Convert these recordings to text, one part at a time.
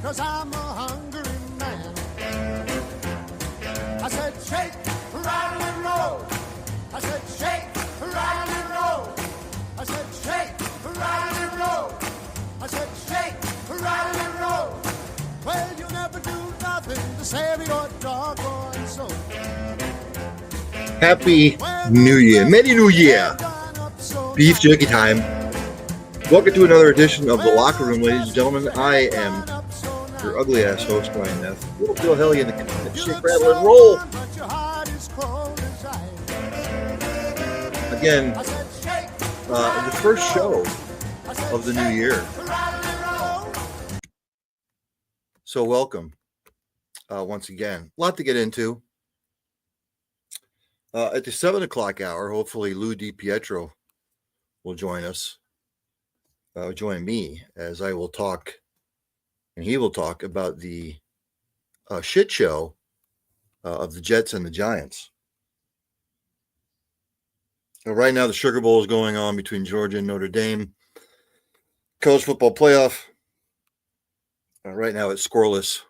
'cause I'm a hungry man. I said, shake, rattle, and roll. I said, shake, rattle, and roll. I said, shake, rattle, and roll. I said, shake, rattle, and roll. Well, you never do nothing to save your doggone soul. Happy New Year. Merry New Year. Beef jerky time. Welcome to another edition of The Locker Room, ladies and gentlemen. I am your ugly ass host, Ryan Neff. Bill Helly in the shake, rattle, and roll. Again, the first show of the new year. So welcome once again. A lot to get into. At the 7 o'clock hour, hopefully Lou DiPietro will join us, join me, as I will talk, and he will talk about the shit show of the Jets and the Giants. Right now, the Sugar Bowl is going on between Georgia and Notre Dame. College football playoff. Right now, it's scoreless,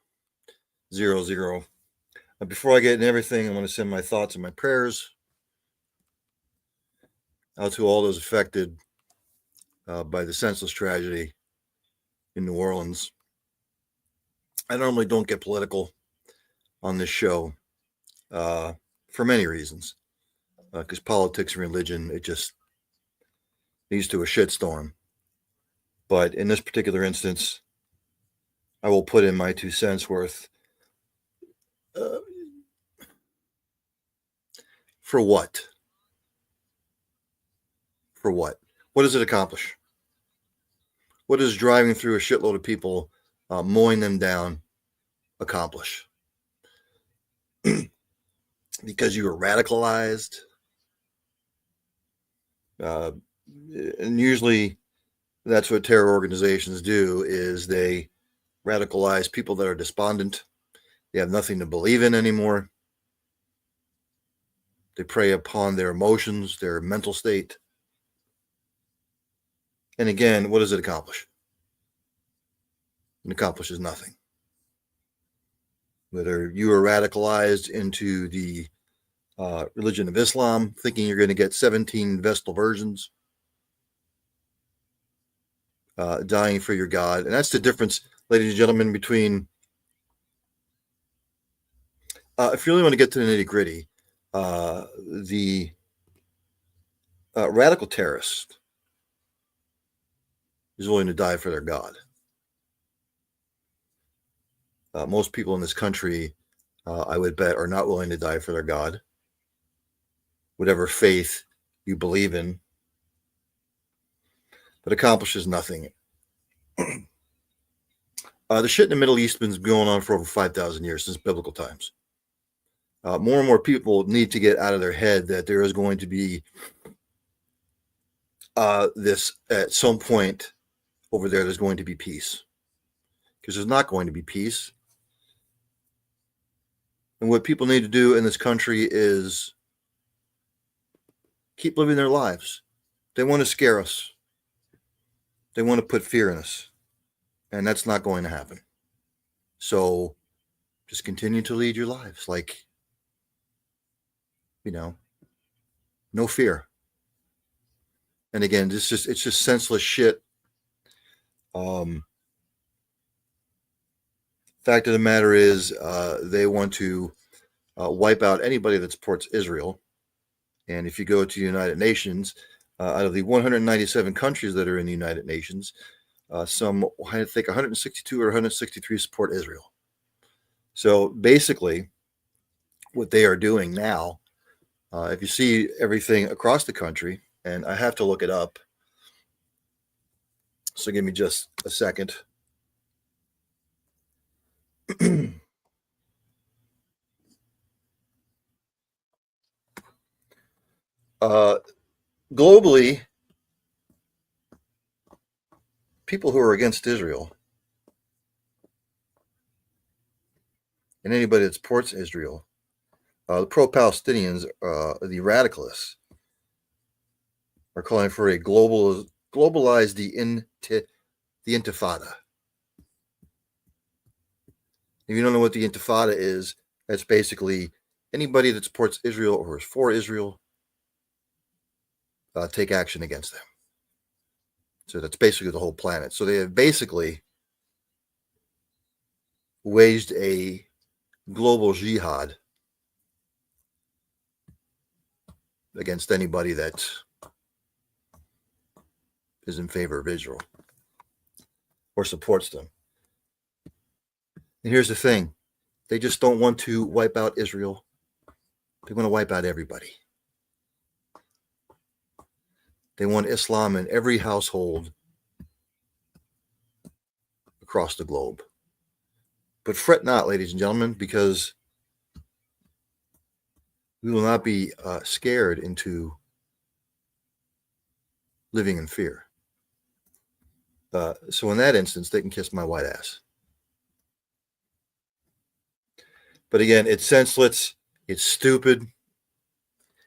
0-0. Before I get into everything, I want to send my thoughts and my prayers out to all those affected by the senseless tragedy in New Orleans. I normally don't get political on this show for many reasons, because politics and religion, it just leads to a shitstorm. But in this particular instance, I will put in my 2 cents worth. For what? For what? What does it accomplish? What does driving through a shitload of people, mowing them down, accomplish? Because you were radicalized? And usually that's what terror organizations do, is they radicalize people that are despondent. They have nothing to believe in anymore. They prey upon their emotions, their mental state. And again, what does it accomplish? It accomplishes nothing. Whether you are radicalized into the religion of Islam, thinking you're going to get 17 Vestal versions, dying for your God. And that's the difference, ladies and gentlemen, between, if you really want to get to the nitty gritty, the radical terrorist is willing to die for their God. Most people in this country, I would bet, are not willing to die for their God. Whatever faith you believe in, but accomplishes nothing. The shit in the Middle East has been going on for over 5,000 years, since biblical times. More and more people need to get out of their head that there is going to be this, at some point over there, there's going to be peace. Because there's not going to be peace. And what people need to do in this country is keep living their lives. They want to scare us. They want to put fear in us. And that's not going to happen. So just continue to lead your lives. Like, no fear. And again, it's just senseless shit. Fact of the matter is, they want to wipe out anybody that supports Israel. And if you go to the United Nations, out of the 197 countries that are in the United Nations, some, I think 162 or 163 support Israel. So basically, what they are doing now, if you see everything across the country, and I have to look it up, so give me just a second. Globally, people who are against Israel and anybody that supports Israel, the pro-Palestinians, the radicalists, are calling for a globalize the intifada. If you don't know what the Intifada is, that's basically anybody that supports Israel or is for Israel, take action against them. So that's basically the whole planet. So they have basically waged a global jihad against anybody that is in favor of Israel or supports them. And here's the thing. They just don't want to wipe out Israel. They want to wipe out everybody. They want Islam in every household across the globe. But fret not, ladies and gentlemen, because we will not be scared into living in fear. So in that instance, they can kiss my white ass. But again, it's senseless. It's stupid.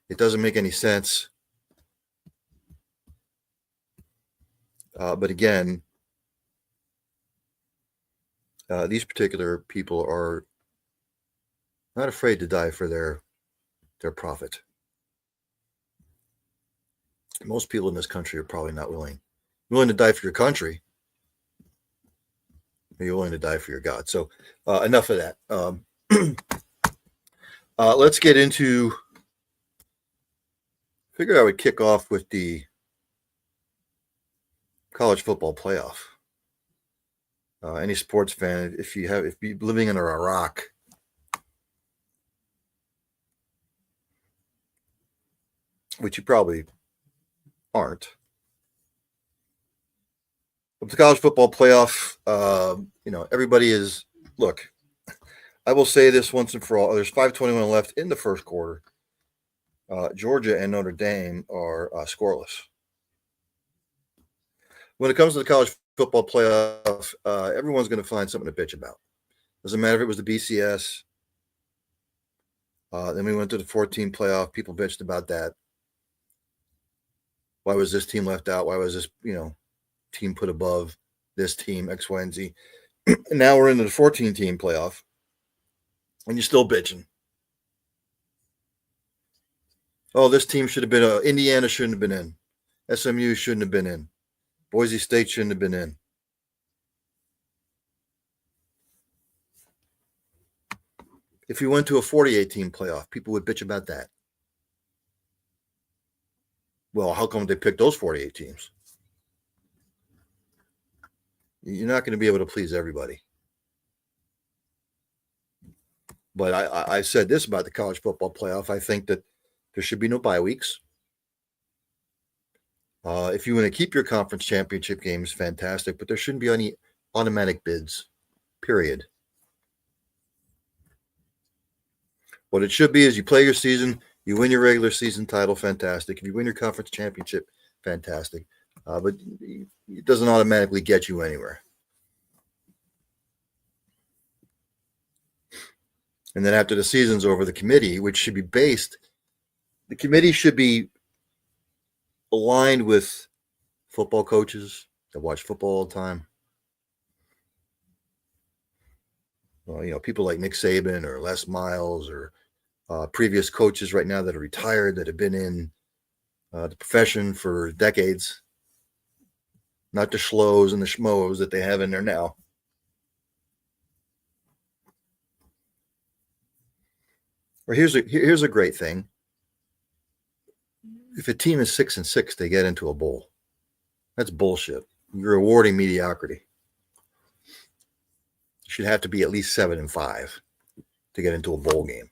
It doesn't make any sense. But again, these particular people are not afraid to die for their profit. Most people in this country are probably not willing to die for your country. You're willing to die for your God. So enough of that. Let's get into. I figured I would kick off with the college football playoff. Any sports fan, if you're living under a rock, which you probably aren't. With the college football playoff, everybody is, look, I will say this once and for all. There's 5:21 left in the first quarter. Georgia and Notre Dame are scoreless. When it comes to the college football playoff, everyone's going to find something to bitch about. Doesn't matter if it was the BCS. Then we went to the 14 playoff. People bitched about that. Why was this team left out? Why was this, team put above this team, X, Y, and Z? And now we're into the 14-team playoff, and you're still bitching. Oh, this team should have been Indiana shouldn't have been in. SMU shouldn't have been in. Boise State shouldn't have been in. If we went to a 48-team playoff, people would bitch about that. Well, how come they picked those 48 teams? You're not going to be able to please everybody. But I said this about the college football playoff. I think that there should be no bye weeks. If you want to keep your conference championship games, fantastic. But there shouldn't be any automatic bids, period. What it should be is you play your season, you win your regular season title, fantastic. If you win your conference championship, fantastic. But it doesn't automatically get you anywhere. And then after the season's over, the committee, which should be the committee should be aligned with football coaches that watch football all the time. Well, people like Nick Saban or Les Miles or previous coaches right now that are retired that have been in the profession for decades. Not the schloes and the schmoes that they have in there now. Or here's a great thing. If a team is 6-6, they get into a bowl. That's bullshit. You're rewarding mediocrity. You should have to be at least 7-5 to get into a bowl game.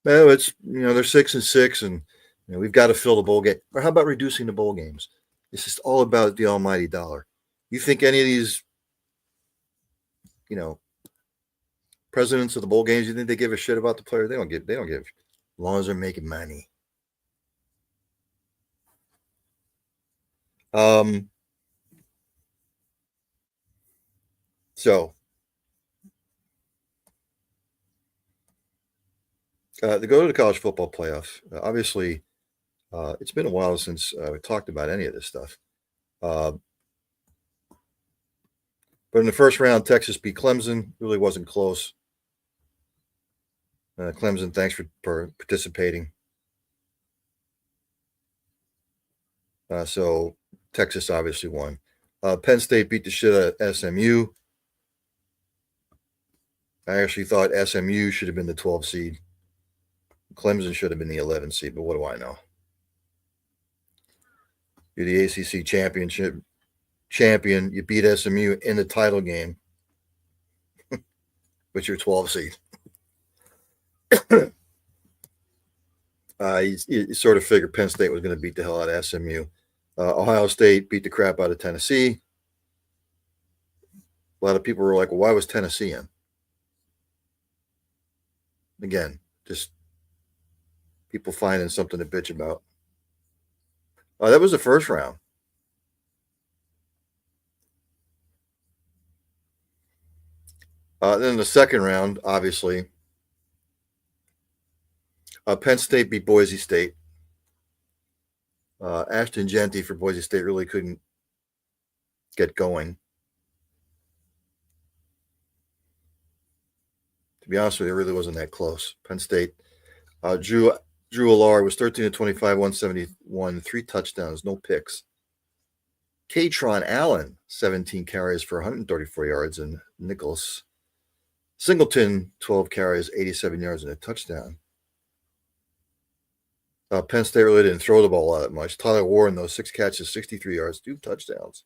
No, it's they're 6-6, and we've got to fill the bowl game. Or how about reducing the bowl games? It's just all about the almighty dollar. You think any of these, presidents of the bowl games, you think they give a shit about the players? They don't give. As long as they're making money. So to go to the college football playoff, obviously, it's been a while since we talked about any of this stuff. But But in the first round, Texas beat Clemson. Really wasn't close. Clemson, thanks for participating. So Texas obviously won. Penn State beat the shit out of SMU. I actually thought SMU should have been the 12 seed. Clemson should have been the 11 seed, but what do I know? You're the ACC championship champion. You beat SMU in the title game, but you're 12 seed. You sort of figured Penn State was going to beat the hell out of SMU. Ohio State beat the crap out of Tennessee. A lot of people were like, well, why was Tennessee in? Again, just people finding something to bitch about. That was the first round. Then the second round, obviously, Penn State beat Boise State. Ashton Jeanty for Boise State really couldn't get going. To be honest with you, it really wasn't that close. Penn State, Drew Allard was 13 of 25, 171, 3 touchdowns, no picks. Katron Allen, 17 carries for 134 yards, and Nicholas Singleton, 12 carries, 87 yards, and a touchdown. Penn State really didn't throw the ball all that much. Tyler Warren, those 6 catches, 63 yards, 2 touchdowns.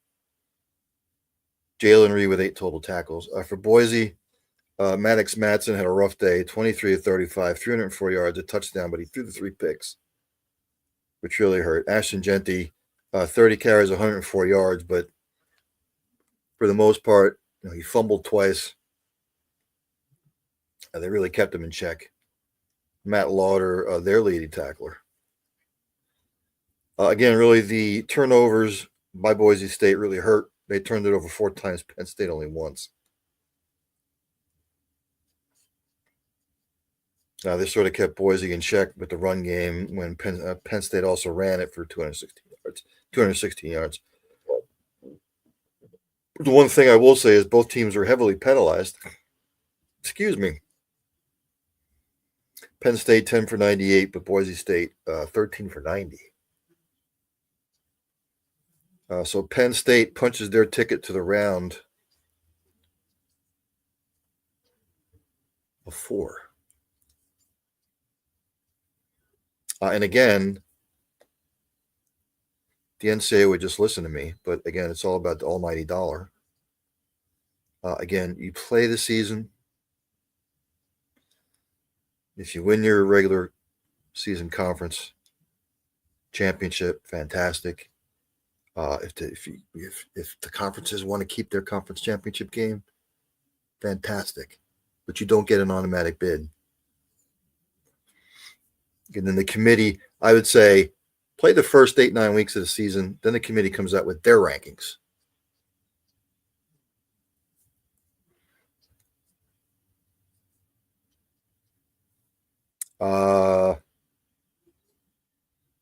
Jalen Reed with 8 total tackles. For Boise, Maddox Madsen had a rough day, 23 of 35, 304 yards, a touchdown, but he threw the 3 picks, which really hurt. Ashton Jeanty, 30 carries, 104 yards, but for the most part, he fumbled twice. They really kept him in check. Matt Lauder, their leading tackler. Again, really the turnovers by Boise State really hurt. They turned it over 4 times, Penn State only once. They sort of kept Boise in check with the run game when Penn State also ran it for 216 yards. The one thing I will say is both teams were heavily penalized. Excuse me. Penn State 10 for 98, but Boise State 13 for 90. So Penn State punches their ticket to the round of 4. And again, the NCAA would just listen to me, but again, it's all about the almighty dollar. Again, you play the season. If you win your regular season conference championship, fantastic. If the conferences want to keep their conference championship game, fantastic. But you don't get an automatic bid. And then the committee, I would say, play the first 8-9 weeks of the season. Then the committee comes out with their rankings.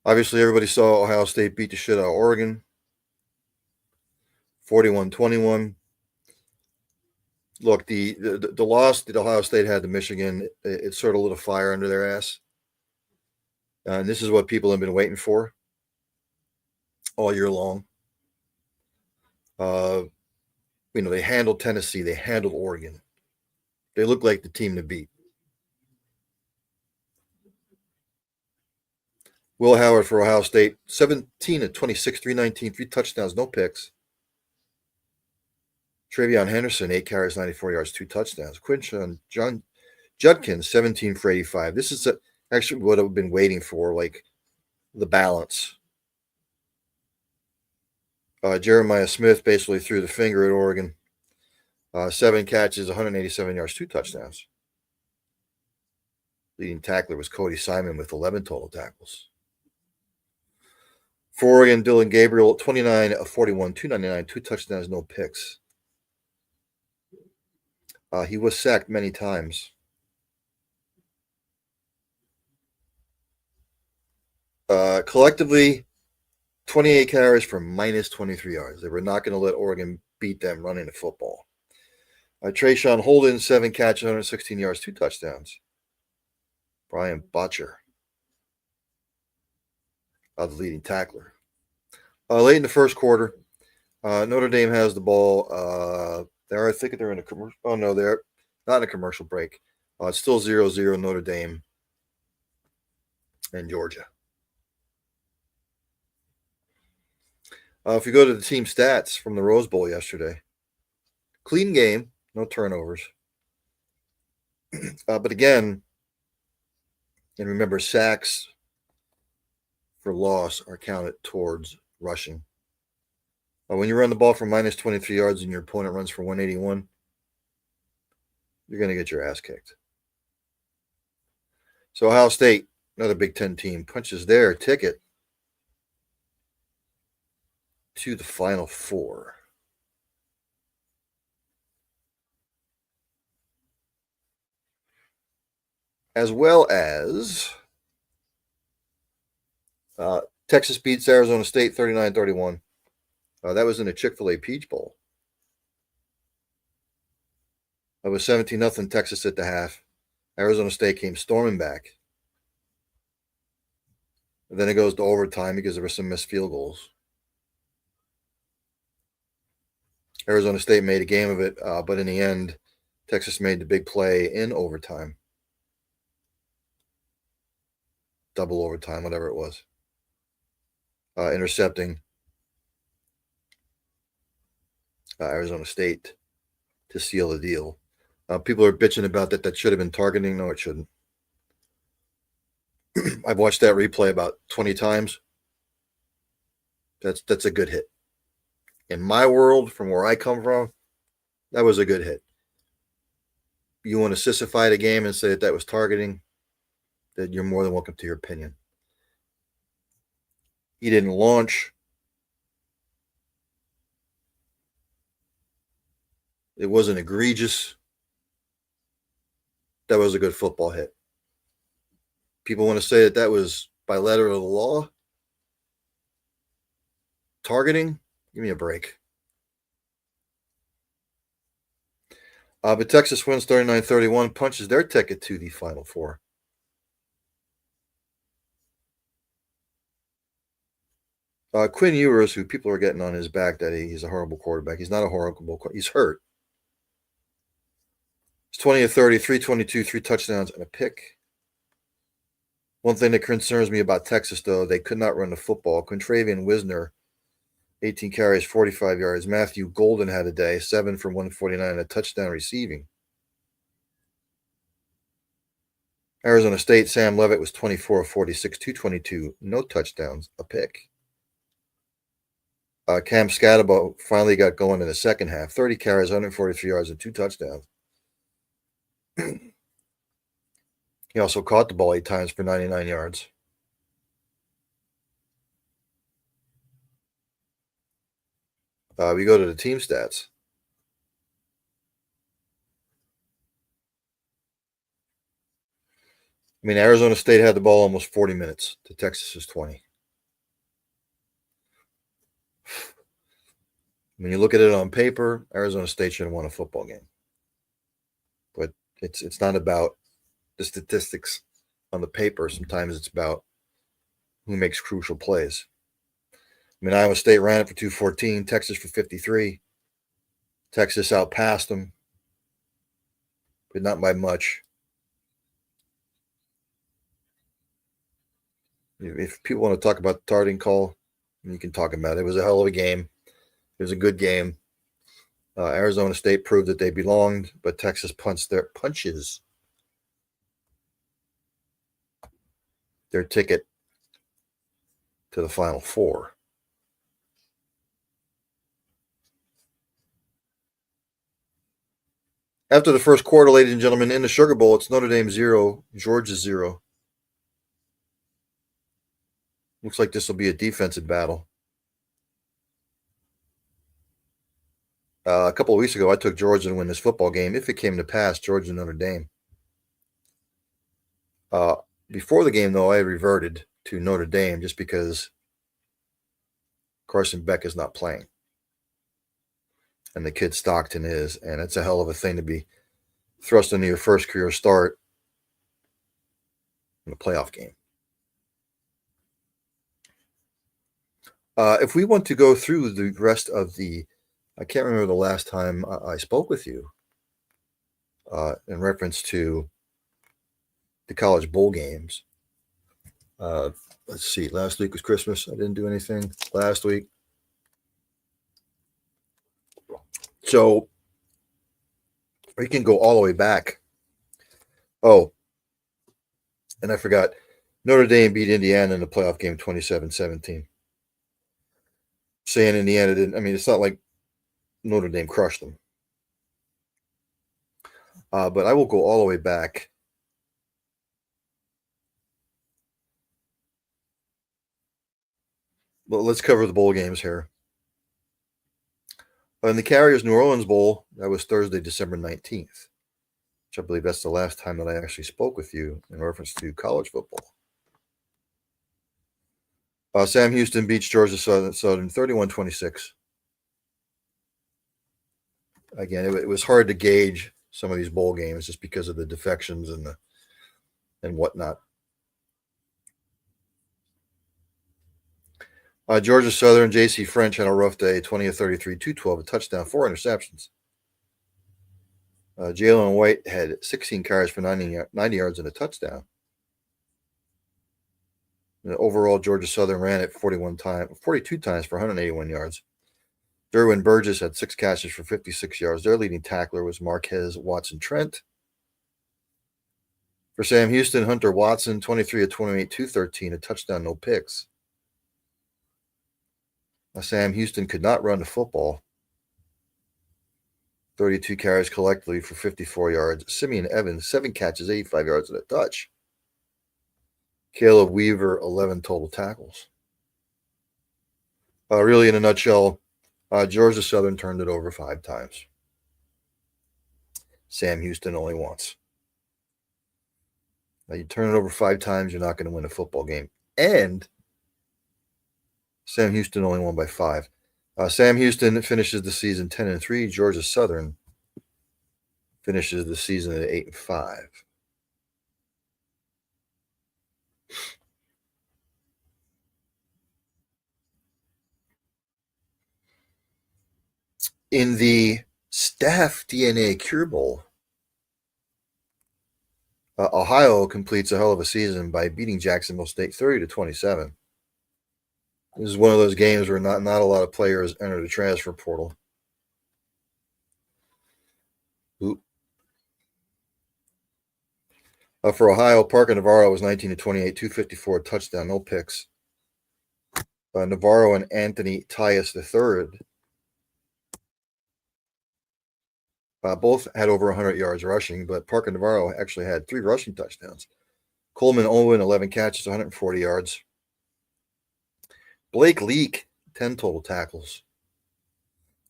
Obviously, everybody saw Ohio State beat the shit out of Oregon. 41-21. Look, the loss that Ohio State had to Michigan, it sort of lit a fire under their ass. And this is what people have been waiting for all year long. They handled Tennessee. They handled Oregon. They look like the team to beat. Will Howard for Ohio State, 17 of 26, 319, 3 touchdowns, no picks. Travion Henderson, 8 carries, 94 yards, 2 touchdowns. Quinshon Judkins, 17 for 85. This is actually what I've been waiting for, like the balance. Jeremiah Smith basically threw the finger at Oregon. 7 catches, 187 yards, 2 touchdowns. Leading tackler was Cody Simon with 11 total tackles. For Oregon, Dylan Gabriel, 29 of 41, 299, 2 touchdowns, no picks. He was sacked many times. Collectively, 28 carries for minus 23 yards. They were not going to let Oregon beat them running the football. Trayshawn Holden, 7 catches, 116 yards, 2 touchdowns. Brian Butcher, the leading tackler. Late in the first quarter, Notre Dame has the ball. I think they're in a commercial. Oh, no, they're not in a commercial break. It's still 0-0 Notre Dame and Georgia. If you go to the team stats from the Rose Bowl yesterday, clean game, no turnovers. But again, and remember, sacks for loss are counted towards rushing. When you run the ball for minus 23 yards and your opponent runs for 181, you're going to get your ass kicked. So Ohio State, another Big Ten team, punches their ticket to the Final Four. As well as Texas beats Arizona State 39-31. That was in a Chick-fil-A Peach Bowl. It was 17-0 Texas at the half. Arizona State came storming back. And then it goes to overtime because there were some missed field goals. Arizona State made a game of it, but in the end, Texas made the big play in overtime. Double overtime, whatever it was. Intercepting Arizona State to seal the deal. People are bitching about that. That should have been targeting. No, it shouldn't. I've watched that replay about 20 times. That's a good hit. In my world, from where I come from, that was a good hit. You want to sissify the game and say that was targeting, that you're more than welcome to your opinion. He didn't launch. It wasn't egregious. That was a good football hit. People want to say that was by letter of the law. Targeting? Give me a break. But Texas wins 39-31, punches their ticket to the Final Four. Quinn Ewers, who people are getting on his back that he's a horrible quarterback. He's not a horrible quarterback. He's hurt. He's 20 of 30, 322, 3 touchdowns, and a pick. One thing that concerns me about Texas, though, they could not run the football. Quintravian Wisner, 18 carries, 45 yards. Matthew Golden had a day, 7 for 149, and a touchdown receiving. Arizona State, Sam Levitt was 24 of 46, 222, no touchdowns, a pick. Cam Scatterbo finally got going in the second half, 30 carries, 143 yards, and 2 touchdowns. He also caught the ball 8 times for 99 yards. We go to the team stats. I mean, Arizona State had the ball almost 40 minutes to Texas's 20. When you look at it on paper, Arizona State should have won a football game. But it's not about the statistics on the paper. Sometimes it's about who makes crucial plays. I mean, Iowa State ran it for 214, Texas for 53. Texas outpassed them, but not by much. If people want to talk about the targeting call, you can talk about it. It was a hell of a game. It was a good game. Arizona State proved that they belonged, but Texas punches their ticket to the Final Four. After the first quarter, ladies and gentlemen, in the Sugar Bowl, it's Notre Dame 0, Georgia 0. Looks like this will be a defensive battle. A couple of weeks ago, I took Georgia to win this football game. If it came to pass, Georgia Notre Dame. Before the game, though, I reverted to Notre Dame just because Carson Beck is not playing. and the kid Stockton is, and it's a hell of a thing to be thrust into your first career start in a playoff game. If we want to go through the rest of I can't remember the last time I spoke with you in reference to the college bowl games. Let's see. Last week was Christmas. I didn't do anything last week. So we can go all the way back. Oh, and I forgot. Notre Dame beat Indiana in the playoff game 27-17. Saying Indiana didn't. I mean, it's not like Notre Dame crushed them. But I will go all the way back. But let's cover the bowl games here. In the Carriers New Orleans Bowl, that was Thursday, December 19th, which I believe that's the last time that I actually spoke with you in reference to college football. Sam Houston beats Georgia Southern 31-26. Again, it was hard to gauge some of these bowl games just because of the defections and whatnot. Georgia Southern, J.C. French had a rough day, 20-33, 212, a touchdown, 4 interceptions. Jalen White had 16 carries for 90 yards and a touchdown. And overall, Georgia Southern ran it 42 times for 181 yards. Derwin Burgess had 6 catches for 56 yards. Their leading tackler was Marquez Watson-Trent. For Sam Houston, Hunter Watson, 23 of 28, 213, a touchdown, no picks. Sam Houston could not run the football. 32 carries collectively for 54 yards. Simeon Evans, 7 catches, 85 yards and a touch. Caleb Weaver, 11 total tackles. Really, in a nutshell, Georgia Southern turned it over 5 times. Sam Houston only once. Now, you turn it over 5 times, you're not going to win a football game. And Sam Houston only won by 5. Sam Houston finishes the season 10-3. Georgia Southern finishes the season at 8-5. In the Staff DNA Cure Bowl, Ohio completes a hell of a season by beating Jacksonville State 30-27. This is one of those games where not a lot of players enter the transfer portal. For Ohio, Parker Navarro was 19 of 28, 254, touchdown, no picks. Navarro and Anthony Tyus III both had over 100 yards rushing, but Parker Navarro actually had 3 rushing touchdowns. Coleman Owen, 11 catches, 140 yards. Blake Leak, 10 total tackles.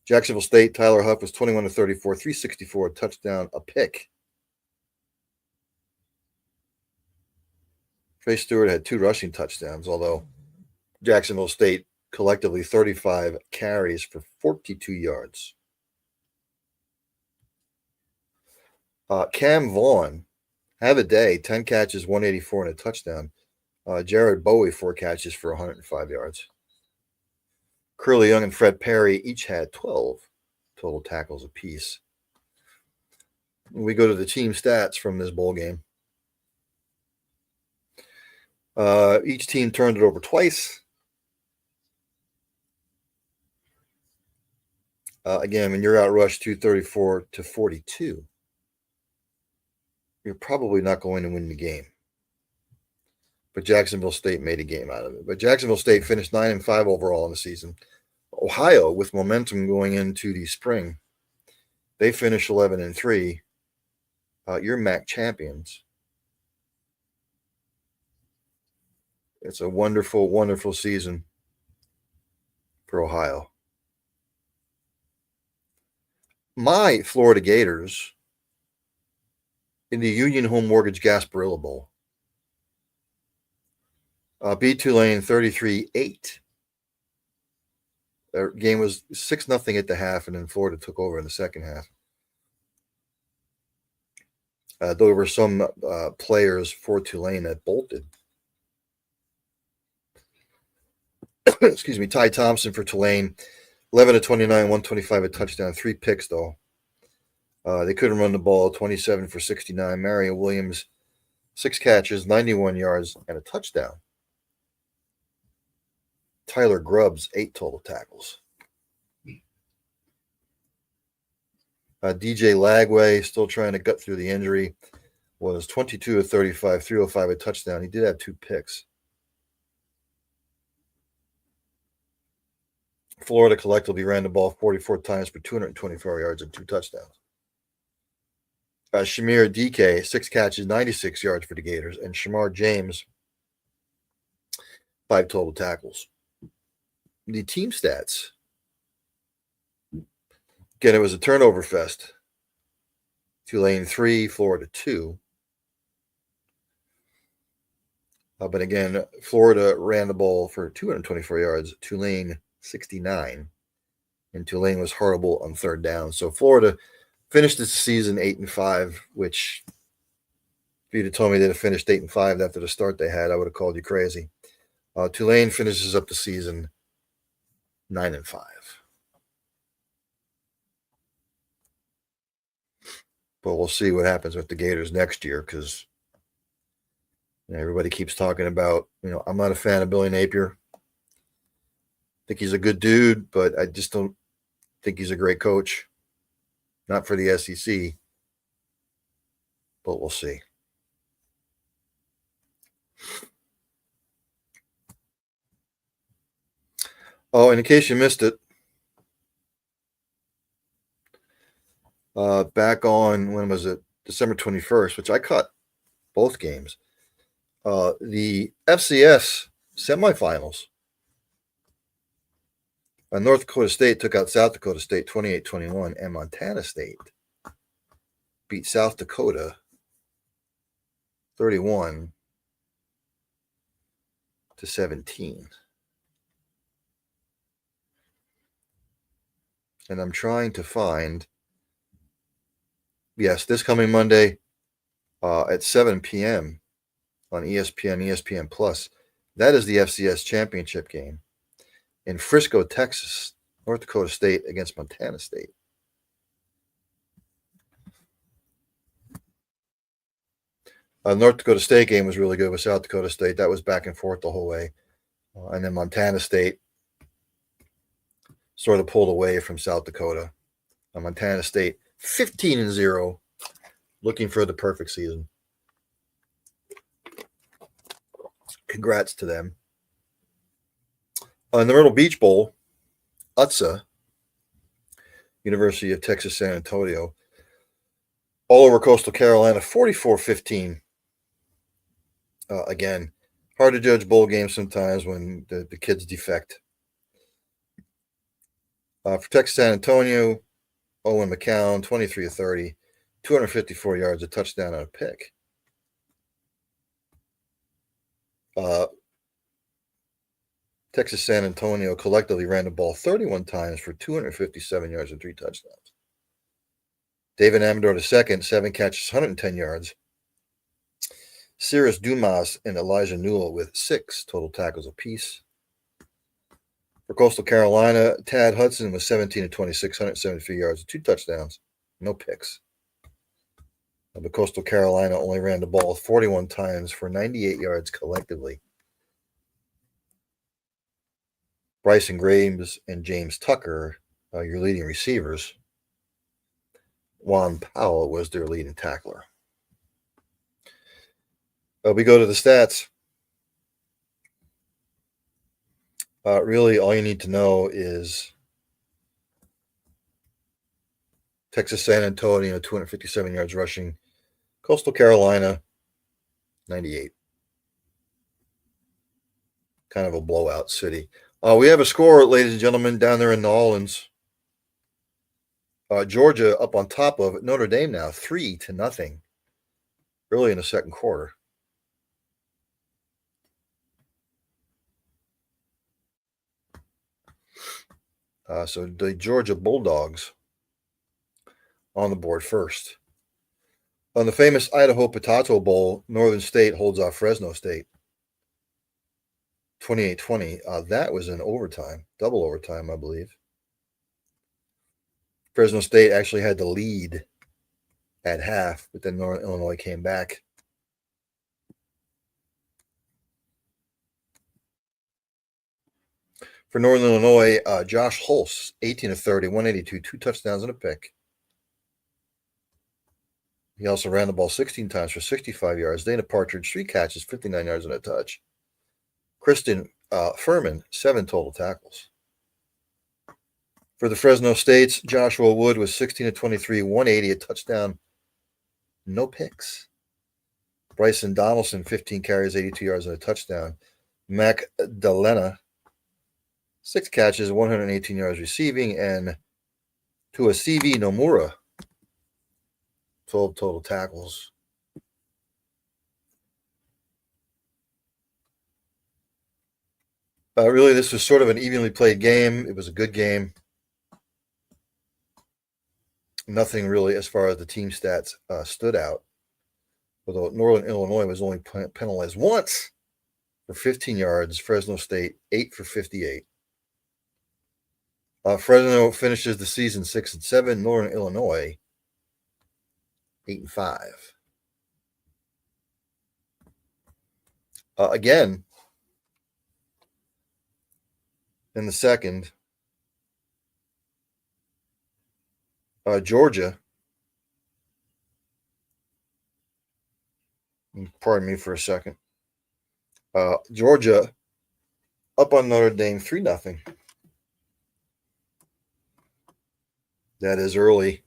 Jacksonville State, Tyler Huff was 21 of 34, 364, a touchdown, a pick. Trey Stewart had 2 rushing touchdowns, although Jacksonville State collectively 35 carries for 42 yards. Cam Vaughn, have a day, 10 catches, 184, and a touchdown. Jared Bowie, 4 catches for 105 yards. Curly Young and Fred Perry each had 12 total tackles apiece. We go to the team stats from this bowl game. Each team turned it over twice. Again, when you're outrushed 234-42, you're probably not going to win the game. But Jacksonville State made a game out of it. But Jacksonville State finished 9-5 overall in the season. Ohio, with momentum going into the spring, they finished 11-3. You're MAC champions. It's a wonderful, wonderful season for Ohio. My Florida Gators in the Union Home Mortgage Gasparilla Bowl beat Tulane 33-8. The game was 6-0 at the half, and then Florida took over in the second half. There were some players for Tulane that bolted. Excuse me. Ty Thompson for Tulane, 11 of 29, 125 a touchdown, 3 picks though. They couldn't run the ball, 27 for 69. Marion Williams, 6 catches, 91 yards, and a touchdown. Tyler Grubbs, 8 total tackles. DJ Lagway, still trying to gut through the injury, was 22 of 35, 305 a touchdown. He did have 2 picks. Florida collectively ran the ball 44 times for 224 yards and 2 touchdowns. Shamir DK, 6 catches, 96 yards for the Gators, and Shamar James, 5 total tackles. The team stats. Again, it was a turnover fest. Tulane 3, Florida 2. But again, Florida ran the ball for 224 yards, Tulane 69, and Tulane was horrible on third down. So Florida finished the season 8-5, which if you'd have told me they'd have finished 8-5 after the start they had, I would have called you crazy. Tulane finishes up the season 9-5. But we'll see what happens with the Gators next year because everybody keeps talking about, I'm not a fan of Billy Napier. I think he's a good dude, but I just don't think he's a great coach. Not for the SEC, but we'll see. Oh, and in case you missed it, back on, when was it? December 21st, which I caught both games. The FCS semifinals. North Dakota State took out South Dakota State 28-21, and Montana State beat South Dakota 31-17. And I'm trying to find, yes, this coming Monday at 7 p.m. on ESPN, ESPN Plus. That is the FCS championship game in Frisco, Texas, North Dakota State against Montana State. North Dakota State game was really good with South Dakota State. That was back and forth the whole way. And then Montana State sort of pulled away from South Dakota. Montana State 15-0, looking for the perfect season. Congrats to them. In the Myrtle Beach Bowl, UTSA, University of Texas San Antonio, all over Coastal Carolina, 44-15. Again, hard to judge bowl games sometimes when the kids defect. For Texas San Antonio, Owen McCown, 23 of 30, 254 yards, a touchdown, and a pick. Texas San Antonio collectively ran the ball 31 times for 257 yards and 3 touchdowns. David Amador II, 7 catches, 110 yards. Cyrus Dumas and Elijah Newell with 6 total tackles apiece. For Coastal Carolina, Tad Hudson was 17 of 26, 173 yards and 2 touchdowns. No picks. But Coastal Carolina only ran the ball 41 times for 98 yards collectively. Bryson Graves and James Tucker, your leading receivers. Juan Powell was their leading tackler. We go to the stats. Really, all you need to know is Texas San Antonio, 257 yards rushing. Coastal Carolina, 98. Kind of a blowout city. We have a score, ladies and gentlemen, down there in New Orleans. Georgia up on top of Notre Dame now, 3-0, early in the second quarter. So the Georgia Bulldogs on the board first. On the famous Idaho Potato Bowl, Northern State holds off Fresno State 28-20. That was in overtime, double overtime, I believe. Fresno State actually had the lead at half, but then Northern Illinois came back. For Northern Illinois, Josh Hulse, 18 of 30, 182, 2 touchdowns and a pick. He also ran the ball 16 times for 65 yards. Dana Partridge, 3 catches, 59 yards and a touch. Kristen Furman, 7 total tackles. For the Fresno States, Joshua Wood was 16 of 23, 180, a touchdown, no picks. Bryson Donaldson, 15 carries, 82 yards and a touchdown. Mac Delena, 6 catches, 118 yards receiving, and Tuasivi Nomura, 12 total tackles. Really, this was sort of an evenly played game. It was a good game. Nothing really as far as the team stats stood out. Although Northern Illinois was only penalized once for 15 yards. Fresno State, 8 for 58. Fresno finishes the season 6-7. Northern Illinois, 8-5. Again, in the second, Georgia, pardon me for a second, Georgia up on Notre Dame 3-0. That is early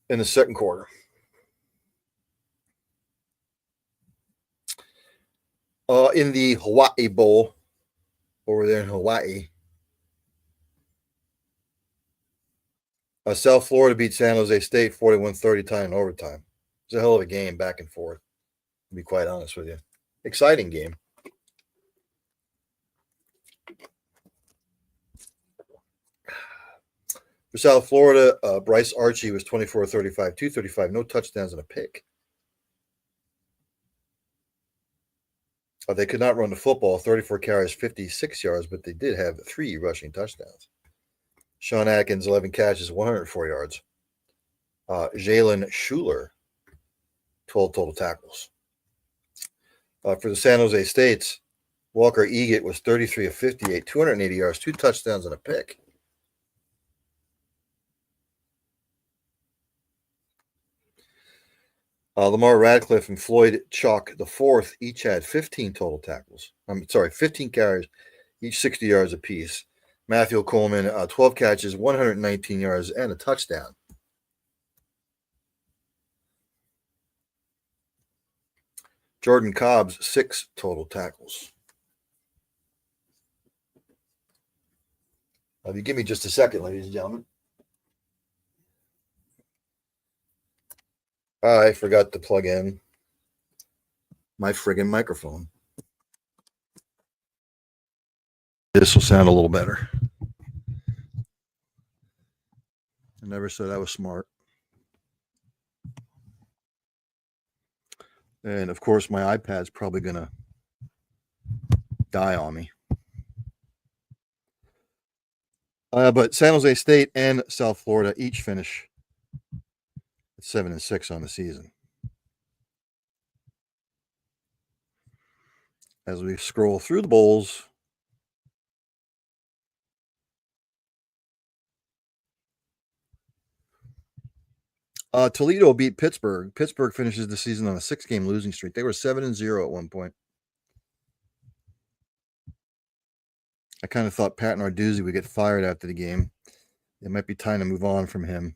in the second quarter. In the Hawaii Bowl, over there in Hawaii, South Florida beat San Jose State 41-30 time in overtime. It's a hell of a game, back and forth, to be quite honest with you. Exciting game. For South Florida, Bryce Archie was 24-35, 235, no touchdowns and a pick. They could not run the football, 34 carries, 56 yards, but they did have 3 rushing touchdowns. Sean Atkins, 11 catches, 104 yards. Jalen Schuler, 12 total tackles. For the San Jose States, Walker Eget was 33 of 58, 280 yards, 2 touchdowns and a pick. Lamar Radcliffe and Floyd Chalk IV each had 15 total tackles. 15 carries, each 60 yards apiece. Matthew Coleman, 12 catches, 119 yards, and a touchdown. Jordan Cobbs, 6 total tackles. If you give me just a second, ladies and gentlemen. I forgot to plug in my friggin' microphone. This will sound a little better. I never said I was smart. And of course, my iPad's probably going to die on me. But San Jose State and South Florida each finish at 7-6 on the season. As we scroll through the bowls, Toledo beat Pittsburgh. Pittsburgh finishes the season on a 6-game losing streak. They were 7-0 at one point. I kind of thought Pat Narduzzi would get fired after the game. It might be time to move on from him.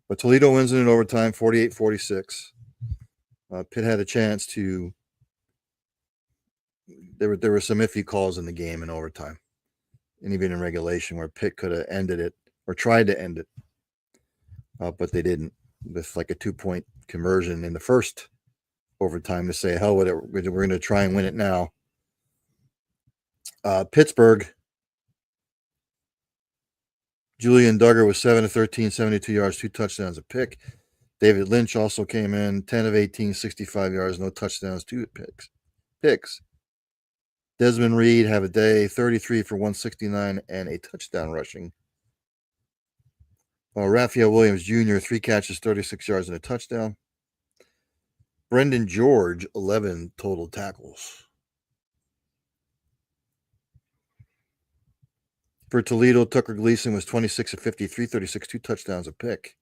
But Toledo wins in overtime, 48-46. Pitt had a chance to. There were some iffy calls in the game in overtime, and even in regulation, where Pitt could have ended it or tried to end it, but they didn't. With like a 2-point conversion in the first overtime to say, "Hell with it, we're going to try and win it now." Pittsburgh Julian Duggar was 7 of 13, 72 yards, 2 touchdowns, a pick. David Lynch also came in 10 of 18, 65 yards, no touchdowns, 2 picks. Desmond Reed have a day, 33 for 169 and a touchdown rushing. Raphael Williams Jr., 3 catches, 36 yards, and a touchdown. Brendan George, 11 total tackles. For Toledo, Tucker Gleason was 26 of 53, 36, 2 touchdowns, a pick.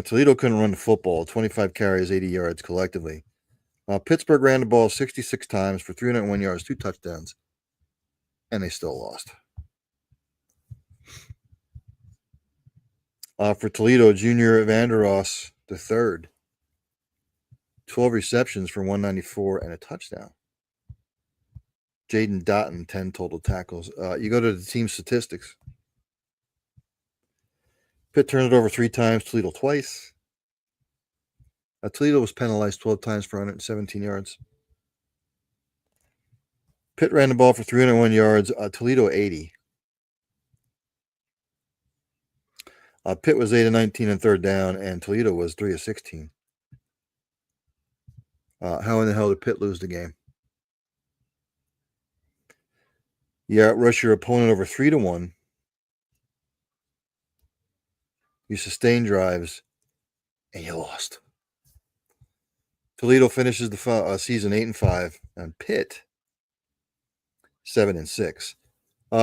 Toledo couldn't run the football, 25 carries, 80 yards collectively. Pittsburgh ran the ball 66 times for 301 yards, 2 touchdowns, and they still lost. For Toledo, Junior Vanderos III, 12 receptions for 194 and a touchdown. Jaden Dotton, 10 total tackles. You go to the team statistics. Pitt turned it over 3 times, Toledo twice. Toledo was penalized 12 times for 117 yards. Pitt ran the ball for 301 yards, Toledo 80. Pitt was 8 of 19 on third down, and Toledo was 3 of 16. How in the hell did Pitt lose the game? You outrush your opponent over 3-1. You sustained drives, and you lost. Toledo finishes the season 8-5, and Pitt 7-6.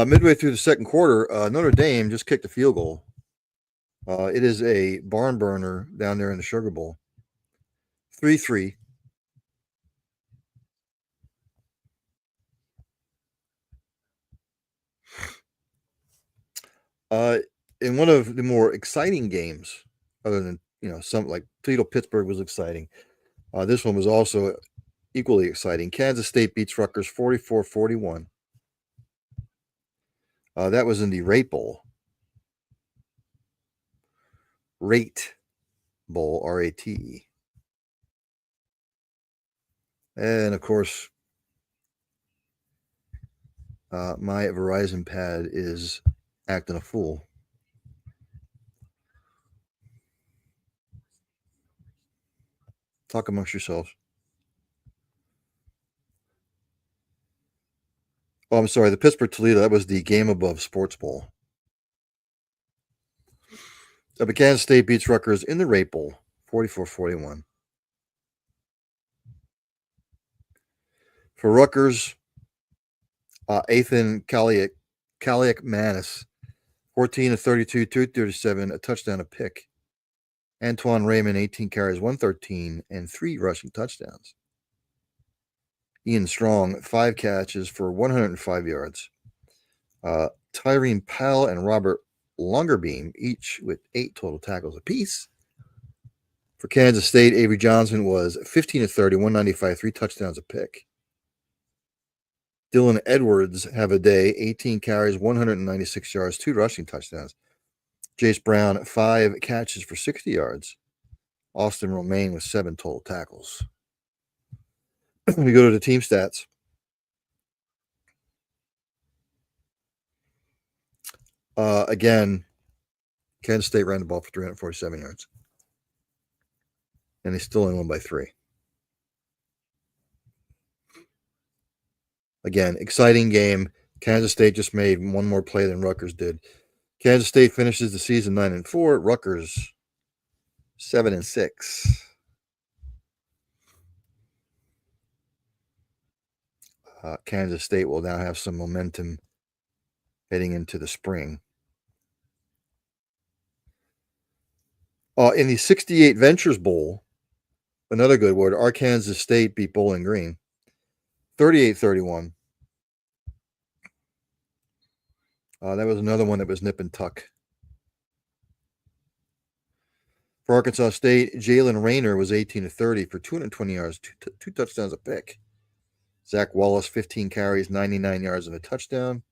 Midway through the second quarter, Notre Dame just kicked a field goal. It is a barn burner down there in the Sugar Bowl. 3-3. In one of the more exciting games, other than some like Toledo-Pittsburgh was exciting. This one was also equally exciting. Kansas State beats Rutgers 44-41. That was in the Rate Bowl. Rate Bowl, R-A-T-E. And of course, my Verizon pad is acting a fool. Talk amongst yourselves. Oh, I'm sorry. The Pittsburgh-Toledo, that was the Game Above Sports Bowl. But Kansas State beats Rutgers in the Rate Bowl, 44-41. For Rutgers, Ethan Kaliak-Manis, 14 of 32, 237, a touchdown, a pick. Antoine Raymond, 18 carries, 113, and 3 rushing touchdowns. Ian Strong, 5 catches for 105 yards. Tyreen Powell and Robert Longerbeam, each with 8 total tackles apiece. For Kansas State, Avery Johnson was 15 of 30, 195, 3 touchdowns, a pick. Dylan Edwards have a day, 18 carries, 196 yards, 2 rushing touchdowns. Jace Brown, 5 catches for 60 yards. Austin Romaine with 7 total tackles. We go to the team stats. Again, Kansas State ran the ball for 347 yards. And they still only won by 3. Again, exciting game. Kansas State just made one more play than Rutgers did. Kansas State finishes the season 9-4. Rutgers 7-6. Kansas State will now have some momentum heading into the spring. In the 68 Ventures Bowl, another good word, Arkansas State beat Bowling Green 38-31. That was another one that was nip and tuck. For Arkansas State, Jalen Rayner was 18 of 30 for 220 yards, 2 touchdowns, a pick. Zach Wallace, 15 carries, 99 yards, and a touchdown.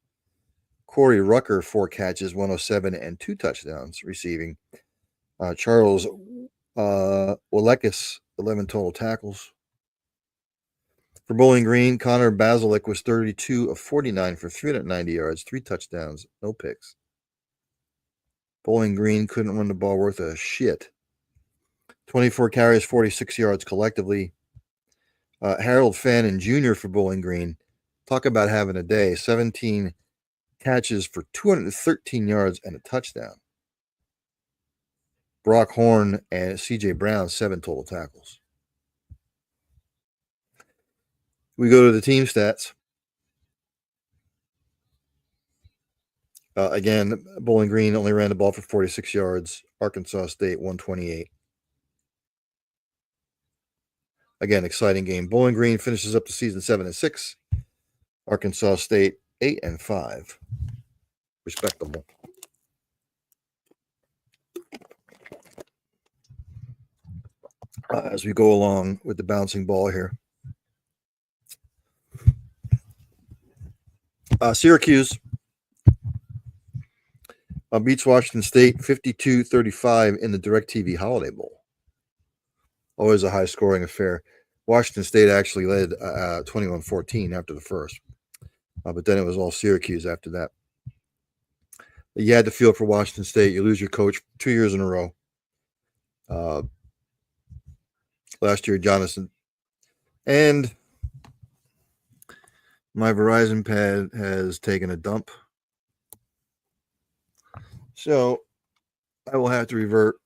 Corey Rucker, 4 catches, 107, and 2 touchdowns receiving. Charles Walekis, 11 total tackles. For Bowling Green, Connor Basilik was 32 of 49 for 390 yards, 3 touchdowns, no picks. Bowling Green couldn't run the ball worth a shit. 24 carries, 46 yards collectively. Harold Fannin Jr. for Bowling Green, talk about having a day. 17 catches for 213 yards and a touchdown. Brock Horn and C.J. Brown, 7 total tackles. We go to the team stats. Again, Bowling Green only ran the ball for 46 yards. Arkansas State, 128. Again, exciting game. Bowling Green finishes up the season 7-6. Arkansas State 8-5. Respectable. As we go along with the bouncing ball here. Syracuse beats Washington State 52-35 in the DirecTV Holiday Bowl. Always a high-scoring affair. Washington State actually led 21-14 after the first. But then it was all Syracuse after that. You had to feel for Washington State. You lose your coach 2 years in a row. Last year, Jonathan. And my Verizon pad has taken a dump. So I will have to revert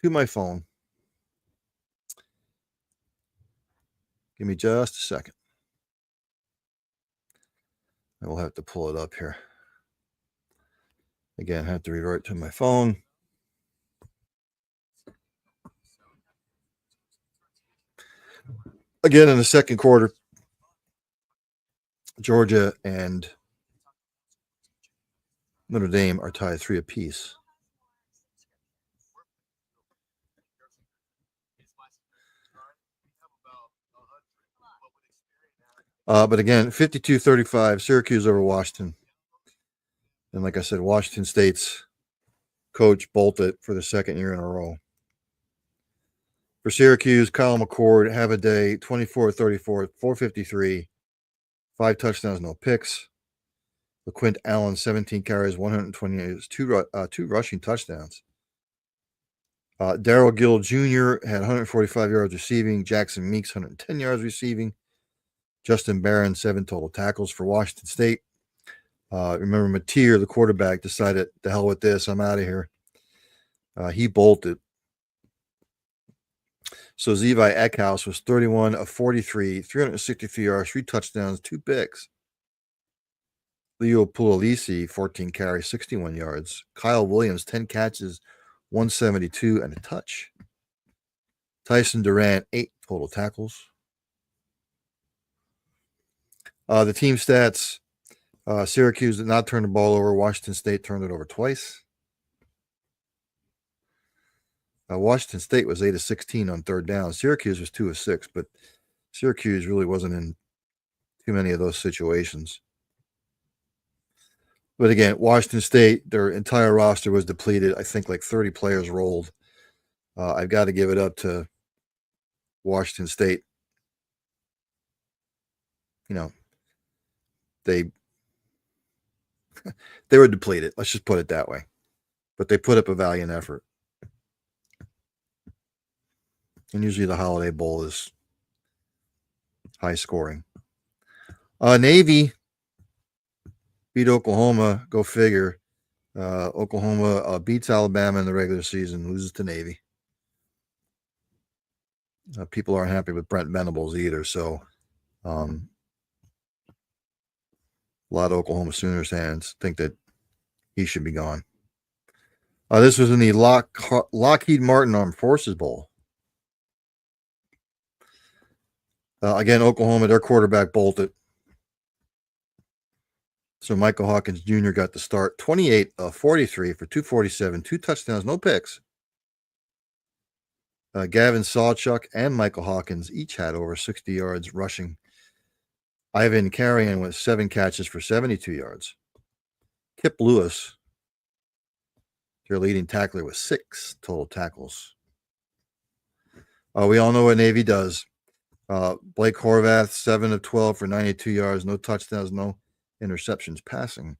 to my phone. Give me just a second. I will have to pull it up here. Again, I have to revert to my phone. Again, in the second quarter, Georgia and Notre Dame are tied 3 apiece. But again, 52-35, Syracuse over Washington. And like I said, Washington State's coach bolted for the second year in a row. For Syracuse, Kyle McCord, have a day, 24-34, 453, 5 touchdowns, no picks. LaQuint Allen, 17 carries, 128, two rushing touchdowns. Darrell Gill Jr. had 145 yards receiving. Jackson Meeks, 110 yards receiving. Justin Barron, 7 total tackles for Washington State. Remember, Mateer, the quarterback, decided, the hell with this, I'm out of here. He bolted. So Zevi Eckhouse was 31 of 43, 363 yards, 3 touchdowns, 2 picks. Leo Pulalisi, 14 carries, 61 yards. Kyle Williams, 10 catches, 172 and a touch. Tyson Durant, 8 total tackles. The team stats, Syracuse did not turn the ball over. Washington State turned it over twice. Washington State was 8 of 16 on third down. Syracuse was 2 of 6, but Syracuse really wasn't in too many of those situations. But again, Washington State, their entire roster was depleted. I think like 30 players rolled. I've got to give it up to Washington State. You know, they were depleted. Let's just put it that way. But they put up a valiant effort. And usually the Holiday Bowl is high scoring. Navy beat Oklahoma. Go figure. Oklahoma beats Alabama in the regular season, loses to Navy. People aren't happy with Brent Venables either. So a lot of Oklahoma Sooners fans think that he should be gone. This was in the Lockheed Martin Armed Forces Bowl. Again, Oklahoma, their quarterback bolted. So Michael Hawkins Jr. got the start. 28 of 43 for 247, 2 touchdowns, no picks. Gavin Sawchuk and Michael Hawkins each had over 60 yards rushing. Ivan Carrion with 7 catches for 72 yards. Kip Lewis, their leading tackler, with 6 total tackles. We all know what Navy does. Blake Horvath, 7 of 12 for 92 yards, no touchdowns, no interceptions passing.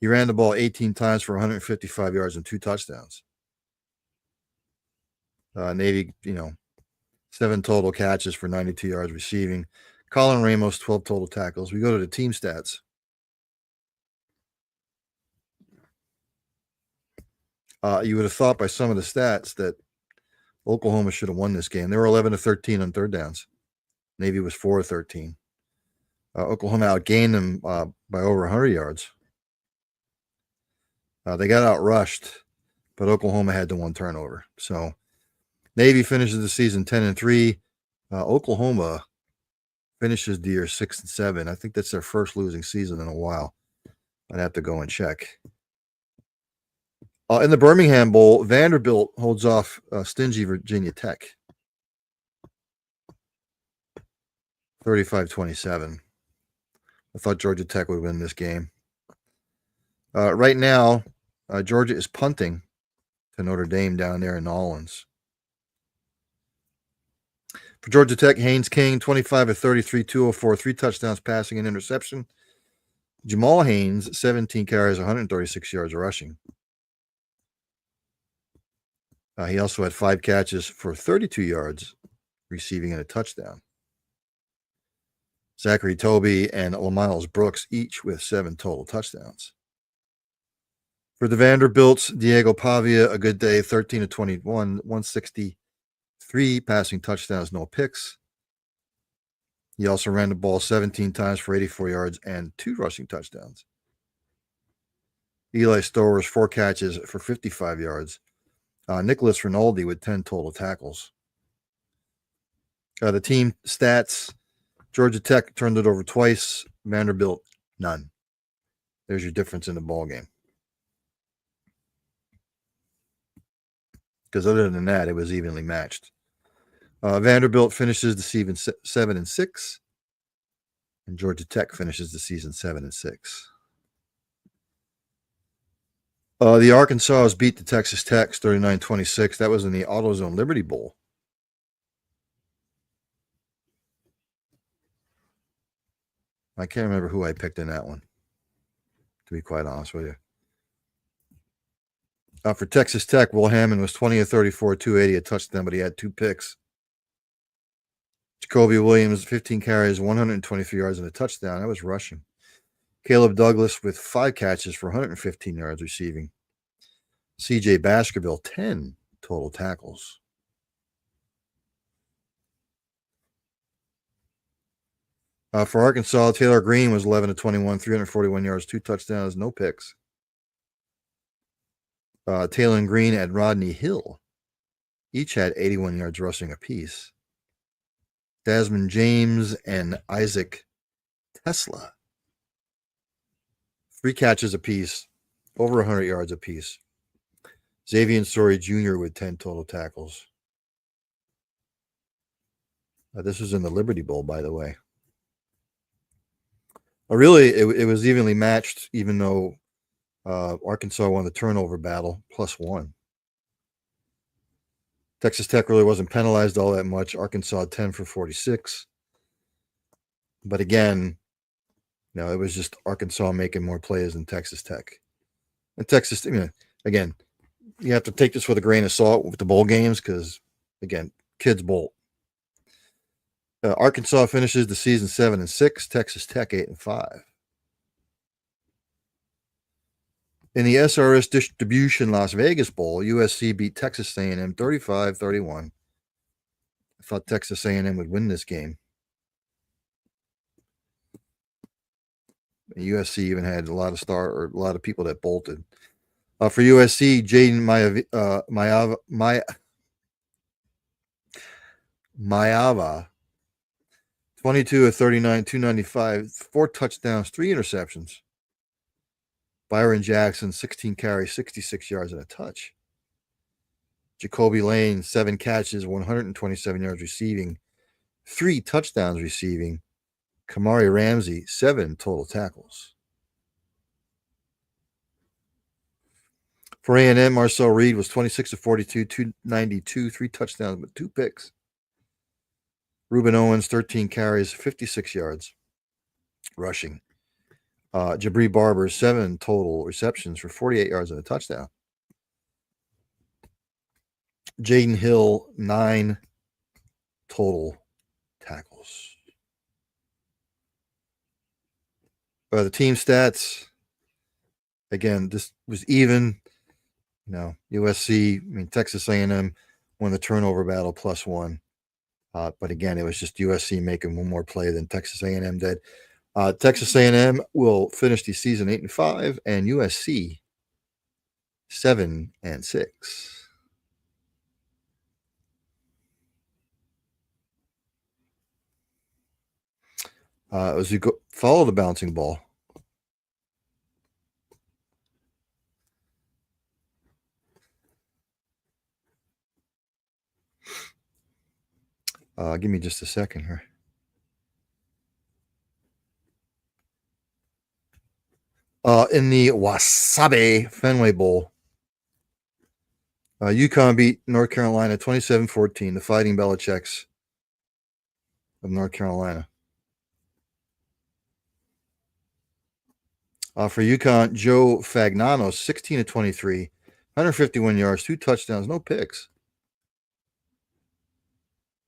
He ran the ball 18 times for 155 yards and 2 touchdowns. Navy, 7 total catches for 92 yards receiving. Colin Ramos, 12 total tackles. We go to the team stats. You would have thought by some of the stats that Oklahoma should have won this game. They were 11 of 13 on third downs. Navy was 4 of 13. Oklahoma outgained them by over 100 yards. They got outrushed, but Oklahoma had the 1 turnover. So Navy finishes the season 10-3. Oklahoma finishes the year 6-7. I think that's their first losing season in a while. I'd have to go and check. In the Birmingham Bowl, Vanderbilt holds off stingy Virginia Tech. 35-27. I thought Georgia Tech would win this game. Right now, Georgia is punting to Notre Dame down there in New Orleans. For Georgia Tech, Haynes King, 25 of 33, 204, 3 touchdowns passing and interception. Jamal Haynes, 17 carries, 136 yards rushing. He also had 5 catches for 32 yards receiving and a touchdown. Zachary Toby and LaMiles Brooks, each with 7 total touchdowns. For the Vanderbilts, Diego Pavia, a good day, 13 of 21, 163 passing touchdowns, no picks. He also ran the ball 17 times for 84 yards and 2 rushing touchdowns. Eli Stowers, 4 catches for 55 yards. Nicholas Rinaldi with 10 total tackles. The team stats, Georgia Tech turned it over twice. Vanderbilt, none. There's your difference in the ball game. Because other than that, it was evenly matched. Vanderbilt finishes the season 7-6, and Georgia Tech finishes the season 7-6. The Arkansas beat the Texas Tech 39-26. That was in the AutoZone Liberty Bowl. I can't remember who I picked in that one, to be quite honest with you. For Texas Tech, Will Hammond was 20 of 34, 280, a touchdown, but he had 2 picks. Jacoby Williams, 15 carries, 123 yards, and a touchdown. That was rushing. Caleb Douglas with 5 catches for 115 yards receiving. CJ Baskerville, 10 total tackles. For Arkansas, Taylor Green was 11 of 21, 341 yards, 2 touchdowns, no picks. Taylor Green and Rodney Hill each had 81 yards rushing apiece. Desmond James and Isaac Tesla, 3 catches apiece, over 100 yards apiece. Xavier Story Jr. with 10 total tackles. This was in the Liberty Bowl, by the way. Really, it was evenly matched, even though Arkansas won the turnover battle, +1. Texas Tech really wasn't penalized all that much. Arkansas 10 for 46. But again, it was just Arkansas making more plays than Texas Tech. And Texas, again, you have to take this with a grain of salt with the bowl games because, again, kids bowl. Arkansas finishes the season 7-6. Texas Tech 8-5. In the SRS Distribution Las Vegas Bowl, USC beat Texas A&M 35-31. I thought Texas A&M would win this game. USC even had a lot of people that bolted. For USC, Jaden Mayava, 22 of 39, 295, 4 touchdowns, 3 interceptions. Byron Jackson, 16 carries, 66 yards and a touch. Jacoby Lane, 7 catches, 127 yards receiving, 3 touchdowns receiving. Kamari Ramsey, 7 total tackles. For A&M, Marcel Reed was 26 of 42, 292, 3 touchdowns, but 2 picks. Reuben Owens, 13 carries, 56 yards rushing. Jabri Barber, 7 total receptions for 48 yards and a touchdown. Jaden Hill, 9 total tackles. The team stats, again, this was even. USC, Texas A&M won the turnover battle +1. But again, it was just USC making one more play than Texas A&M did. Texas A&M will finish the season 8-5, and USC 7-6. As you go follow the bouncing ball, give me just a second here. In the Wasabi Fenway Bowl, UConn beat North Carolina 27-14, the Fighting Belichicks of North Carolina. For UConn, Joe Fagnano, 16-23, 151 yards, 2 touchdowns, no picks.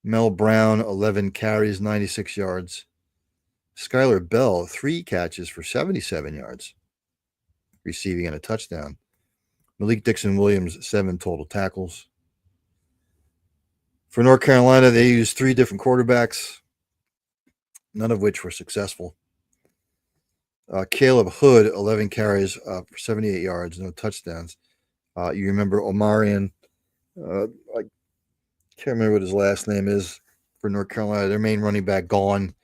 Mel Brown, 11 carries, 96 yards. Skylar Bell, 3 catches for 77 yards, receiving and a touchdown. Malik Dixon-Williams, 7 total tackles. For North Carolina, they used 3 different quarterbacks, none of which were successful. Caleb Hood, 11 carries for 78 yards, no touchdowns. You remember Omarion, I can't remember what his last name is for North Carolina. Their main running back gone,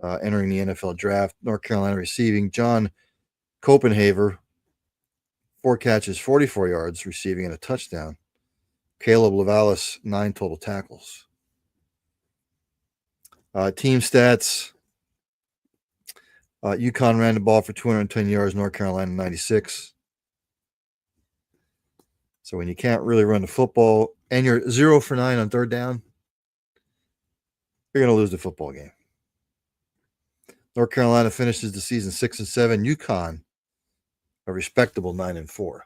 entering the NFL draft. North Carolina receiving John Copenhaver, 4 catches, 44 yards, receiving and a touchdown. Caleb Lavalis, 9 total tackles. Team stats. UConn ran the ball for 210 yards, North Carolina 96. So when you can't really run the football and you're 0 for 9 on third down, you're going to lose the football game. North Carolina finishes the season 6-7. UConn, a respectable 9-4.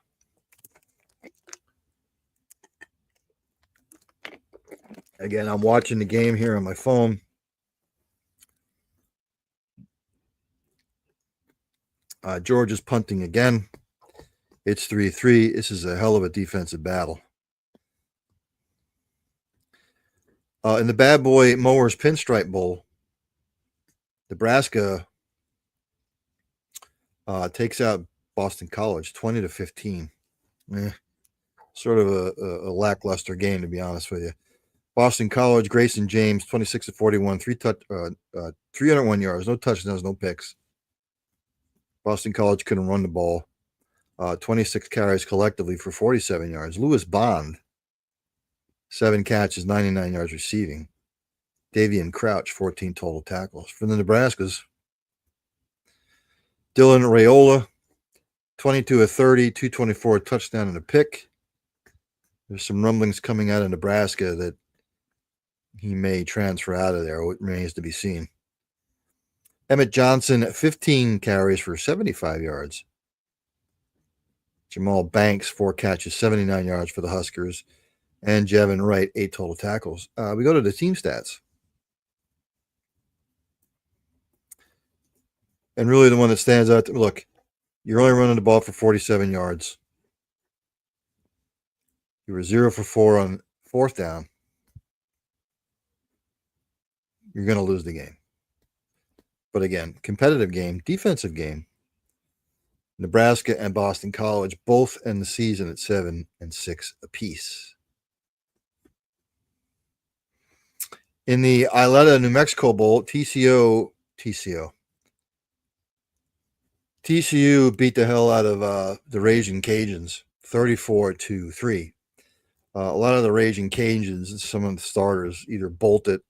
Again, I'm watching the game here on my phone. Georgia's punting again. It's 3-3. This is a hell of a defensive battle. In the Bad Boy Mowers Pinstripe Bowl, Nebraska takes out Boston College 20-15. Sort of a lackluster game, to be honest with you. Boston College, Grayson James, 26-41, 301 yards, no touchdowns, no picks. Boston College couldn't run the ball. 26 carries collectively for 47 yards. Lewis Bond, 7 catches, 99 yards receiving. Davian Crouch, 14 total tackles. For the Nebraskas, Dylan Raiola, 22-30, 224, touchdown and a pick. There's some rumblings coming out of Nebraska that he may transfer out of there. It remains to be seen. Emmett Johnson, 15 carries for 75 yards. Jamal Banks, 4 catches, 79 yards for the Huskers. And Jevin Wright, 8 total tackles. We go to the team stats. And really the one that stands out, look, you're only running the ball for 47 yards. You were 0 for 4 on fourth down. You're going to lose the game. But again, competitive game, defensive game. Nebraska and Boston College both end the season at 7-6 apiece. In the Iletta, New Mexico Bowl, TCU beat the hell out of the Raging Cajuns, 34-3. A lot of the Raging Cajuns, some of the starters either bolted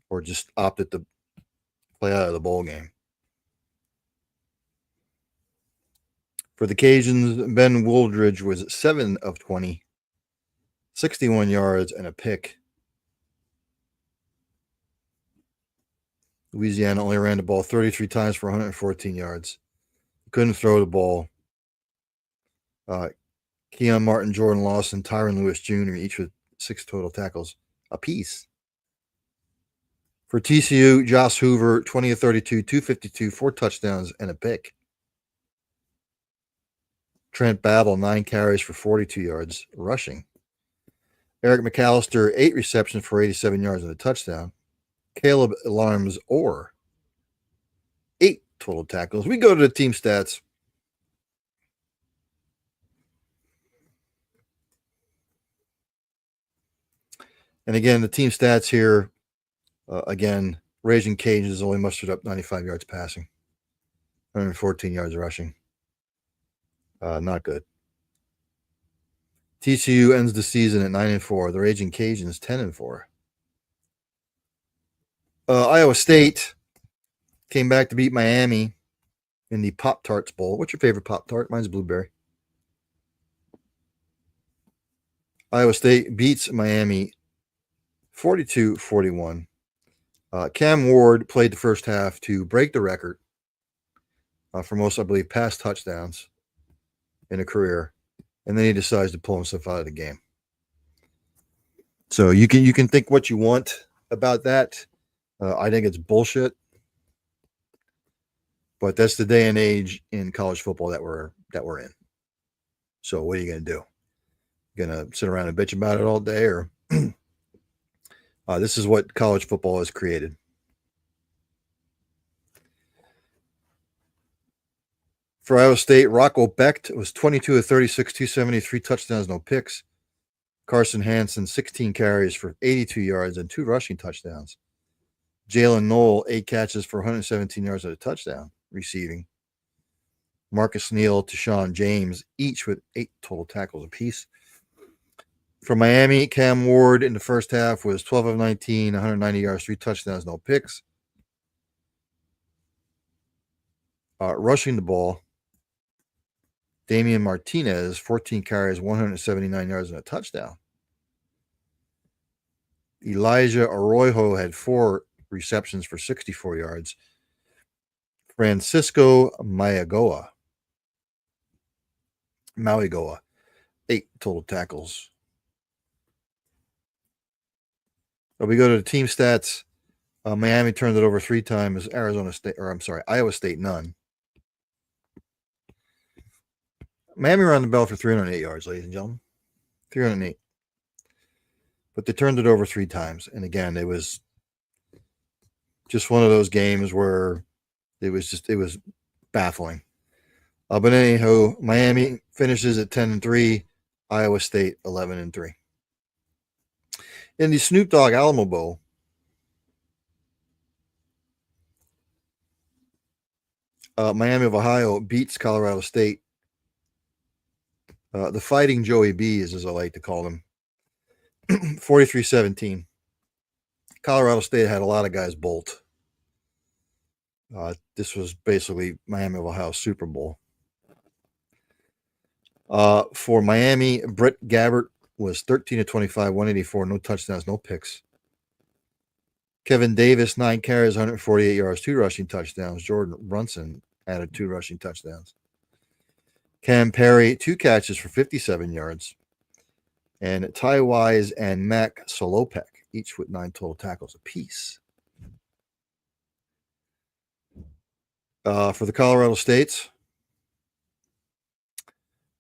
or just opted to play out of the bowl game. For the Cajuns, Ben Wooldridge was 7 of 20, 61 yards and a pick. Louisiana only ran the ball 33 times for 114 yards. Couldn't throw the ball. Keon Martin, Jordan Lawson, Tyron Lewis Jr., each with 6 total tackles apiece. For TCU, Josh Hoover, 20 of 32, 252, 4 touchdowns, and a pick. Trent Battle, 9 carries for 42 yards rushing. Eric McAllister, 8 receptions for 87 yards and a touchdown. Caleb Alarms Orr, 8 total tackles. We go to the team stats. And again, the team stats here, again, Raging Cajuns only mustered up 95 yards passing, 114 yards rushing. Not good. TCU ends the season at 9-4. The Raging Cajuns 10-4. Iowa State came back to beat Miami in the Pop-Tarts Bowl. What's your favorite Pop-Tart? Mine's blueberry. Iowa State beats Miami 42-41. Cam Ward played the first half to break the record for most, I believe, pass touchdowns in a career, and then he decides to pull himself out of the game. So you can think what you want about that. I think it's bullshit, but that's the day and age in college football that we're in. So what are you going to do? Going to sit around and bitch about it all day, or this is what college football has created. For Iowa State, Rocco Becht was 22 of 36, 273, touchdowns, no picks. Carson Hansen, 16 carries for 82 yards and 2 rushing touchdowns. Jalen Knoll, 8 catches for 117 yards and a touchdown receiving. Marcus Neal, Tashawn James, each with 8 total tackles apiece. For Miami, Cam Ward in the first half was 12 of 19, 190 yards, 3 touchdowns, no picks. Rushing the ball, Damian Martinez, 14 carries, 179 yards, and a touchdown. Elijah Arroyo had 4 receptions for 64 yards. Francisco Mauigoa, 8 total tackles. We go to the team stats. Miami turned it over 3 times. Iowa State, none. Miami ran the ball for 308 yards, ladies and gentlemen. 308. But they turned it over 3 times. And again, it was just one of those games where it was baffling. But anyhow, Miami finishes at 10-3, Iowa State 11-3. In the Snoop Dogg Alamo Bowl, Miami of Ohio beats Colorado State. The Fighting Joey B's, as I like to call them, 43-17. Colorado State had a lot of guys bolt. This was basically Miami of Ohio's Super Bowl. For Miami, Brett Gabbert was 13 of 25, 184, no touchdowns, no picks. Kevin Davis, 9 carries, 148 yards, 2 rushing touchdowns. Jordan Brunson added 2 rushing touchdowns. Cam Perry, 2 catches for 57 yards. And Ty Wise and Mac Solopek, each with 9 total tackles apiece. For the Colorado States,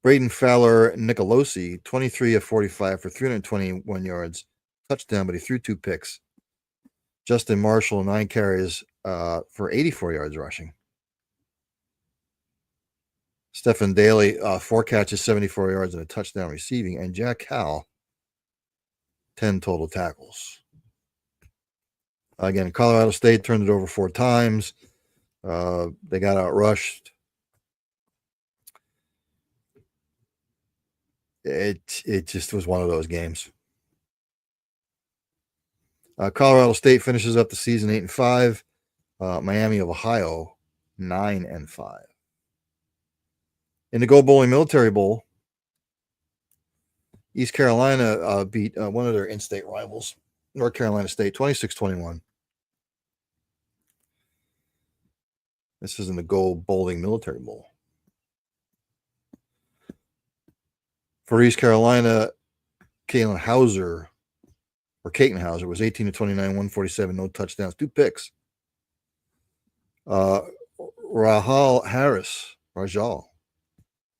Braden Fowler Nicolosi, 23 of 45 for 321 yards, touchdown, but he threw 2 picks. Justin Marshall, 9 carries for 84 yards rushing. Stephen Daly, 4 catches, 74 yards, and a touchdown receiving. And Jack Howell, 10 total tackles. Again, Colorado State turned it over 4 times. They got outrushed. It just was one of those games. Colorado State finishes up the season 8-5. Miami of Ohio 9-5. In the Go Bowling Military Bowl, East Carolina beat one of their in-state rivals, North Carolina State, 26-21. This is in the Gold Bowling Military Bowl. For East Carolina, Caitlin Hauser was 18 to 29, 147, no touchdowns, 2 picks. Rajal Harris,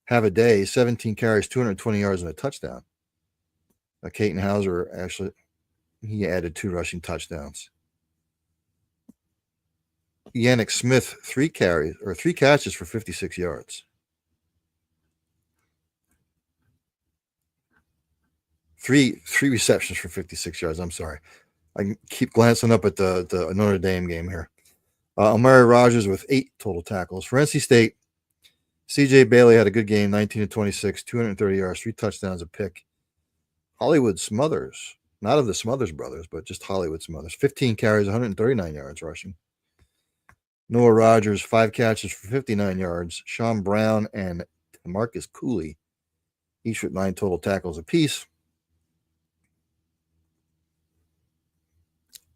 have a day, 17 carries, 220 yards, and a touchdown. Caitlin Hauser, actually, he added 2 rushing touchdowns. Yannick Smith, 3 catches for 56 yards. 3 receptions for 56 yards. I'm sorry. I keep glancing up at the Notre Dame game here. Amari Rogers with 8 total tackles. For NC State, CJ Bailey had a good game, 19 to 26, 230 yards, 3 touchdowns, a pick. Hollywood Smothers, not of the Smothers brothers, but just Hollywood Smothers, 15 carries, 139 yards rushing. Noah Rogers, 5 catches for 59 yards. Sean Brown and Marcus Cooley, each with 9 total tackles apiece.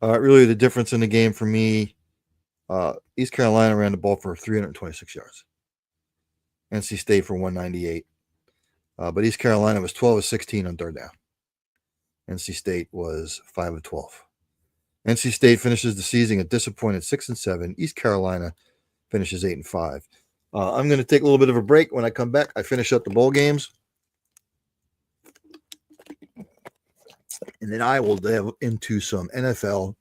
Really, the difference in the game for me, East Carolina ran the ball for 326 yards. NC State for 198. But East Carolina was 12 of 16 on third down. NC State was 5 of 12. NC State finishes the season a disappointed 6-7. East Carolina finishes 8-5. I'm going to take a little bit of a break. When I come back, I finish up the bowl games. And then I will delve into some NFL.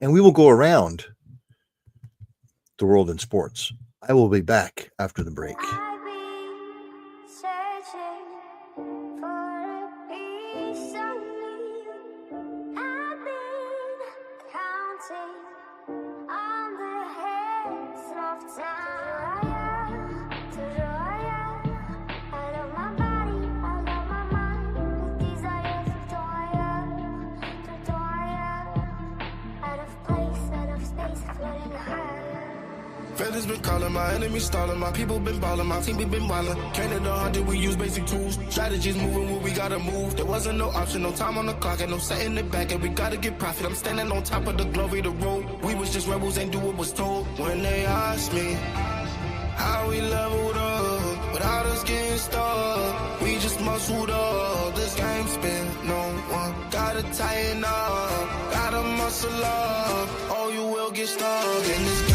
And we will go around the world in sports. I will be back after the break. Feathers been calling, my enemies stalling, my people been balling, my team been wildin'. Canada 100, we use basic tools. Strategies moving where we gotta move. There wasn't no option, no time on the clock, and no setting it back, and we gotta get profit. I'm standing on top of the glory, the road. We was just rebels, ain't do what was told. When they asked me how we leveled up, without us getting stuck, we just muscled up. This game spin, no one gotta tighten up, gotta muscle up, or you will get stuck in this game.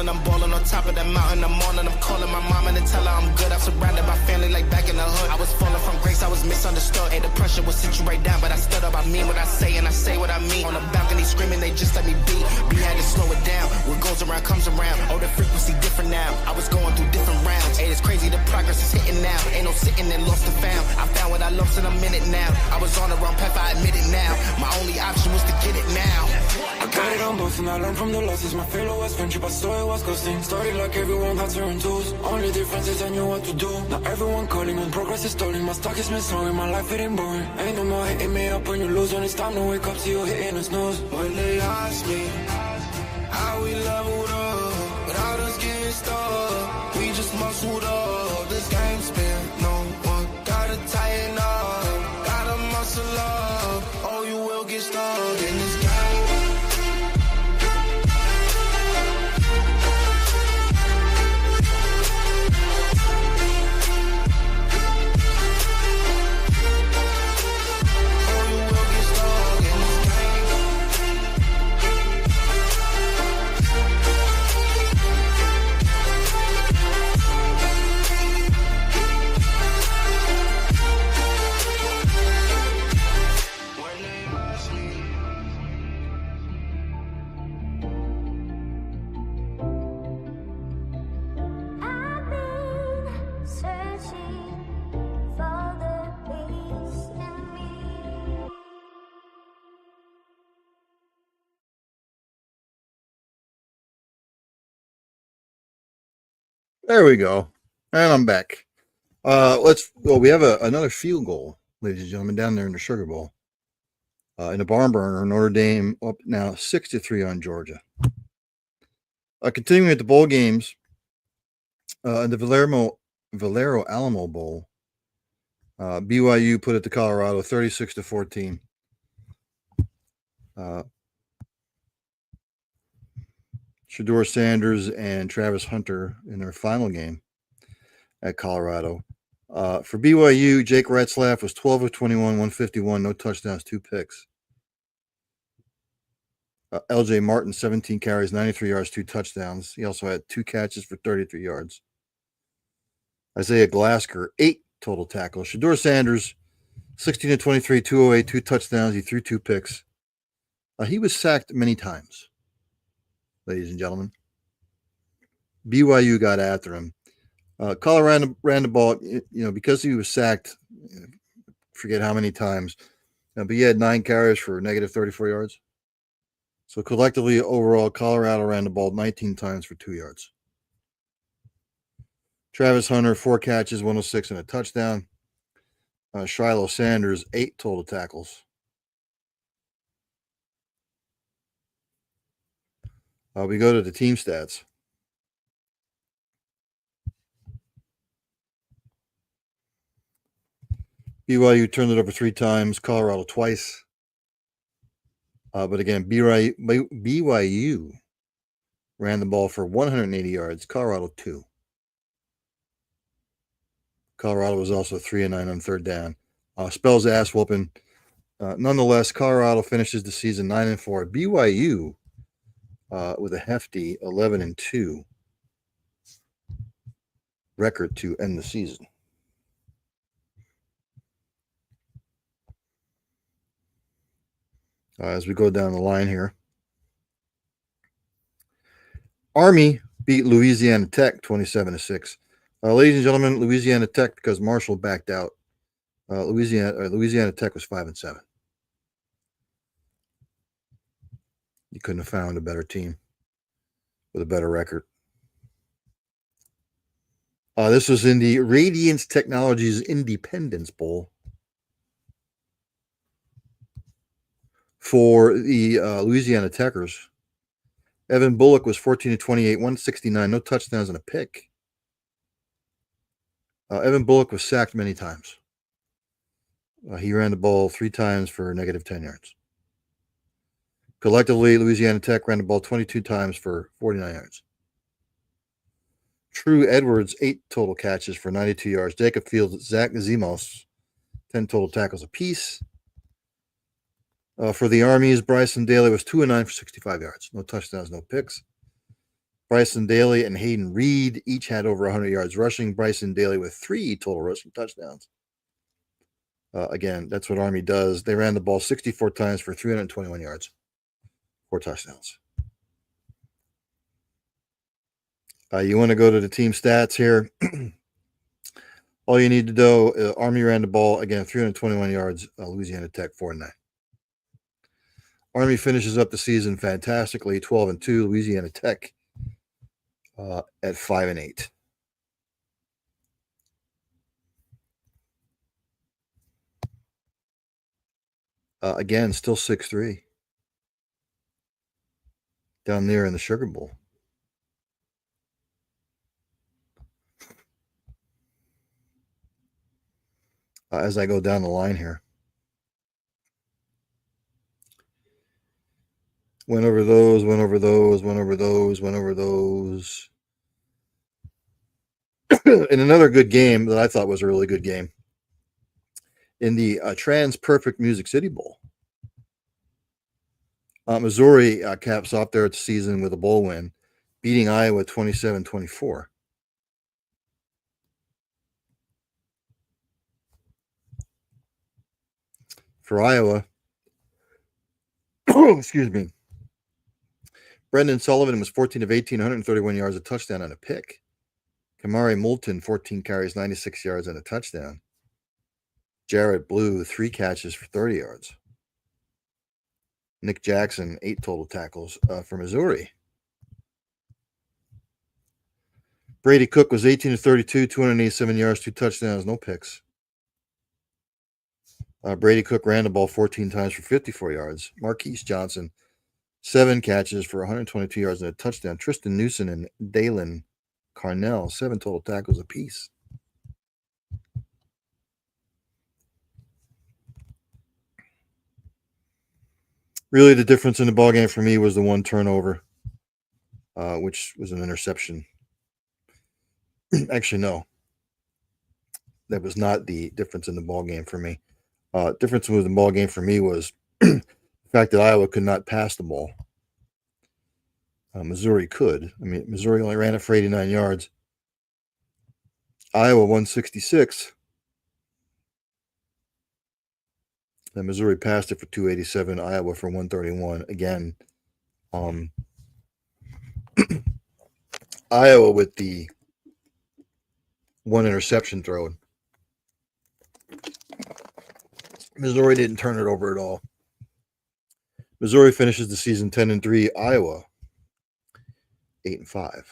I'm balling on top of that mountain. I'm on and I'm calling my mom and tell her I'm good. I'm surrounded by family like back in the hood. I was falling from grace, I was misunderstood. Hey, the pressure would sit you right down, but I stood up. I mean what I say and I say what I mean. On the balcony screaming, they just let me be. We had to slow it down. What goes around comes around. Oh, the frequency different now. I was going through different rounds. Hey, it's crazy, the progress is hitting now. Ain't no sitting and lost and found. I found what I lost in a minute now. I was on the wrong path, I admit it now. My only option was to get it now. I got it on both and I learned from the losses. My failure was friendship, I saw it was ghosting. Started like everyone had turn twos. Only difference is I knew what to do. Now everyone calling when progress is stalling. My stock is missing, my life it ain't boring. Ain't no more hitting me up when you lose. When it's time to wake up, see you hitting the snooze. When they ask me how we leveled up, without us getting stuck, we just muscled up. This game spin, no one gotta tighten up, gotta muscle up, or you will get stuck in this game. There we go. And I'm back. We have another field goal, ladies and gentlemen, down there in the Sugar Bowl. In a barn burner, Notre Dame up now 6-3 on Georgia. Continuing with the bowl games, in the Valero Alamo Bowl, BYU put it to Colorado 36-14. Shedeur Sanders and Travis Hunter in their final game at Colorado. For BYU, Jake Retzlaff was 12 of 21, 151, no touchdowns, 2 picks. LJ Martin, 17 carries, 93 yards, 2 touchdowns. He also had 2 catches for 33 yards. Isaiah Glasker, 8 total tackles. Shedeur Sanders, 16 of 23, 208, 2 touchdowns. He threw 2 picks. He was sacked many times, ladies and gentlemen. BYU got after him. Colorado ran the ball, because he was sacked, forget how many times, but he had 9 carries for negative 34 yards. So collectively, overall, Colorado ran the ball 19 times for 2 yards. Travis Hunter, 4 catches, 106, and a touchdown. Shiloh Sanders, 8 total tackles. We go to the team stats. BYU turned it over 3 times, Colorado twice. But again, BYU ran the ball for 180 yards, Colorado 2. Colorado was also 3-9 on third down. Spells ass whooping. Nonetheless, Colorado finishes the season 9-4. BYU with a hefty 11-2 record to end the season. As we go down the line here, Army beat Louisiana Tech 27-6. Ladies and gentlemen, Louisiana Tech, because Marshall backed out, Louisiana Tech was 5-7. You couldn't have found a better team with a better record. This was in the Radiance Technologies Independence Bowl. For the Louisiana Techers, Evan Bullock was 14 of 28, 169, no touchdowns and a pick. Evan Bullock was sacked many times. He ran the ball 3 times for negative 10 yards. Collectively, Louisiana Tech ran the ball 22 times for 49 yards. True Edwards, 8 total catches for 92 yards. Jacob Fields, Zach Zemos, 10 total tackles apiece. For the Armies, Bryson Daly was 2-9 for 65 yards. No touchdowns, no picks. Bryson Daly and Hayden Reed each had over 100 yards rushing. Bryson Daly with 3 total rushing touchdowns. Again, that's what Army does. They ran the ball 64 times for 321 yards. 4 touchdowns. You want to go to the team stats here. All you need to know, Army ran the ball, again, 321 yards. Louisiana Tech, 4-9. Army finishes up the season fantastically, 12-2. Louisiana Tech at 5-8. Again, still 6-3 down there in the Sugar Bowl. As I go down the line here. Went over those. In another good game that I thought was a really good game, in the Trans Perfect Music City Bowl, Missouri caps off there at the season with a bowl win, beating Iowa 27-24. For Iowa, excuse me, Brendan Sullivan was 14 of 18, 131 yards, a touchdown and a pick. Kamari Moulton, 14 carries, 96 yards and a touchdown. Jared Blue, 3 catches for 30 yards. Nick Jackson, 8 total tackles for Missouri. Brady Cook was 18 to 32, 287 yards, 2 touchdowns, no picks. Brady Cook ran the ball 14 times for 54 yards. Marquise Johnson, 7 catches for 122 yards and a touchdown. Tristan Newson and Dalen Carnell, 7 total tackles apiece. Really, the difference in the ball game for me was the 1 turnover, which was an interception. Actually, no. That was not the difference in the ball game for me. Difference with the ball game for me was the fact that Iowa could not pass the ball. Missouri could. I mean, Missouri only ran it for 89 yards. Iowa 166. And Missouri passed it for 287. Iowa for 131. Again, Iowa with the 1 interception thrown. Missouri didn't turn it over at all. Missouri finishes the season 10-3. Iowa 8-5.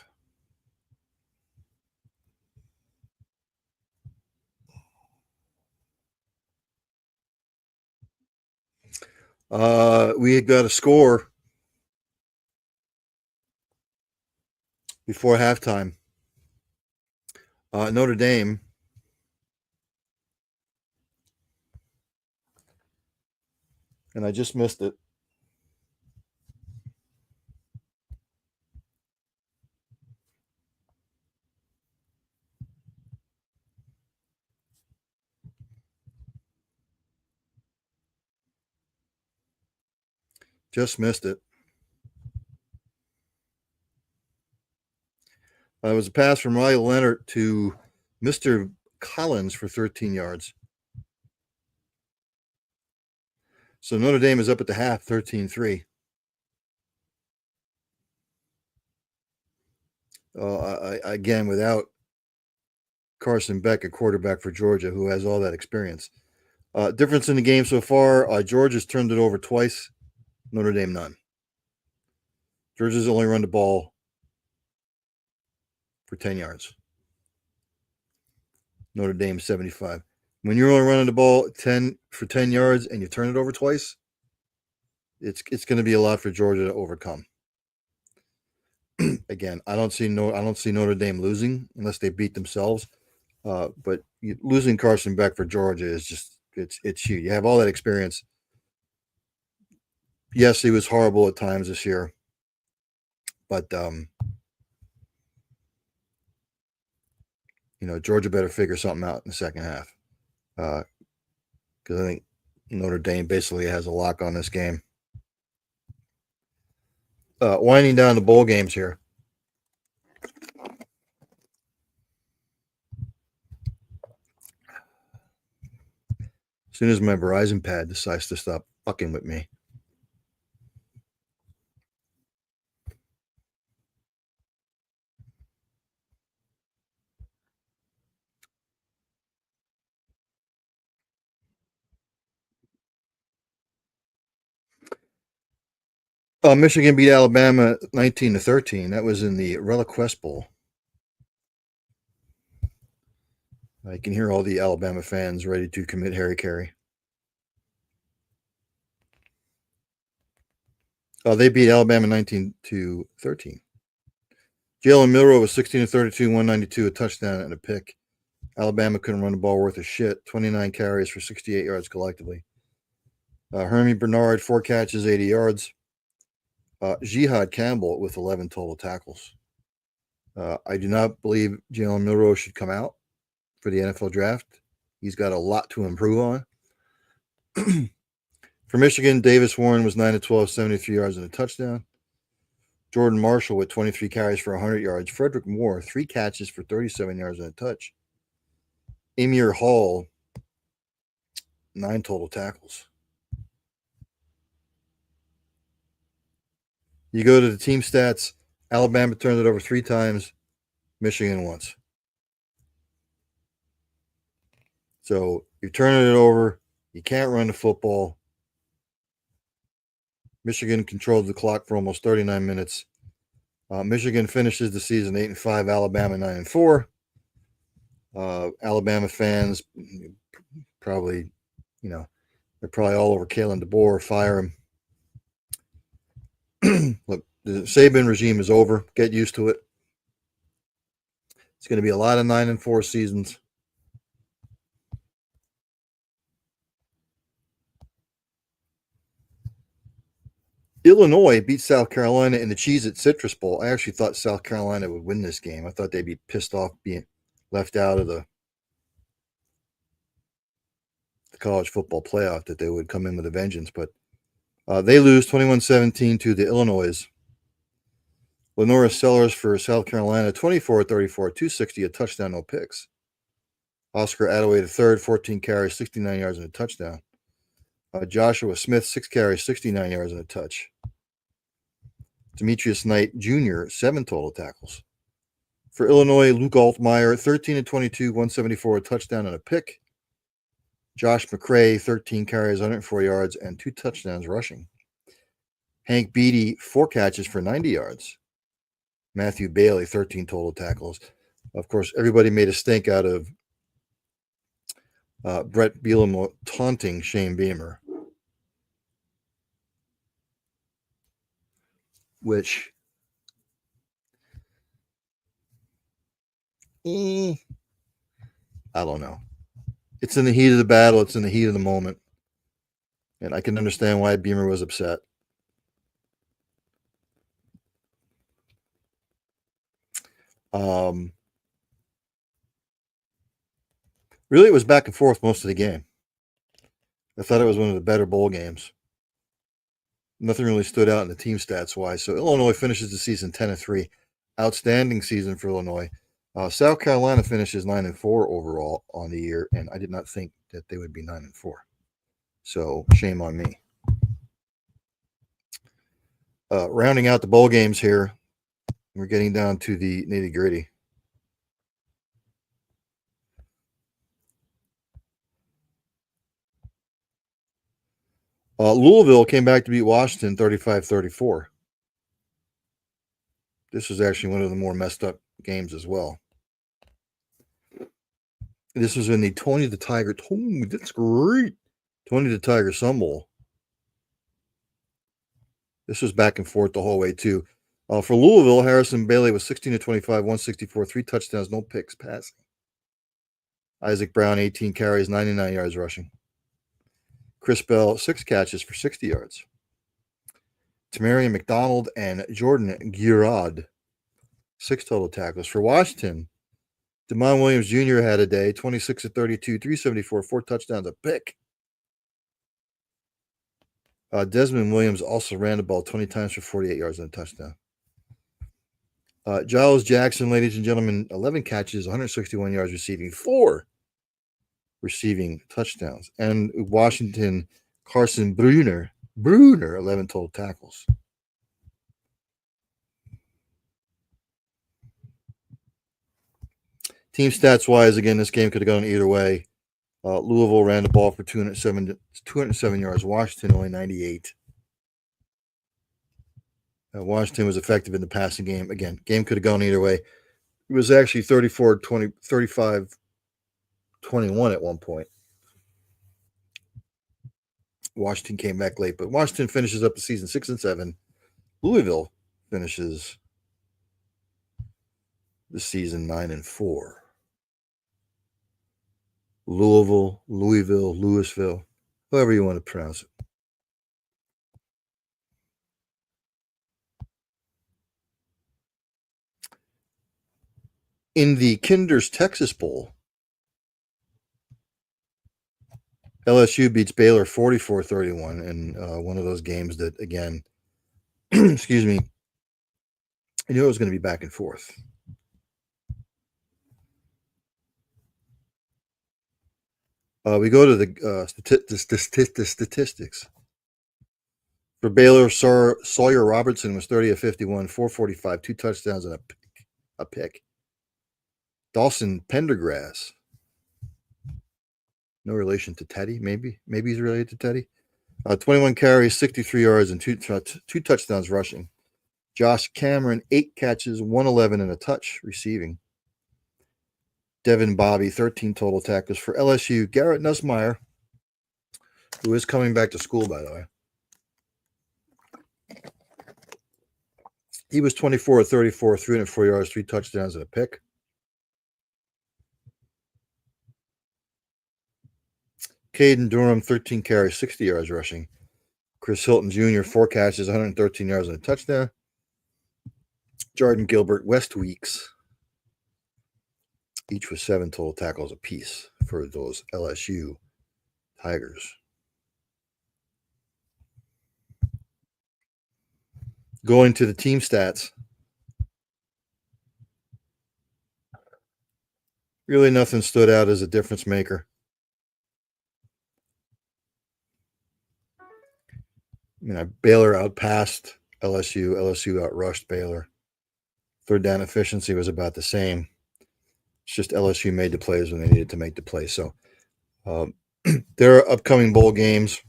We had got a score before halftime. Notre Dame and I just missed it. Just missed it. It was a pass from Riley Leonard to Mr. Collins for 13 yards. So Notre Dame is up at the half, 13-3. Again, without Carson Beck, a quarterback for Georgia, who has all that experience. Difference in the game so far, Georgia's turned it over twice. Notre Dame, none. Georgia's only run the ball for 10 yards. Notre Dame, 75. When you're only running the ball 10 yards and you turn it over twice, it's going to be a lot for Georgia to overcome. Again, I don't see Notre Dame losing unless they beat themselves. But losing Carson Beck for Georgia is just it's huge. You have all that experience. Yes, he was horrible at times this year, but Georgia better figure something out in the second half, because I think Notre Dame basically has a lock on this game. Winding down the bowl games here. As soon as my Verizon pad decides to stop fucking with me. Michigan beat Alabama 19-13. That was in the ReliaQuest Bowl. I can hear all the Alabama fans ready to commit hara-kiri. They beat Alabama 19-13. Jalen Milroe was 16-32, 192, a touchdown and a pick. Alabama couldn't run the ball worth a shit. 29 carries for 68 yards collectively. Hermie Bernard, 4 catches, 80 yards. Jihad Campbell with 11 total tackles. I do not believe Jalen Milroe should come out for the NFL draft. He's got a lot to improve on. For Michigan, Davis Warren was 9-12, 73 yards and a touchdown. Jordan Marshall with 23 carries for 100 yards. Frederick Moore, 3 catches for 37 yards and a touch. Amir Hall, 9 total tackles. You go to the team stats, Alabama turned it over 3 times, Michigan once. So you're turning it over. You can't run the football. Michigan controlled the clock for almost 39 minutes. Michigan finishes the season 8-5, Alabama 9-4. Alabama fans probably, they're probably all over Kalen DeBoer, fire him. Look, the Saban regime is over. Get used to it. It's going to be a lot of 9-4 seasons. Illinois beat South Carolina in the Cheez-It Citrus Bowl. I actually thought South Carolina would win this game. I thought they'd be pissed off being left out of the college football playoff, that they would come in with a vengeance. But they lose 21-17 to the Illinois. Lenora Sellers for South Carolina, 24-34, 260, a touchdown, no picks. Oscar Attaway III, 14 carries, 69 yards and a touchdown. Joshua Smith, 6 carries, 69 yards and a touch. Demetrius Knight Jr., 7 total tackles. For Illinois, Luke Altmaier, 13-22, 174, a touchdown and a pick. Josh McCray, 13 carries, 104 yards, and 2 touchdowns rushing. Hank Beatty, 4 catches for 90 yards. Matthew Bailey, 13 total tackles. Of course, everybody made a stink out of Brett Bielema taunting Shane Beamer, which I don't know. It's in the heat of the battle. It's in the heat of the moment. And I can understand why Beamer was upset. Really, it was back and forth most of the game. I thought it was one of the better bowl games. Nothing really stood out in the team stats-wise. So Illinois finishes the season 10-3. Outstanding season for Illinois. South Carolina finishes 9-4 overall on the year, and I did not think that they would be 9-4. So shame on me. Rounding out the bowl games here, we're getting down to the nitty-gritty. Louisville came back to beat Washington 35-34. This was actually one of the more messed up games as well. This was in the Tony the Tiger. Oh, that's great. Tony the Tiger Sun Bowl. This was back and forth the whole way, too. For Louisville, Harrison Bailey was 16-25, 164, 3 touchdowns, no picks passing. Isaac Brown, 18 carries, 99 yards rushing. Chris Bell, 6 catches for 60 yards. Tamarian McDonald and Jordan Girard, 6 total tackles. For Washington, Demond Williams Jr. had a day, 26-32, 374, 4 touchdowns, a pick. Desmond Williams also ran the ball 20 times for 48 yards and a touchdown. Giles Jackson, ladies and gentlemen, 11 catches, 161 yards receiving, 4 receiving touchdowns. And Washington, Carson Bruner, 11 total tackles. Team stats-wise, again, this game could have gone either way. Louisville ran the ball for 207 yards. Washington only 98. Washington was effective in the passing game. Again, game could have gone either way. It was actually 34-20, 35-21 at one point. Washington came back late, but Washington finishes up the season 6-7. Louisville finishes the season 9-4. Louisville, Louisville, however you want to pronounce it. In the Kinder's Texas Bowl, LSU beats Baylor 44-31 in one of those games that, again, excuse me, I knew it was going to be back and forth. We go to the statistics. For Baylor, Sawyer Robertson was 30-51, 445, 2 touchdowns and a pick. Dawson Pendergrass, no relation to Teddy, maybe he's related to Teddy. 21 carries, 63 yards, and two touchdowns rushing. Josh Cameron, 8 catches, 111 and a touch receiving. Devin Bobby, 13 total tackles for LSU. Garrett Nussmeier, who is coming back to school, by the way. He was 24 of 34, 304 yards, 3 touchdowns, and a pick. Caden Durham, 13 carries, 60 yards rushing. Chris Hilton Jr., 4 catches, 113 yards, and a touchdown. Jordan Gilbert, West Weeks, each with 7 total tackles apiece for those LSU Tigers. Going to the team stats. Really nothing stood out as a difference maker. Baylor outpassed LSU. LSU outrushed Baylor. Third down efficiency was about the same. It's just LSU made the plays when they needed to make the plays. So there are upcoming bowl games,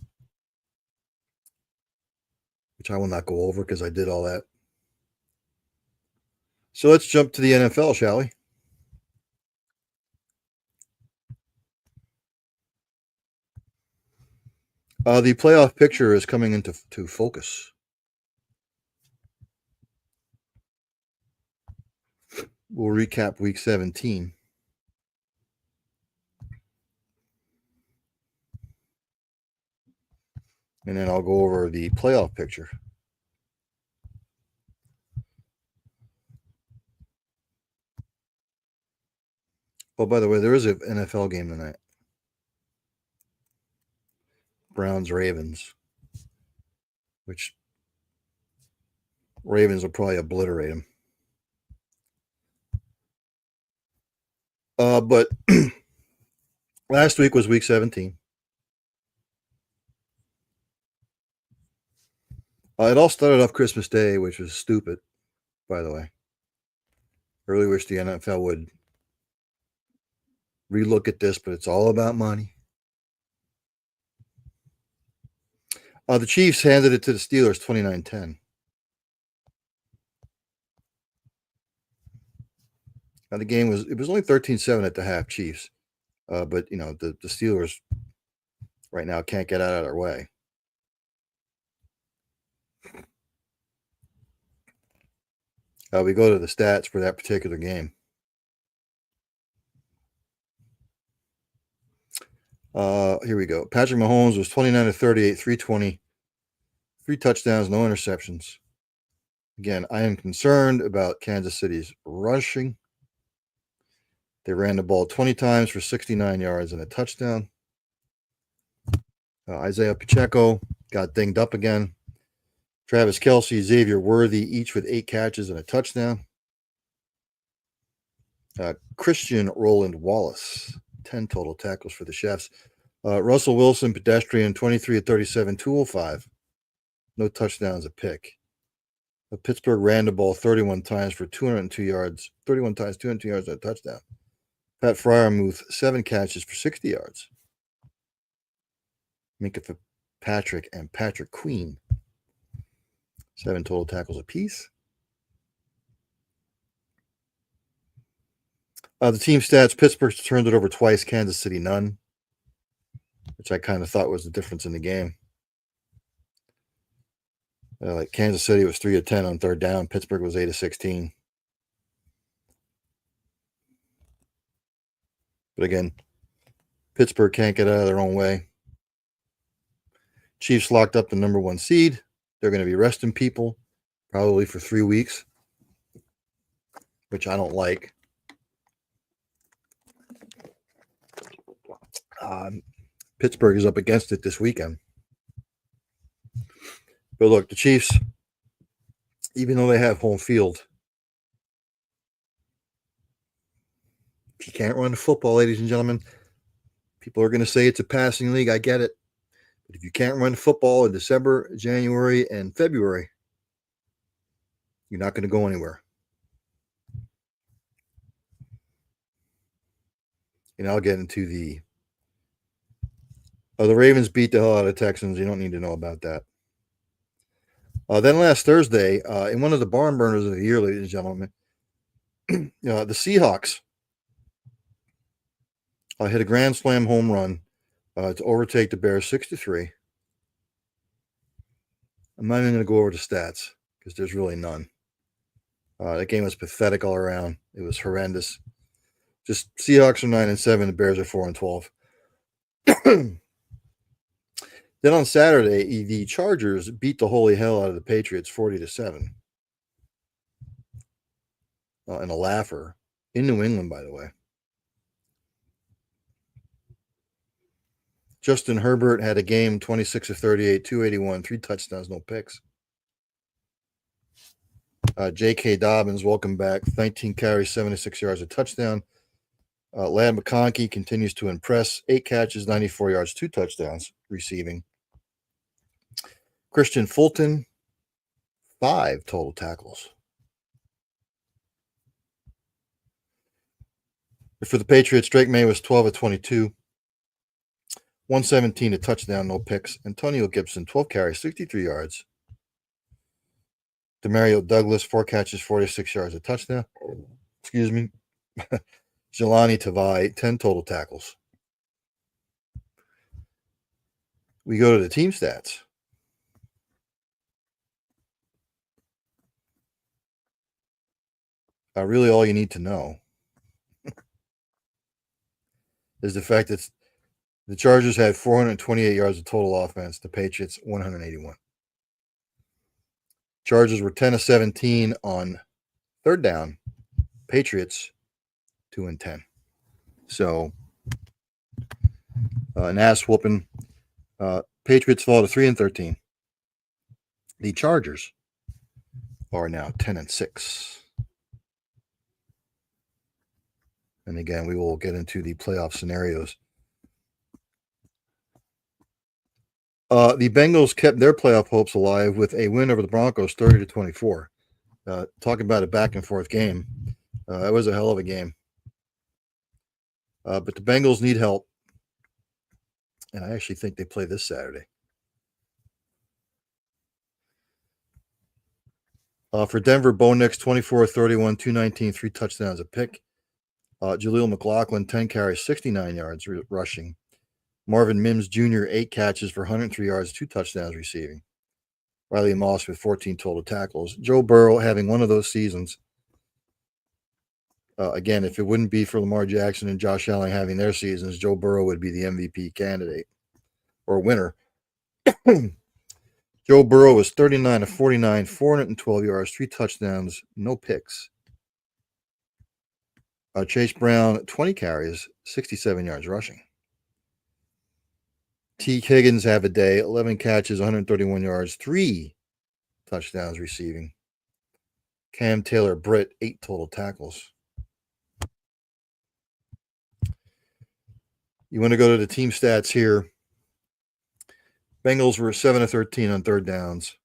which I will not go over because I did all that. So let's jump to the NFL, shall we? The playoff picture is coming into focus. We'll recap Week 17. And then I'll go over the playoff picture. Oh, by the way, there is an NFL game tonight. Browns-Ravens, which Ravens will probably obliterate them. But last week was Week 17. It all started off Christmas Day, which was stupid, by the way. I really wish the NFL would relook at this, but it's all about money. The Chiefs handed it to the Steelers 29-10. Now the game was only 13-7 at the half, Chiefs. But the Steelers right now can't get out of their way. We go to the stats for that particular game. Here we go. Patrick Mahomes was 29 of 38, 320, 3 touchdowns, no interceptions. Again, I am concerned about Kansas City's rushing. They ran the ball 20 times for 69 yards and a touchdown. Isaiah Pacheco got dinged up again. Travis Kelce, Xavier Worthy, each with 8 catches and a touchdown. Christian Roland Wallace, 10 total tackles for the Chefs. Russell Wilson, pedestrian, 23 of 37, 205. No touchdowns, a pick. Pittsburgh ran the ball 31 times for 202 yards. 31 times, 202 yards and a touchdown. Pat Freiermuth, 7 catches for 60 yards. Minkah Fitzpatrick and Patrick Queen, 7 total tackles apiece. The team stats, Pittsburgh turned it over twice, Kansas City none, which I kind of thought was the difference in the game. Like Kansas City was 3 of 10 on third down. Pittsburgh was 8 of 16. But again, Pittsburgh can't get out of their own way. Chiefs locked up the number 1 seed. They're going to be resting people probably for 3 weeks, which I don't like. Pittsburgh is up against it this weekend. But look, the Chiefs, even though they have home field, if you can't run the football, ladies and gentlemen, people are going to say it's a passing league. I get it. But if you can't run football in December, January, and February, you're not going to go anywhere. And I'll get into the Ravens beat the hell out of the Texans. You don't need to know about that. Then last Thursday, in one of the barn burners of the year, ladies and gentlemen, the Seahawks hit a grand slam home run to overtake the Bears 6-3. I'm not even going to go over the stats because there's really none. That game was pathetic all around. It was horrendous. Just Seahawks are 9-7, the Bears are 4-12. Then on Saturday, the Chargers beat the holy hell out of the Patriots 40-7. In a laugher in New England, by the way. Justin Herbert had a game 26 of 38, 281, 3 touchdowns, no picks. J.K. Dobbins, welcome back. 19 carries, 76 yards, a touchdown. Ladd McConkey continues to impress. 8 catches, 94 yards, 2 touchdowns receiving. Christian Fulton, 5 total tackles. For the Patriots, Drake May was 12 of 22. 117, a touchdown, no picks. Antonio Gibson, 12 carries, 63 yards. Demario Douglas, 4 catches, 46 yards, a touchdown. Excuse me. Jelani Tavai, 10 total tackles. We go to the team stats. Really all you need to know is the fact that the Chargers had 428 yards of total offense. The Patriots, 181. Chargers were 10 of 17 on third down. Patriots, 2-10. So, an ass whooping. Patriots fall to 3-13. The Chargers are now 10-6. And again, we will get into the playoff scenarios. The Bengals kept their playoff hopes alive with a win over the Broncos, 30-24. Talking about a back and forth game. It was a hell of a game. But the Bengals need help. And I actually think they play this Saturday. For Denver, Bo Nix, 24-31, 219, 3 touchdowns, a pick. Jaleel McLaughlin, 10 carries, 69 yards rushing. Marvin Mims Jr., 8 catches for 103 yards, 2 touchdowns receiving. Riley Moss with 14 total tackles. Joe Burrow having one of those seasons. Again, if it wouldn't be for Lamar Jackson and Josh Allen having their seasons, Joe Burrow would be the MVP candidate or winner. Joe Burrow was 39 of 49, 412 yards, 3 touchdowns, no picks. Chase Brown, 20 carries, 67 yards rushing. T. Higgins have a day, 11 catches, 131 yards, 3 touchdowns receiving. Cam Taylor-Britt, 8 total tackles. You want to go to the team stats here. Bengals were 7 of 13 on third downs.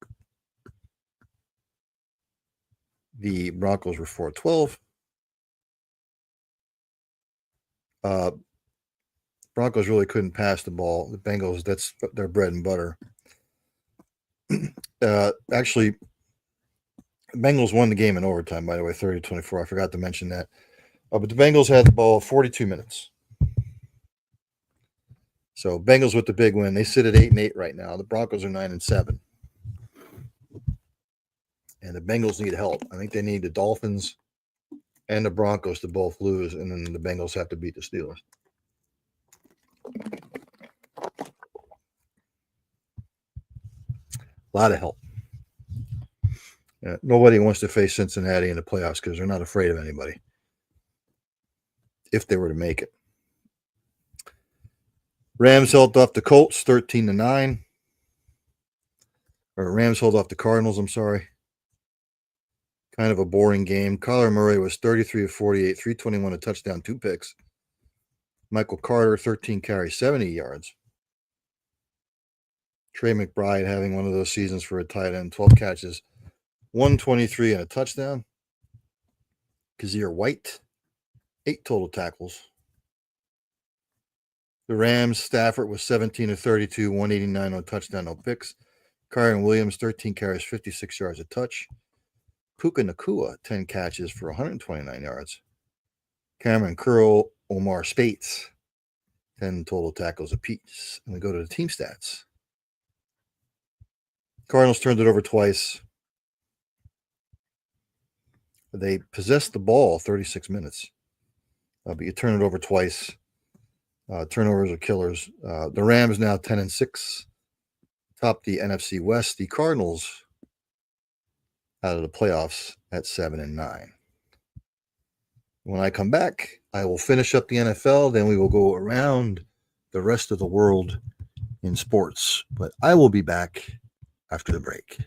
The Broncos were 4 of 12. Broncos really couldn't pass the ball. The Bengals, that's their bread and butter. Actually, Bengals won the game in overtime, by the way, 30-24. I forgot to mention that. But the Bengals had the ball 42 minutes. So Bengals with the big win. They sit at 8-8 right now. The Broncos are 9-7. And the Bengals need help. I think they need the Dolphins and the Broncos to both lose, and then the Bengals have to beat the Steelers. A lot of help. Nobody wants to face Cincinnati in the playoffs because they're not afraid of anybody if they were to make it. Rams held off the Colts 13-9. Or Rams held off the Cardinals, I'm sorry. Kind of a boring game. Kyler Murray was 33 of 48, 321, a touchdown, 2 picks. Michael Carter, 13 carries, 70 yards. Trey McBride having one of those seasons for a tight end, 12 catches, 123 and a touchdown. Kazir White, 8 total tackles. The Rams, Stafford was 17 of 32, 189 on a touchdown, no picks. Kyron Williams, 13 carries, 56 yards a touch. Puka Nacua, 10 catches for 129 yards. Cameron Curl, Omar Spates, 10 total tackles apiece. And we go to the team stats. Cardinals turned it over twice. They possessed the ball 36 minutes, but you turn it over twice. Turnovers are killers. The Rams now 10-6, top the NFC West. The Cardinals out of the playoffs at 7-9. When I come back, I will finish up the NFL. Then we will go around the rest of the world in sports. But I will be back after the break.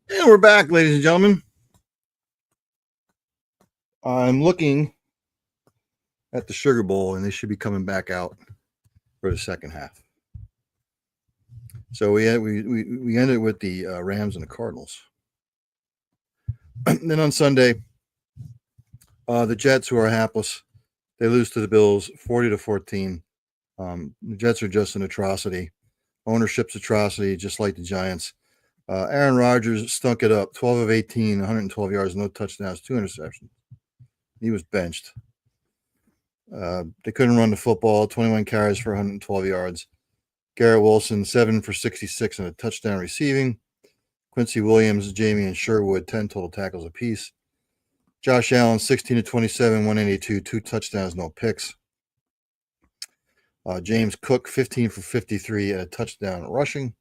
And we're back, ladies and gentlemen. I'm looking at the Sugar Bowl, and they should be coming back out for the second half. So we ended with the Rams and the Cardinals. And then on Sunday, the Jets, who are hapless, they lose to the Bills 40-14. The Jets are just an atrocity. Ownership's atrocity, just like the Giants. Aaron Rodgers stunk it up, 12 of 18, 112 yards, no touchdowns, 2 interceptions. He was benched. They couldn't run the football, 21 carries for 112 yards. Garrett Wilson, 7 for 66 and a touchdown receiving. Quincy Williams, Jamie, and Sherwood, 10 total tackles apiece. Josh Allen, 16-27, 182, 2 touchdowns, no picks. James Cook, 15 for 53 and a touchdown rushing.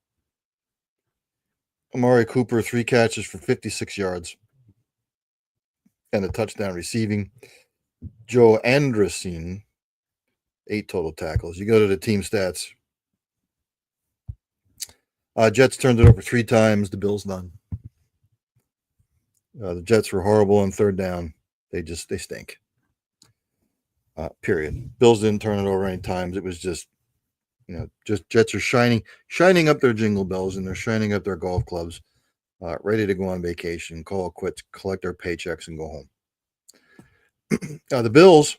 Amari Cooper, 3 catches for 56 yards and a touchdown receiving. Joe Andresen, 8 total tackles. You go to the team stats. Jets turned it over 3 times. The Bills none. The Jets were horrible on third down. They stink. Period. Bills didn't turn it over any times. It was just Jets are shining up their jingle bells and they're shining up their golf clubs. ready to go on vacation, call it quits, collect our paychecks, and go home. The Bills,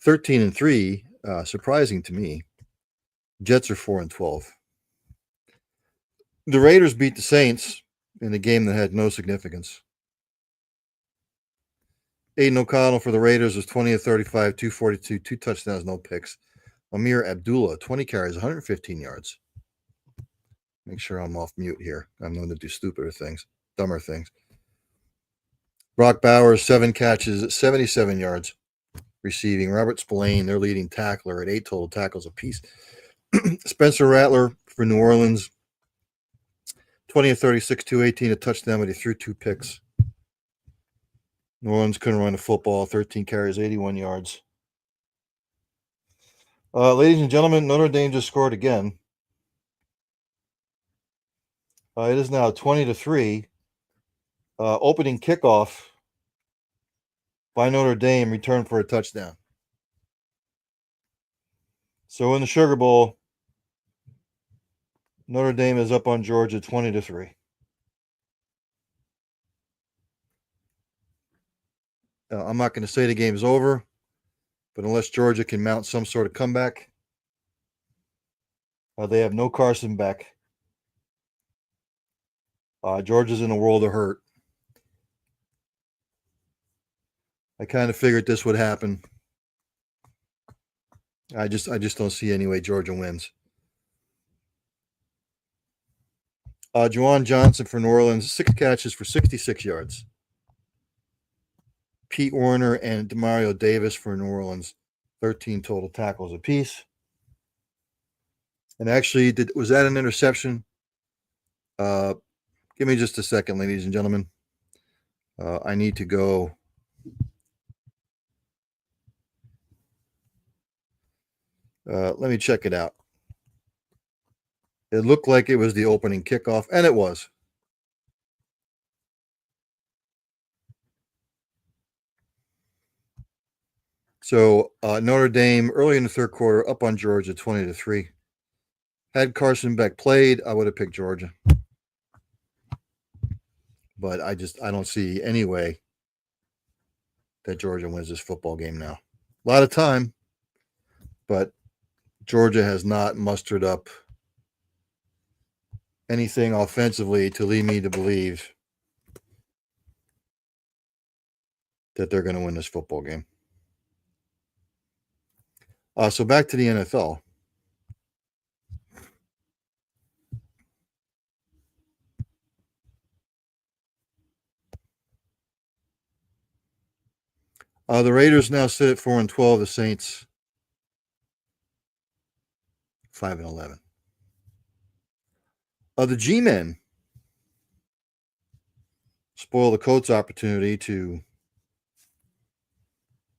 13-3, surprising to me. Jets are 4-12. The Raiders beat the Saints in a game that had no significance. Aiden O'Connell for the Raiders was 20 of 35, 242, 2 touchdowns, no picks. Amir Abdullah, 20 carries, 115 yards. Make sure I'm off mute here. I'm known to do stupider things, dumber things. Brock Bowers, 7 catches, 77 yards receiving. Robert Spillane, their leading tackler, at 8 total tackles apiece. Spencer Rattler for New Orleans, 20 of 36, 218, a touchdown, but he threw 2 picks. New Orleans couldn't run the football, 13 carries, 81 yards. Ladies and gentlemen, Notre Dame just scored again. It is now 20-3. Opening kickoff by Notre Dame, returned for a touchdown. So in the Sugar Bowl, Notre Dame is up on Georgia 20-3. I'm not going to say the game's over, but unless Georgia can mount some sort of comeback, they have no Carson Beck. Georgia's in a world of hurt. I kind of figured this would happen. I just don't see any way Georgia wins. Juwan Johnson for New Orleans, 6 catches for 66 yards. Pete Werner and Demario Davis for New Orleans, 13 total tackles apiece. And actually, was that an interception? Give me just a second, ladies and gentlemen. I need to go. Let me check it out. It looked like it was the opening kickoff, and it was. So Notre Dame, early in the third quarter, up on Georgia 20-3. Had Carson Beck played, I would have picked Georgia. But I don't see any way that Georgia wins this football game now. A lot of time, but Georgia has not mustered up anything offensively to lead me to believe that they're going to win this football game. So back to the NFL. The Raiders now sit at 4-12. The Saints 5-11. The G-Men spoil the Colts' opportunity to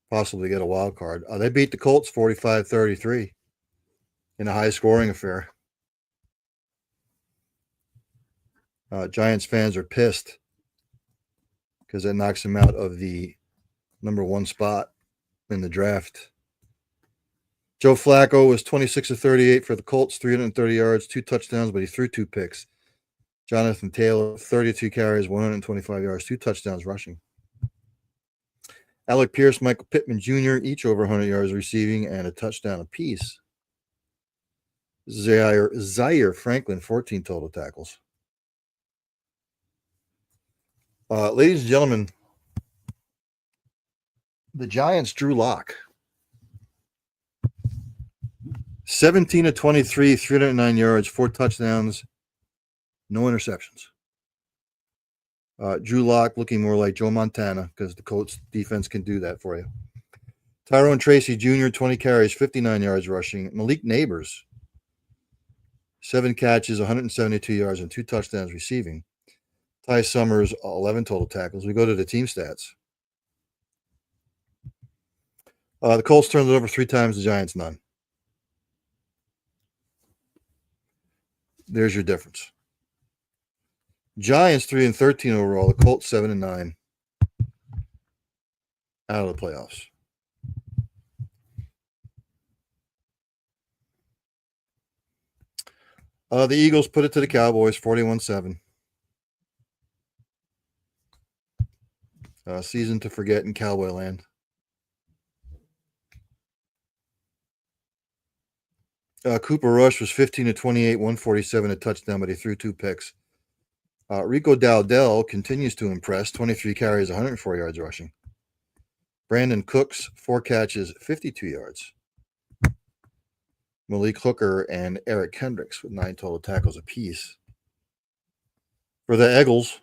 possibly get a wild card. They beat the Colts 45-33 in a high-scoring affair. Giants fans are pissed because that knocks them out of the number 1 spot in the draft. Joe Flacco was 26 of 38 for the Colts, 330 yards, 2 touchdowns, but he threw 2 picks. Jonathan Taylor, 32 carries, 125 yards, 2 touchdowns rushing. Alec Pierce, Michael Pittman Jr., each over 100 yards receiving and a touchdown apiece. Zaire Franklin, 14 total tackles. Ladies and gentlemen, the Giants' Drew Lock. 17 of 23, 309 yards, 4 touchdowns, no interceptions. Drew Lock looking more like Joe Montana because the Colts defense can do that for you. Tyrone Tracy Jr., 20 carries, 59 yards rushing. Malik Neighbors, 7 catches, 172 yards, and 2 touchdowns receiving. Ty Summers, 11 total tackles. We go to the team stats. The Colts turned it over 3 times, the Giants none. There's your difference. Giants 3-13 overall. The Colts 7-9. Out of the playoffs. The Eagles put it to the Cowboys, 41-7. Season to forget in Cowboy land. Cooper Rush was 15-28, 147, a touchdown, but he threw 2 picks. Rico Dowdell continues to impress, 23 carries, 104 yards rushing. Brandon Cooks, 4 catches, 52 yards. Malik Hooker and Eric Kendricks with 9 total tackles apiece. For the Eagles,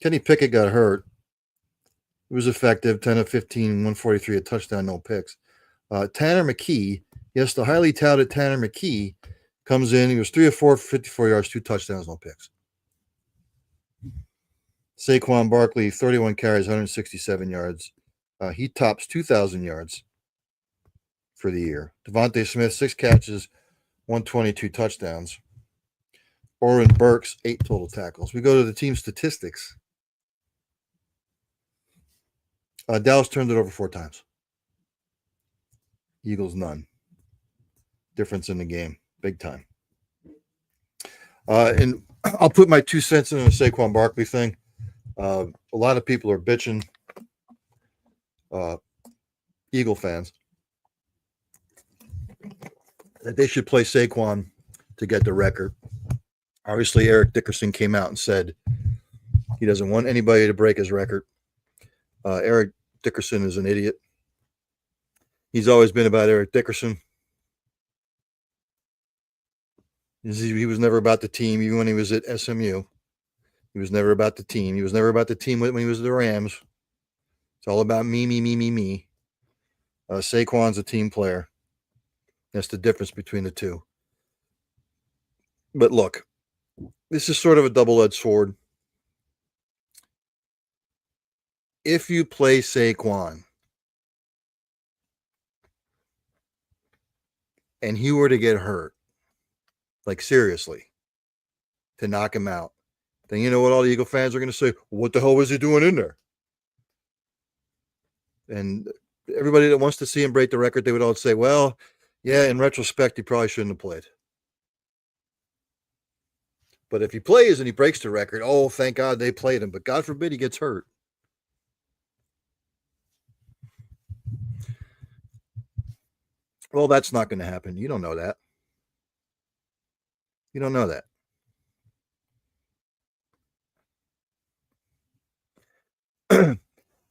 Kenny Pickett got hurt. He was effective, 10 of 15, 143, a touchdown, no picks. Tanner McKee, yes, the highly touted Tanner McKee comes in. He was 3 of 4 for 54 yards, 2 touchdowns, no picks. Saquon Barkley, 31 carries, 167 yards. He tops 2,000 yards for the year. Devontae Smith, 6 catches, 122 touchdowns. Oren Burks, 8 total tackles. We go to the team statistics. Dallas turned it over 4 times. Eagles, none. Difference in the game, big time. And I'll put my 2 cents into the Saquon Barkley thing. A lot of people are bitching, Eagle fans, that they should play Saquon to get the record. Obviously, Eric Dickerson came out and said he doesn't want anybody to break his record. Eric Dickerson is an idiot. He's always been about Eric Dickerson. He was never about the team, even when he was at SMU. He was never about the team. He was never about the team when he was at the Rams. It's all about me, me, me, me, me. Saquon's a team player. That's the difference between the two. But look, this is sort of a double-edged sword. If you play Saquon and he were to get hurt, like seriously, to knock him out, then you know what all the Eagle fans are going to say? What the hell was he doing in there? And everybody that wants to see him break the record, they would all say, well, yeah, in retrospect, he probably shouldn't have played. But if he plays and he breaks the record, oh, thank God they played him. But God forbid he gets hurt. Well, that's not going to happen. You don't know that. You don't know that.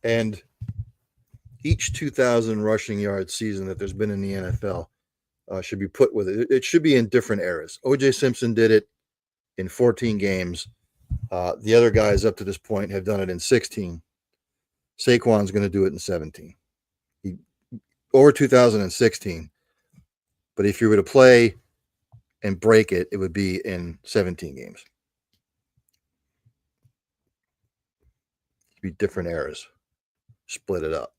And each 2,000 rushing yard season that there's been in the NFL should be put with it. It should be in different eras. O.J. Simpson did it in 14 games. The other guys up to this point have done it in 16. Saquon's going to do it in 17. Over 2016. But if you were to play and break it, it would be in 17 games. It'd be different eras. Split it up.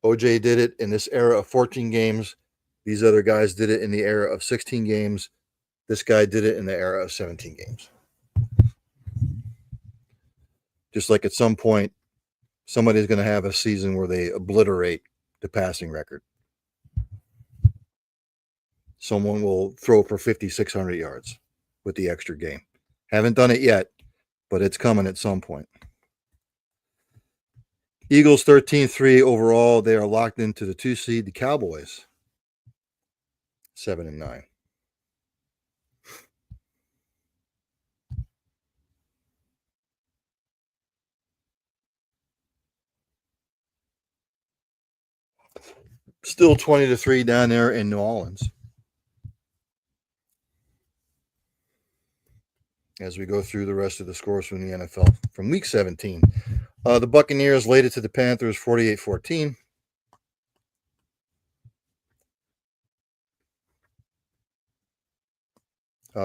OJ did it in this era of 14 games. These other guys did it in the era of 16 games. This guy did it in the era of 17 games. Just like at some point, somebody's going to have a season where they obliterate the passing record. Someone will throw for 5,600 yards with the extra game. Haven't done it yet, but it's coming at some point. Eagles 13-3 overall. They are locked into the 2 seed. The Cowboys 7-9. Still 20-3 down there in New Orleans. As we go through the rest of the scores from the NFL from Week 17. The Buccaneers laid it to the Panthers 48-14.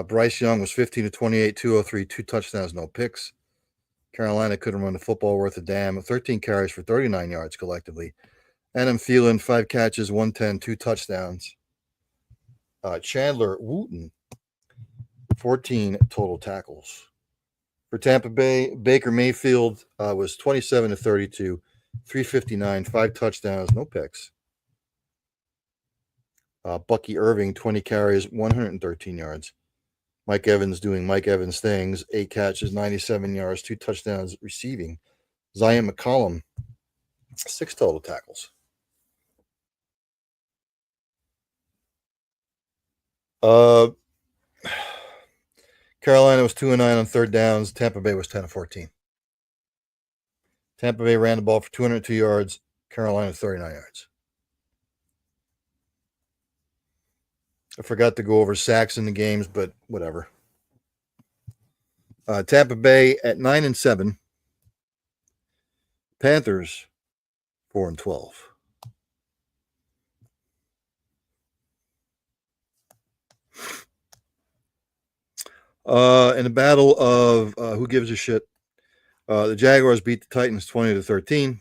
Bryce Young was 15-28, 203, 2 touchdowns, no picks. Carolina couldn't run the football worth a damn. 13 carries for 39 yards collectively. Adam Thielen, 5 catches, 110, 2 touchdowns. Chandler Wooten, 14 total tackles. For Tampa Bay, Baker Mayfield was 27-32, 359, 5 touchdowns, no picks. Bucky Irving, 20 carries, 113 yards. Mike Evans doing Mike Evans things, 8 catches, 97 yards, 2 touchdowns receiving. Zion McCollum, 6 total tackles. Carolina was 2-9 on third downs. Tampa Bay was 10-14. Tampa Bay ran the ball for 202 yards. Carolina 39 yards. I forgot to go over sacks in the games, but whatever. Tampa Bay at 9-7. Panthers 4-12. In the battle of who gives a shit, the Jaguars beat the Titans 20-13.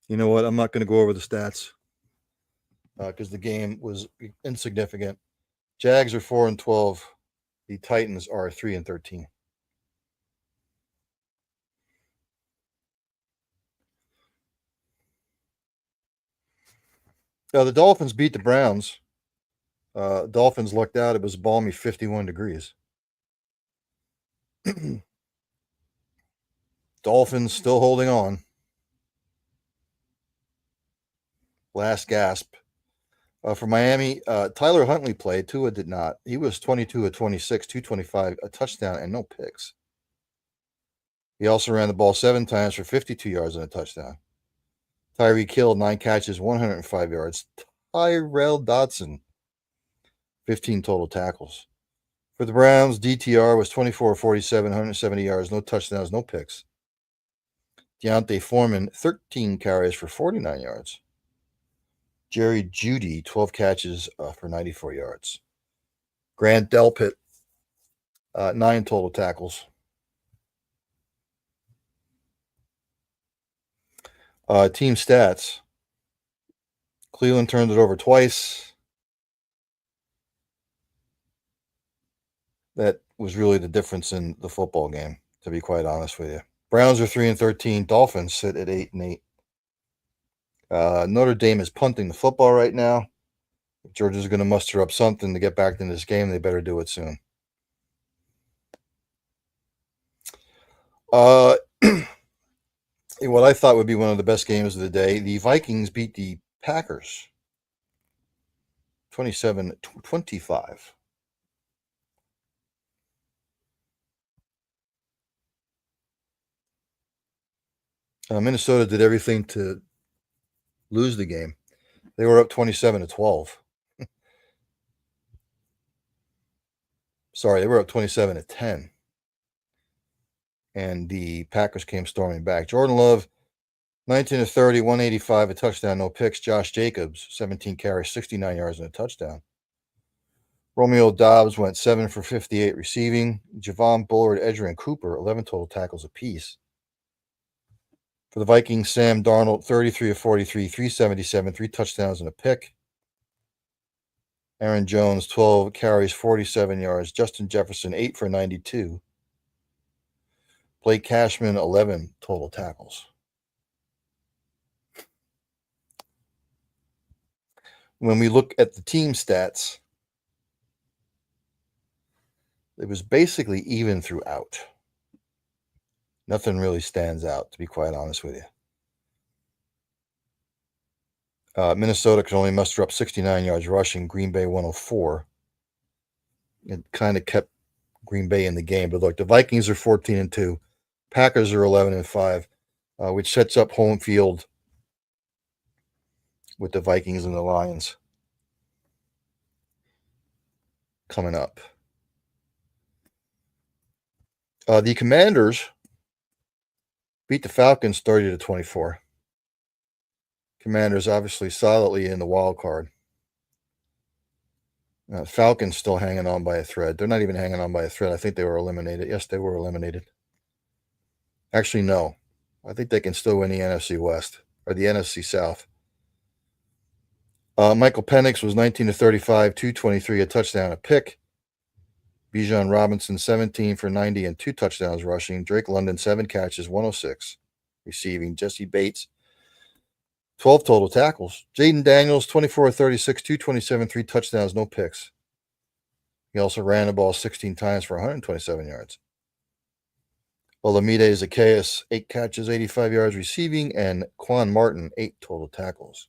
You know what? I'm not going to go over the stats because the game was insignificant. Jags are 4-12. The Titans are 3-13. The Dolphins beat the Browns. Dolphins lucked out. It was balmy 51 degrees. Dolphins still holding on. Last gasp. For Miami, Tyler Huntley played. Tua did not. He was 22 of 26, 225, a touchdown, and no picks. He also ran the ball 7 times for 52 yards and a touchdown. Tyreek Hill, 9 catches, 105 yards. Tyrell Dodson, 15 total tackles. For the Browns, DTR was 24 of 47, 170 yards, no touchdowns, no picks. Deontay Foreman, 13 carries for 49 yards. Jerry Jeudy, 12 catches for 94 yards. Grant Delpit, 9 total tackles. Team stats. Cleveland turned it over twice. That was really the difference in the football game, to be quite honest with you. Browns are 3-13. Dolphins sit at 8-8. Notre Dame is punting the football right now. If Georgia's going to muster up something to get back in this game, they better do it soon. What I thought would be one of the best games of the day, the Vikings beat the Packers 27-25. Minnesota did everything to lose the game. They were up 27-12. Sorry, they were up 27-10. And the Packers came storming back. Jordan Love, 19-30, 185, a touchdown, no picks. Josh Jacobs, 17 carries, 69 yards, and a touchdown. Romeo Doubs went 7 for 58 receiving. Javon Bullard, Edgerrin Cooper, 11 total tackles apiece. For the Vikings, Sam Darnold, 33 of 43, 377, 3 touchdowns and a pick. Aaron Jones, 12 carries, 47 yards. Justin Jefferson, 8 for 92. Blake Cashman, 11 total tackles. When we look at the team stats, it was basically even throughout. Nothing really stands out, to be quite honest with you. Minnesota could only muster up 69 yards rushing, Green Bay 104. It kind of kept Green Bay in the game. But look, the Vikings are 14-2. Packers are 11-5, which sets up home field with the Vikings and the Lions coming up. The Commanders beat the Falcons 30-24. Commanders obviously solidly in the wild card. Falcons still hanging on by a thread. They're not even hanging on by a thread. I think they were eliminated. Yes, they were eliminated. Actually, no. I think they can still win the NFC West or the NFC South. Michael Penix was 19-35, 223, a touchdown, a pick. Bijan Robinson, 17 for 90 and 2 touchdowns rushing. Drake London, 7 catches, 106 receiving. Jesse Bates, 12 total tackles. Jaden Daniels, 24 36, 227, 3 touchdowns, no picks. He also ran the ball 16 times for 127 yards. Olamide Zacchaeus, 8 catches, 85 yards receiving, and Quan Martin, 8 total tackles.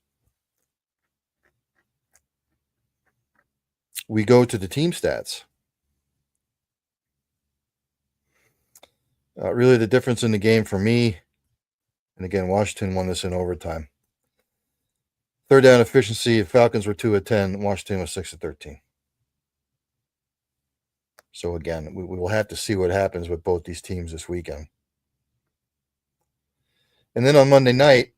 We go to the team stats. Really, the difference in the game for me, and again, Washington won this in overtime. Third down efficiency, the Falcons were 2 of 10, Washington was 6 of 13. So again, we will have to see what happens with both these teams this weekend. And then on Monday night,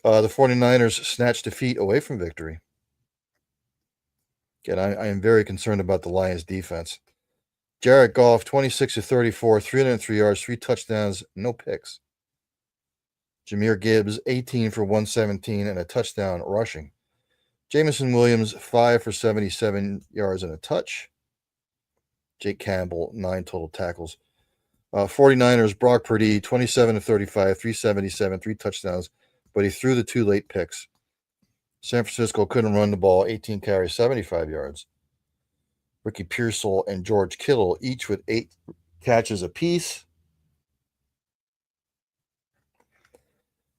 the 49ers snatched defeat away from victory. Again, I am very concerned about the Lions defense. Jared Goff, 26 of 34, 303 yards, 3 touchdowns, no picks. Jahmyr Gibbs, 18 for 117 and a touchdown rushing. Jameson Williams, 5 for 77 yards and a touch. Jake Campbell, 9 total tackles. 49ers, Brock Purdy, 27 of 35, 377, 3 touchdowns, but he threw the 2 late picks. San Francisco couldn't run the ball, 18 carries, 75 yards. Ricky Pearsall and George Kittle, each with 8 catches apiece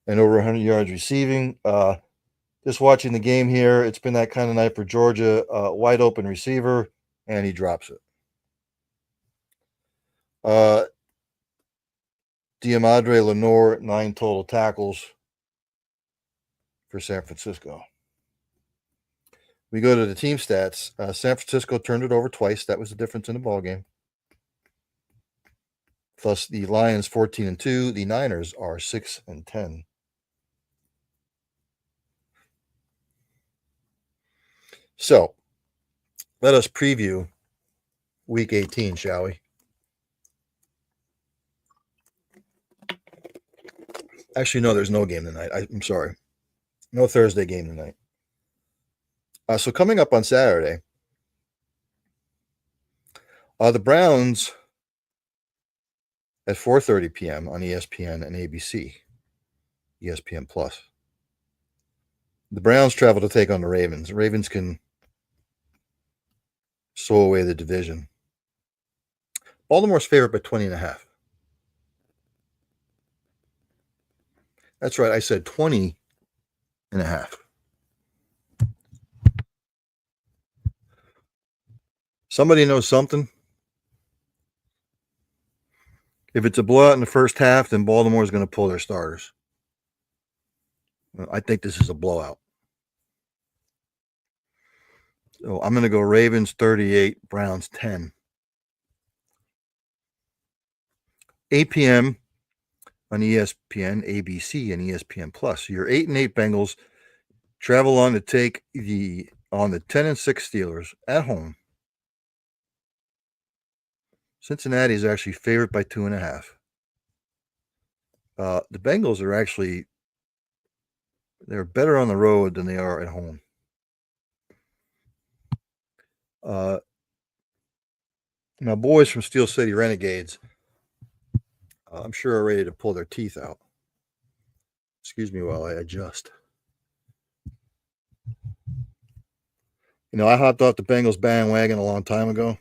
and over 100 yards receiving. Just watching the game here, it's been that kind of night for Georgia. Wide open receiver, and he drops it. Diamadre Lenore, 9 total tackles for San Francisco. We go to the team stats. San Francisco turned it over twice. That was the difference in the ballgame. Plus the Lions 14-2. The Niners are 6-10. So let us preview Week 18, shall we? Actually, no, there's no game tonight. I'm sorry. No Thursday game tonight. So coming up on Saturday, the Browns at 4:30 p.m. on ESPN and ABC, ESPN Plus. The Browns travel to take on the Ravens. The Ravens can sew away the division. Baltimore's favored by 20.5. That's right. I said 20.5. Somebody knows something? If it's a blowout in the first half, then Baltimore is going to pull their starters. I think this is a blowout. So I'm going to go Ravens 38, Browns 10. 8 p.m. on ESPN, ABC, and ESPN Plus. Your 8-8 Bengals travel on to take on the 10-6 Steelers at home. Cincinnati is actually favored by 2.5. The Bengals are actually, they're better on the road than they are at home. My boys from Steel City Renegades, I'm sure are ready to pull their teeth out. Excuse me while I adjust. I hopped off the Bengals bandwagon a long time ago.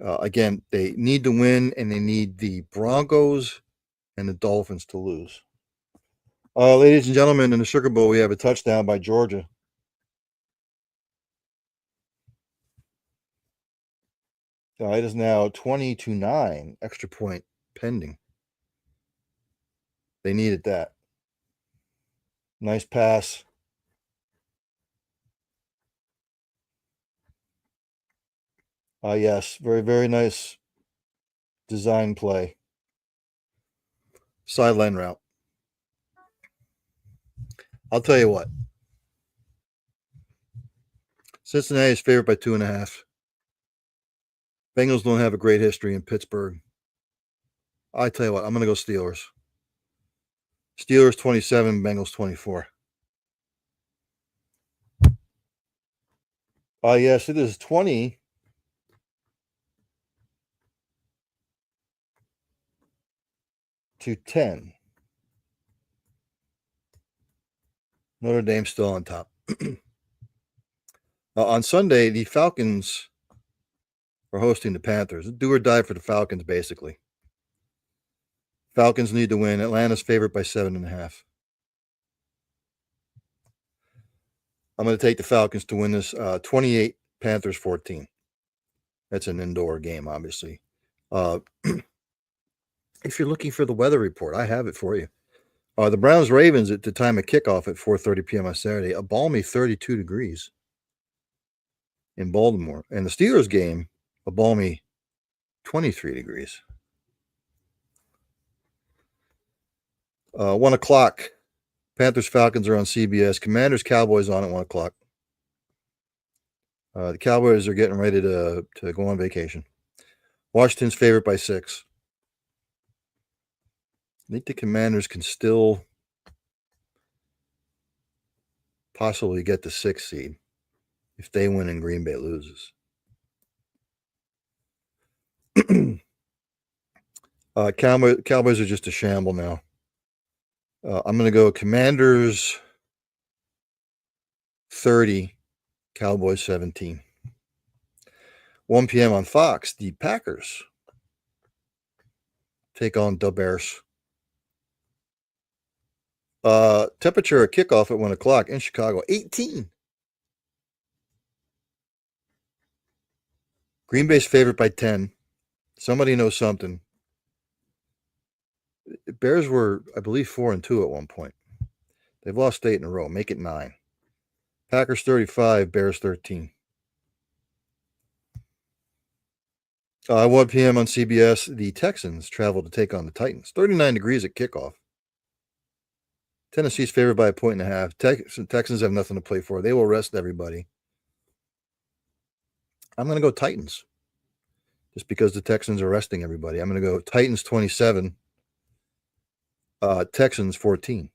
Again, they need to win, and they need the Broncos and the Dolphins to lose. Ladies and gentlemen, in the Sugar Bowl, we have a touchdown by Georgia. It is now 20-9, extra point pending. They needed that. Nice pass. Yes, very, very nice design play. Sideline route. I'll tell you what. Cincinnati is favored by 2.5. Bengals don't have a great history in Pittsburgh. I tell you what, I'm going to go Steelers. Steelers 27, Bengals 24. Yes, it is 20 to 10. Notre Dame still on top. On Sunday, the Falcons are hosting the Panthers. Do or die for the Falcons, basically. Falcons need to win. Atlanta's favored by 7.5. I'm going to take the Falcons to win this 28, Panthers 14. That's an indoor game, obviously. If you're looking for the weather report, I have it for you. The Browns-Ravens at the time of kickoff at 4:30 p.m. on Saturday, a balmy 32 degrees in Baltimore. And the Steelers game, a balmy 23 degrees. 1 o'clock, Panthers-Falcons are on CBS. Commanders-Cowboys on at 1 o'clock. The Cowboys are getting ready to go on vacation. Washington's favored by 6. I think the Commanders can still possibly get the 6th seed if they win and Green Bay loses. Cowboys are just a shamble now. I'm going to go Commanders 30, Cowboys 17. 1 p.m. on Fox, the Packers take on the Bears. Temperature at kickoff at 1 o'clock in Chicago, 18. Green Bay's favored by 10. Somebody knows something. Bears were, I believe, 4-2 at one point. They've lost 8 in a row. Make it 9. Packers 35, Bears 13. 1 p.m. on CBS, the Texans travel to take on the Titans. 39 degrees at kickoff. Tennessee's favored by 1.5. Texans have nothing to play for. They will rest everybody. I'm going to go Titans just because the Texans are resting everybody. I'm going to go Titans 27, Texans 14.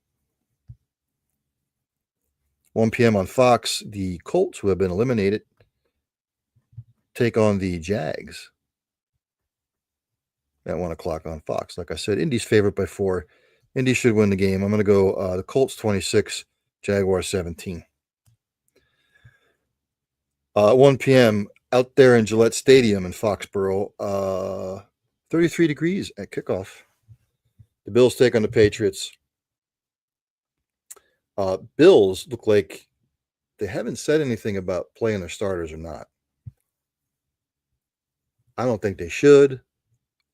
1 p.m. on Fox, the Colts, who have been eliminated, take on the Jags at 1 o'clock on Fox. Like I said, Indy's favored by 4. Indy should win the game. I'm going to go the Colts 26, Jaguars 17. 1 p.m. out there in Gillette Stadium in Foxborough, 33 degrees at kickoff. The Bills take on the Patriots. Bills look like they haven't said anything about playing their starters or not. I don't think they should.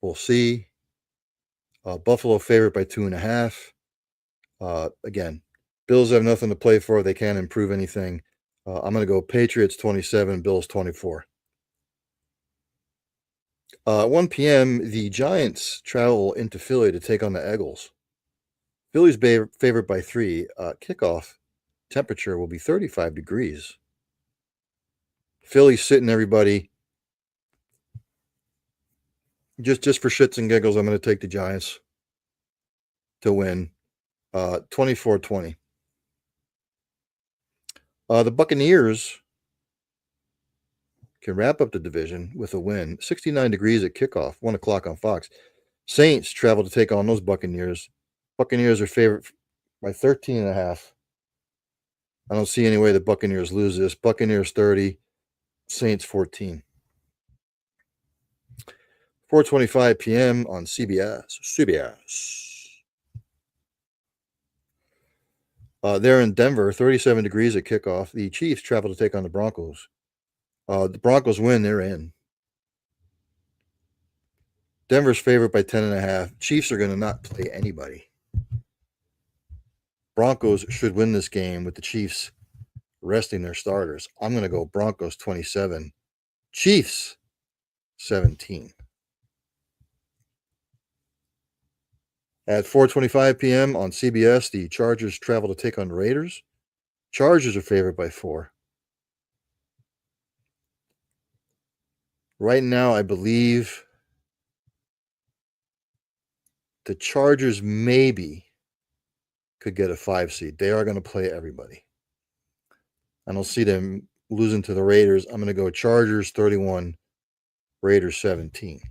We'll see. Buffalo favored by 2.5. Again, Bills have nothing to play for. They can't improve anything. I'm going to go Patriots 27, Bills 24. 1 p.m., the Giants travel into Philly to take on the Eagles. Philly's favored by 3. Kickoff temperature will be 35 degrees. Philly's sitting everybody. Just for shits and giggles, I'm going to take the Giants to win 24-20. The Buccaneers can wrap up the division with a win. 69 degrees at kickoff, 1 o'clock on Fox. Saints travel to take on those Buccaneers. Buccaneers are favored by 13.5. I don't see any way the Buccaneers lose this. Buccaneers 30, Saints 14. 4:25 p.m. on CBS. They're in Denver, 37 degrees at kickoff. The Chiefs travel to take on the Broncos. The Broncos win, they're in. Denver's favored by 10.5. Chiefs are going to not play anybody. Broncos should win this game with the Chiefs resting their starters. I'm going to go Broncos 27, Chiefs 17. At 4:25 p.m. on CBS, the Chargers travel to take on the Raiders. Chargers are favored by 4. Right now, I believe the Chargers maybe could get a 5 seed. They are going to play everybody. I don't see them losing to the Raiders. I'm going to go Chargers 31, Raiders 17.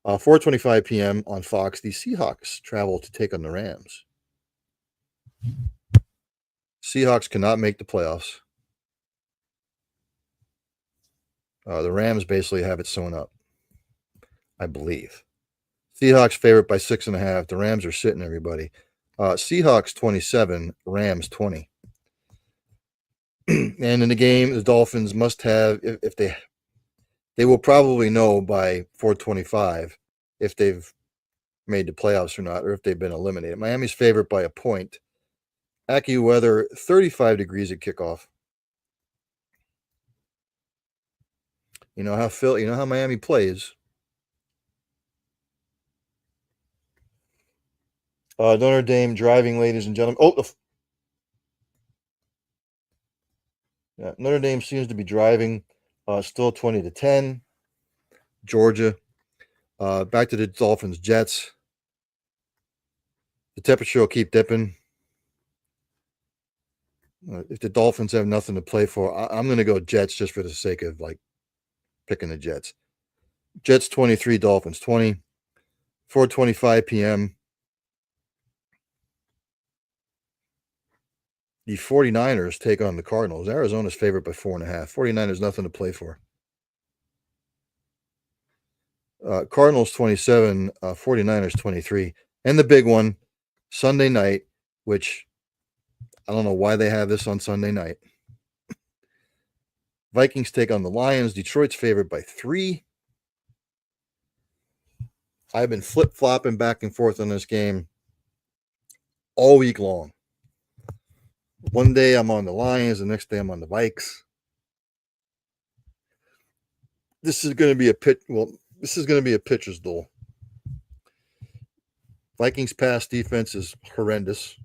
4:25 p.m. on Fox, the Seahawks travel to take on the Rams. Seahawks cannot make the playoffs. The Rams basically have it sewn up, I believe. Seahawks favorite by 6.5. The Rams are sitting everybody. Seahawks 27, Rams 20. And in the game, the Dolphins must have, if they will probably know by 4:25 if they've made the playoffs or not, or if they've been eliminated. Miami's favorite by a point. AccuWeather, 35 degrees at kickoff. You know how Miami plays. Notre Dame driving, ladies and gentlemen. Notre Dame seems to be driving. Still 20-10. Georgia. Back to the Dolphins, Jets. The temperature will keep dipping. If the Dolphins have nothing to play for, I'm going to go Jets just for the sake of picking the Jets. Jets 23, Dolphins 20. 4:25 p.m. The 49ers take on the Cardinals. Arizona's favorite by 4.5. 49ers nothing to play for. Cardinals 27, 49ers 23. And the big one, Sunday night, which I don't know why they have this on Sunday night. Vikings take on the Lions. Detroit's favorite by 3. I've been flip-flopping back and forth on this game all week long. One day I'm on the Lions, the next day I'm on the Vikes. This is going to be a pitcher's duel. Vikings pass defense is horrendous.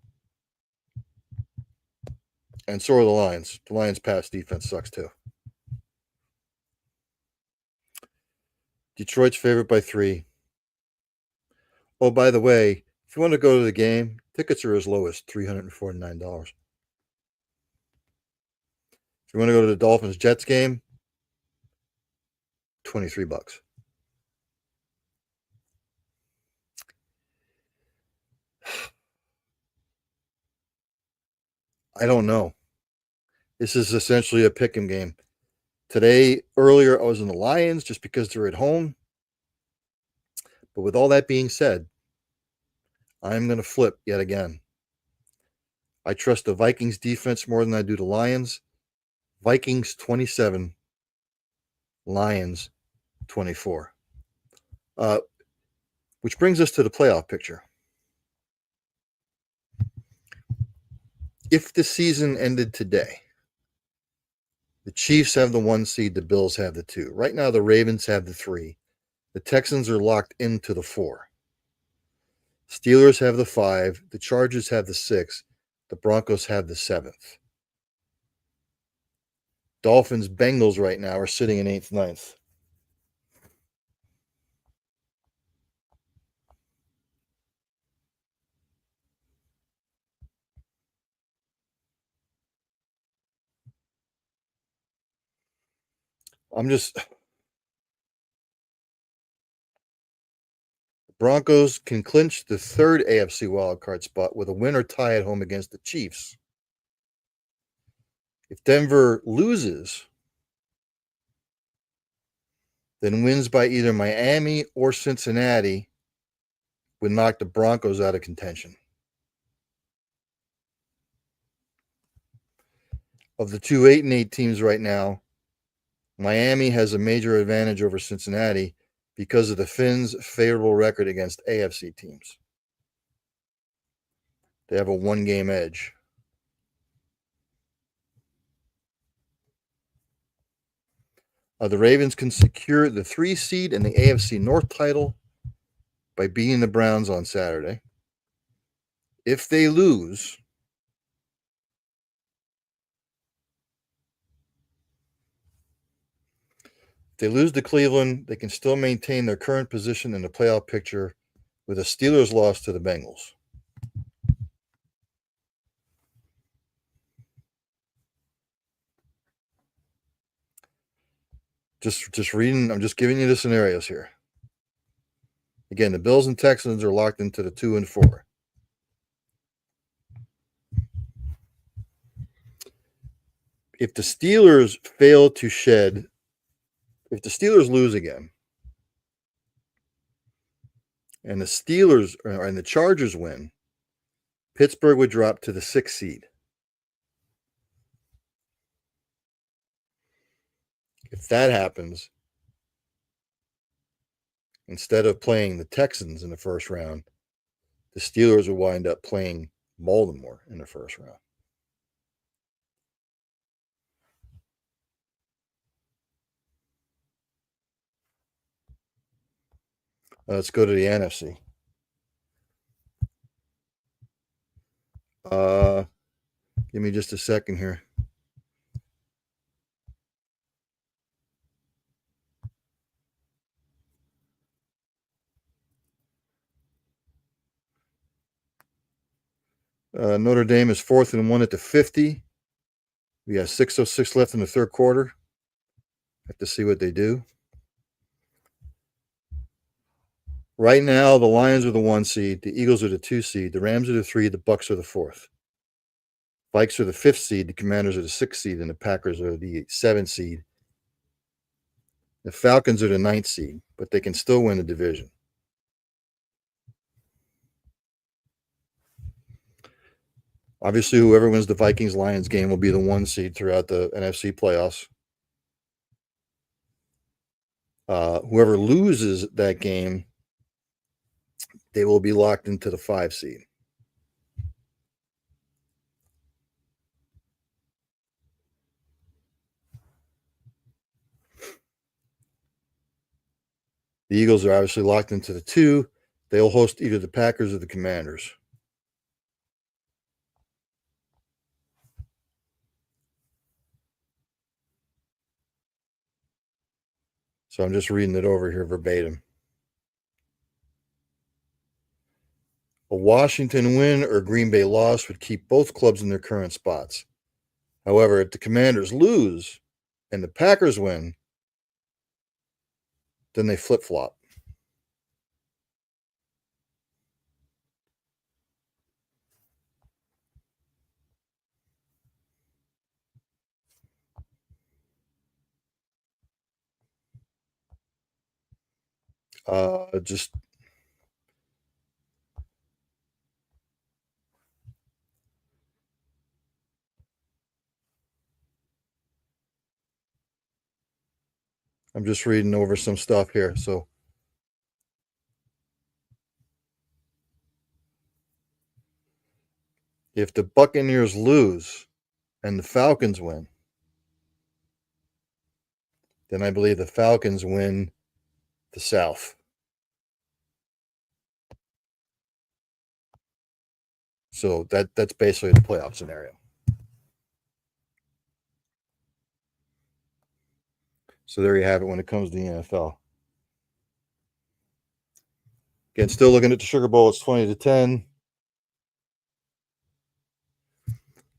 And so are the Lions. The Lions pass defense sucks too. Detroit's favorite by 3. Oh, by the way, if you want to go to the game, tickets are as low as $349. If you want to go to the Dolphins-Jets game, $23. I don't know. This is essentially a pick 'em game. Earlier, I was in the Lions just because they're at home. But with all that being said, I'm going to flip yet again. I trust the Vikings defense more than I do the Lions. Vikings 27, Lions 24. Which brings us to the playoff picture. If the season ended today, the Chiefs have the 1 seed, the Bills have the 2. Right now, the Ravens have the 3. The Texans are locked into the 4. Steelers have the 5. The Chargers have the 6. The Broncos have the 7th. Dolphins, Bengals right now are sitting in 8th, 9th. Broncos can clinch the 3rd AFC wildcard spot with a win or tie at home against the Chiefs. If Denver loses, then wins by either Miami or Cincinnati would knock the Broncos out of contention. Of the 2 8-8 teams right now, Miami has a major advantage over Cincinnati because of the Finns' favorable record against AFC teams. They have a 1-game edge. The Ravens can secure the 3 seed in the AFC North title by beating the Browns on Saturday. If they lose, to Cleveland, they can still maintain their current position in the playoff picture with a Steelers loss to the Bengals. Just reading. I'm just giving you the scenarios here. Again, the Bills and Texans are locked into the 2 and 4. If the Steelers fail to shed, if the Steelers lose again, and the Chargers win, Pittsburgh would drop to the 6th seed. If that happens, instead of playing the Texans in the first round, the Steelers will wind up playing Baltimore in the first round. Let's go to the NFC. Give me just a second here. Notre Dame is 4th and 1 at the 50. We got 6:06 left in the third quarter. Have to see what they do. Right now, the Lions are the 1 seed, the Eagles are the 2 seed, the Rams are the 3, the Bucks are the 4th. Vikes are the 5th seed, the Commanders are the 6th seed, and the Packers are the 7th seed. The Falcons are the 9th seed, but they can still win the division. Obviously, whoever wins the Vikings-Lions game will be the 1 seed throughout the NFC playoffs. Whoever loses that game, they will be locked into the 5 seed. The Eagles are obviously locked into the 2. They'll host either the Packers or the Commanders. So I'm just reading it over here verbatim. A Washington win or Green Bay loss would keep both clubs in their current spots. However, if the Commanders lose and the Packers win, then they flip-flop. I'm just reading over some stuff here. So if the Buccaneers lose and the Falcons win, then I believe the Falcons win the South. So that's basically the playoff scenario. So there you have it when it comes to the NFL. Again, still looking at the Sugar Bowl. It's 20-10.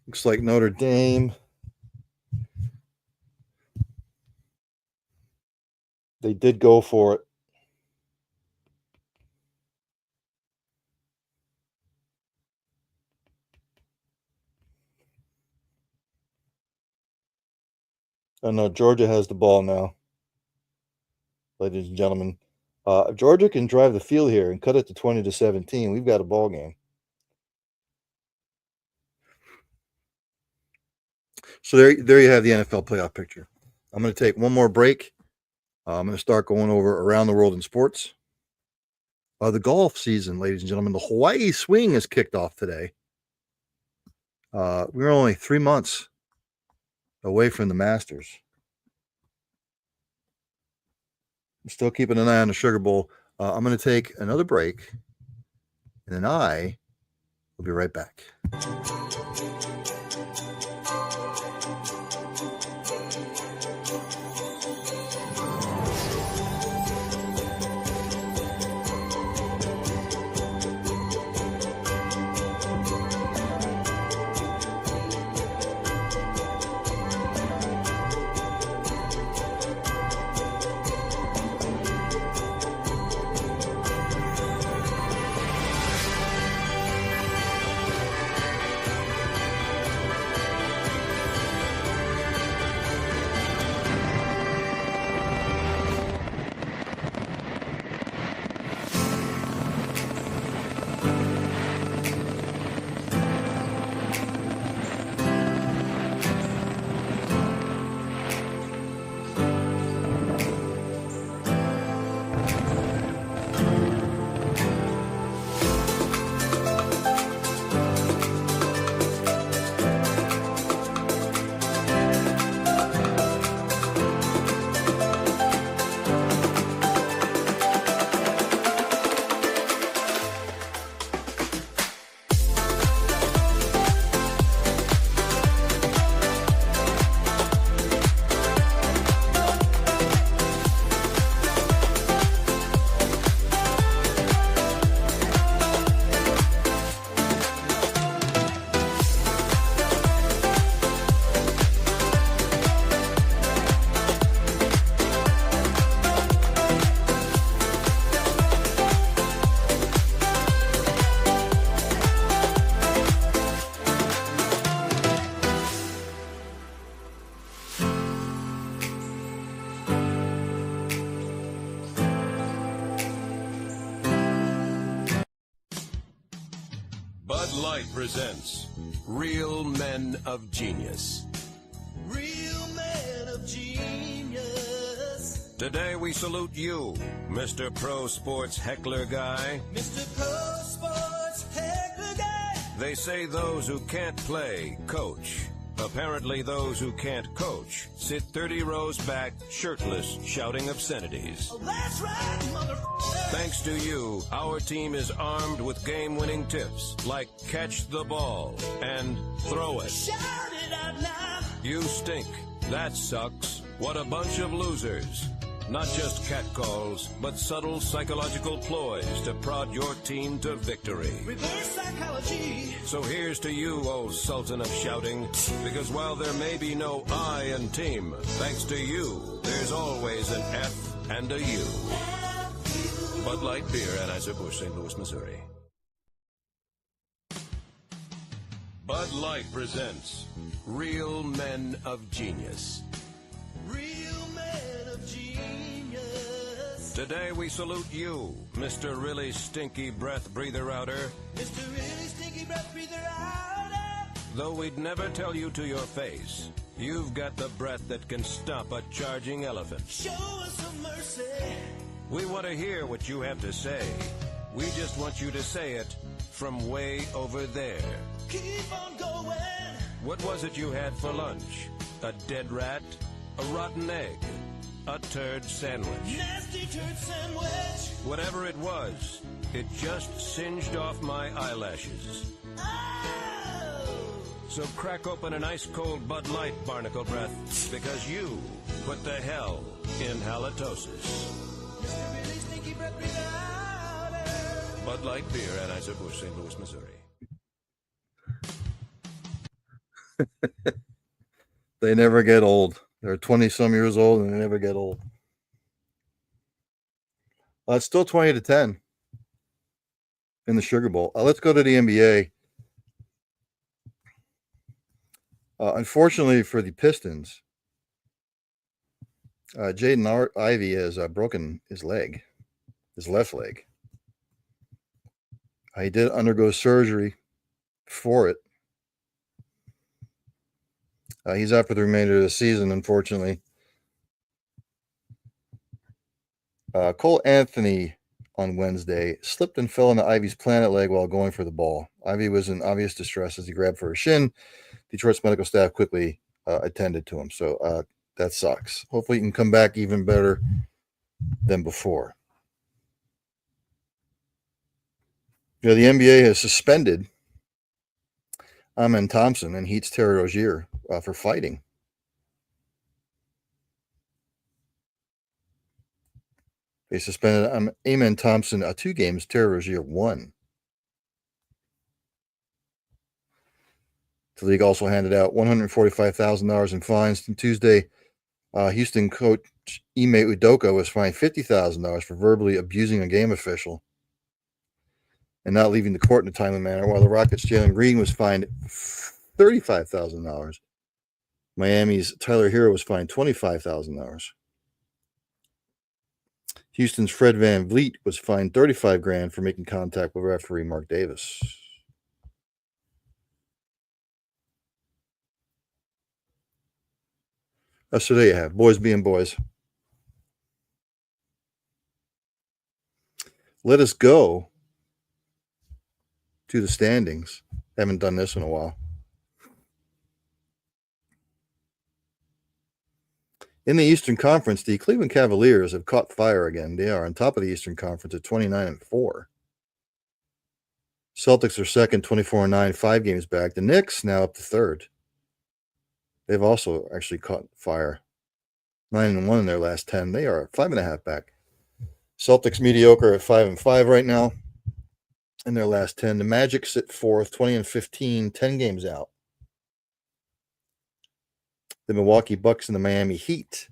Looks like Notre Dame. They did go for it. Oh no, Georgia has the ball now. Ladies and gentlemen. If Georgia can drive the field here and cut it to 20-17, we've got a ball game. So there you have the NFL playoff picture. I'm going to take one more break. I'm going to start going over around the world in sports. The golf season, ladies and gentlemen, the Hawaii Swing has kicked off today. We're only 3 months away from the Masters. I'm still keeping an eye on the Sugar Bowl. I'm going to take another break, and then I will be right back. Bud Light presents Real Men of Genius. Real men of genius. Today we salute you, Mr. Pro Sports Heckler Guy. Mr. Pro Sports Heckler Guy. They say those who can't play, coach. Apparently those who can't coach sit 30 rows back, shirtless, shouting obscenities. Oh, that's right, motherfucker. Thanks to you, our team is armed with game-winning tips like catch the ball and throw it. Shout it out now. You stink. That sucks. What a bunch of losers. Not just catcalls, but subtle psychological ploys to prod your team to victory. Reverse psychology. So here's to you, old sultan of shouting, because while there may be no I in team, thanks to you, there's always an F and a U. Bud Light Beer, Anheuser-Busch, St. Louis, Missouri. Bud Light presents Real Men of Genius. Real men of genius. Today we salute you, Mr. Really Stinky Breath Breather Outer. Mr. Really Stinky Breath Breather Outer. Though we'd never tell you to your face, you've got the breath that can stop a charging elephant. Show us some mercy. We want to hear what you have to say. We just want you to say it from way over there. Keep on going. What was it you had for lunch? A dead rat? A rotten egg? A turd sandwich? Nasty turd sandwich. Whatever it was, it just singed off my eyelashes. Oh. So crack open an ice-cold Bud Light, Barnacle Breath, because you put the hell in halitosis. Mr. Really Stinky Breath Breather Outer. Bud Light Beer, Anheuser-Busch, St. Louis, Missouri. They never get old. They're 20-some years old, and they never get old. It's still 20-10 in the Sugar Bowl. Let's go to the NBA. Unfortunately for the Pistons, Jaden Ivey has broken his leg, his left leg. He did undergo surgery for it. He's out for the remainder of the season, unfortunately. Cole Anthony on Wednesday slipped and fell into Ivy's planet leg while going for the ball. Ivy was in obvious distress as he grabbed for his shin. Detroit's medical staff quickly attended to him. So that sucks. Hopefully he can come back even better than before. You know, the NBA has suspended Amen Thompson and Heat's Terry Rozier for fighting. They suspended Amen Thompson 2 games, Terry Rozier 1. The league also handed out $145,000 in fines. On Tuesday, Houston coach Ime Udoka was fined $50,000 for verbally abusing a game official and not leaving the court in a timely manner, while the Rockets' Jalen Green was fined $35,000. Miami's Tyler Hero was fined $25,000. Houston's Fred VanVleet was fined $35,000 for making contact with referee Mark Davis. So there you have boys being boys. Let us go to the standings. Haven't done this in a while. In the Eastern Conference, the Cleveland Cavaliers have caught fire again. They are on top of the Eastern Conference at 29-4. Celtics are second, 24-9, 5 games back. The Knicks now up to third. They've also actually caught fire. 9-1 in their last 10. They are 5.5 back. Celtics mediocre at 5-5 right now in their last 10. The Magic sit fourth, 20-15, 10 games out. The Milwaukee Bucks and the Miami Heat,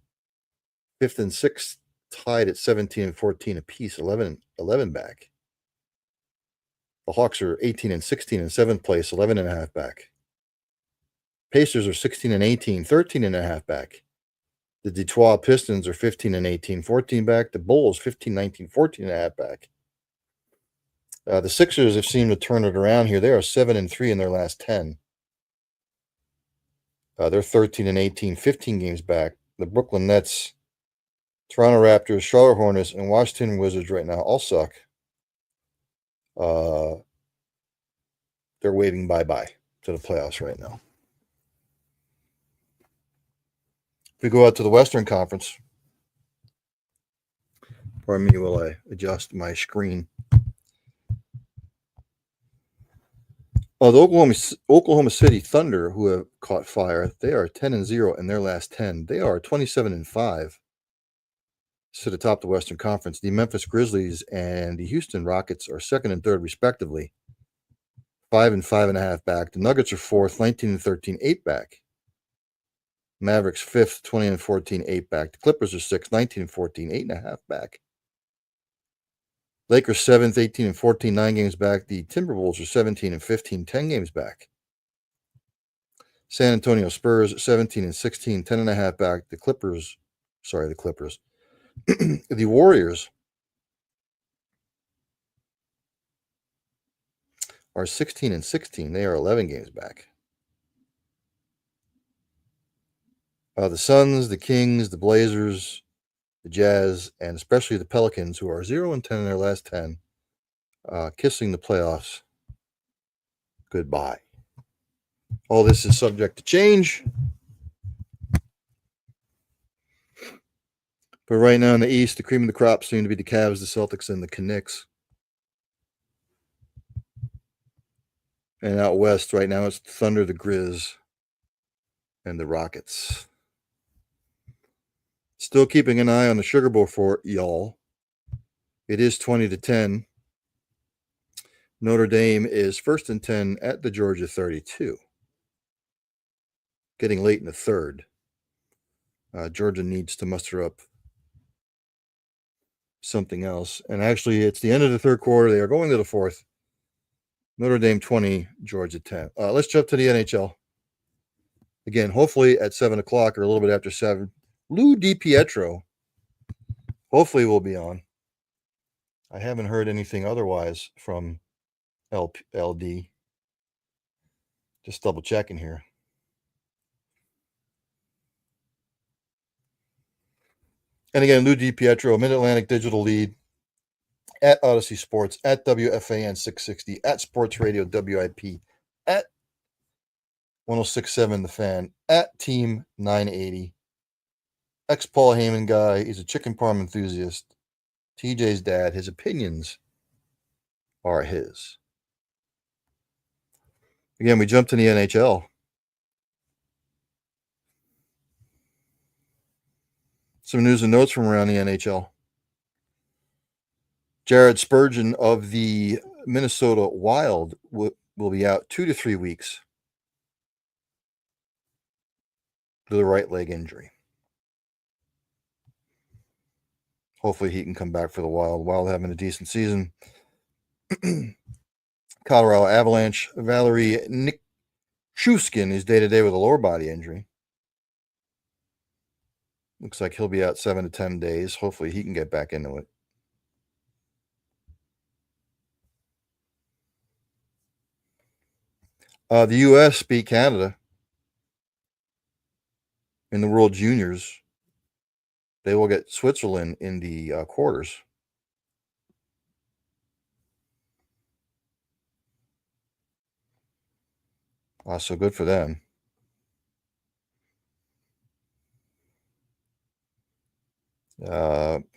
5th and 6th, tied at 17-14 apiece, 11 back. The Hawks are 18-16 in 7th place, 11.5 back. Pacers are 16-18, 13.5 back. The Detroit Pistons are 15-18, 14 back. The Bulls 15-19, 14.5 back. The Sixers have seemed to turn it around here. They are 7-3 in their last 10. They're 13-18, 15 games back. The Brooklyn Nets, Toronto Raptors, Charlotte Hornets, and Washington Wizards right now all suck. They're waving bye-bye to the playoffs right now. If we go out to the Western Conference, pardon me while I adjust my screen. The Oklahoma City Thunder, who have caught fire, they are 10-0 in their last 10. They are 27-5. Sit atop the Western Conference. The Memphis Grizzlies and the Houston Rockets are second and third, respectively. 5 and 5.5 back. The Nuggets are fourth, 19-13, 8 back. Mavericks fifth, 20-14, 8 back. The Clippers are sixth, 19-14, 8.5 back. Lakers seventh, 18-14, 9 games back. The Timberwolves are 17-15, 10 games back. San Antonio Spurs 17-16, 10.5 back. The Clippers. The Warriors are 16-16. They are 11 games back. The Suns, the Kings, the Blazers, the Jazz, and especially the Pelicans, who are 0-10 in their last 10, kissing the playoffs goodbye. All this is subject to change. But right now in the East, the cream of the crop seem to be the Cavs, the Celtics, and the Knicks. And out west right now, it's the Thunder, the Grizz, and the Rockets. Still keeping an eye on the Sugar Bowl for y'all. It is 20-10. Notre Dame is 1st and 10 at the Georgia 32. Getting late in the third. Georgia needs to muster up something else. And actually, it's the end of the third quarter. They are going to the fourth. Notre Dame 20, Georgia 10. Let's jump to the NHL. Again, hopefully at 7 o'clock or a little bit after 7. Lou DiPietro hopefully will be on. I haven't heard anything otherwise from LD. Just double checking here. And again, Lou DiPietro, Mid-Atlantic Digital Lead, at Odyssey Sports, at WFAN 660, at Sports Radio WIP, at 106.7 The Fan, at Team 980. Ex-Paul Heyman guy. He's a chicken parm enthusiast. TJ's dad. His opinions are his. Again, we jump to the NHL. Some news and notes from around the NHL. Jared Spurgeon of the Minnesota Wild will be out 2 to 3 weeks with a right leg injury. Hopefully he can come back for the Wild. Wild having a decent season. Colorado Avalanche, Valerie Nichushkin is day-to-day with a lower body injury. Looks like he'll be out 7 to 10 days. Hopefully he can get back into it. The U.S. beat Canada in the World Juniors. They will get Switzerland in the quarters. So good for them.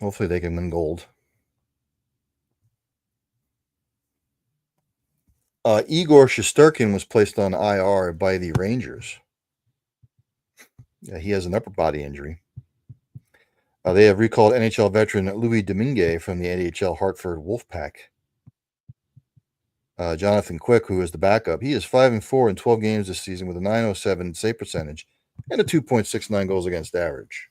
Hopefully they can win gold. Igor Shesterkin was placed on IR by the Rangers. He has an upper body injury. They have recalled NHL veteran Louis Domingue from the NHL Hartford Wolfpack. Jonathan Quick, who is the backup, he is 5-4 in 12 games this season with a .907 save percentage and a 2.69 goals against average.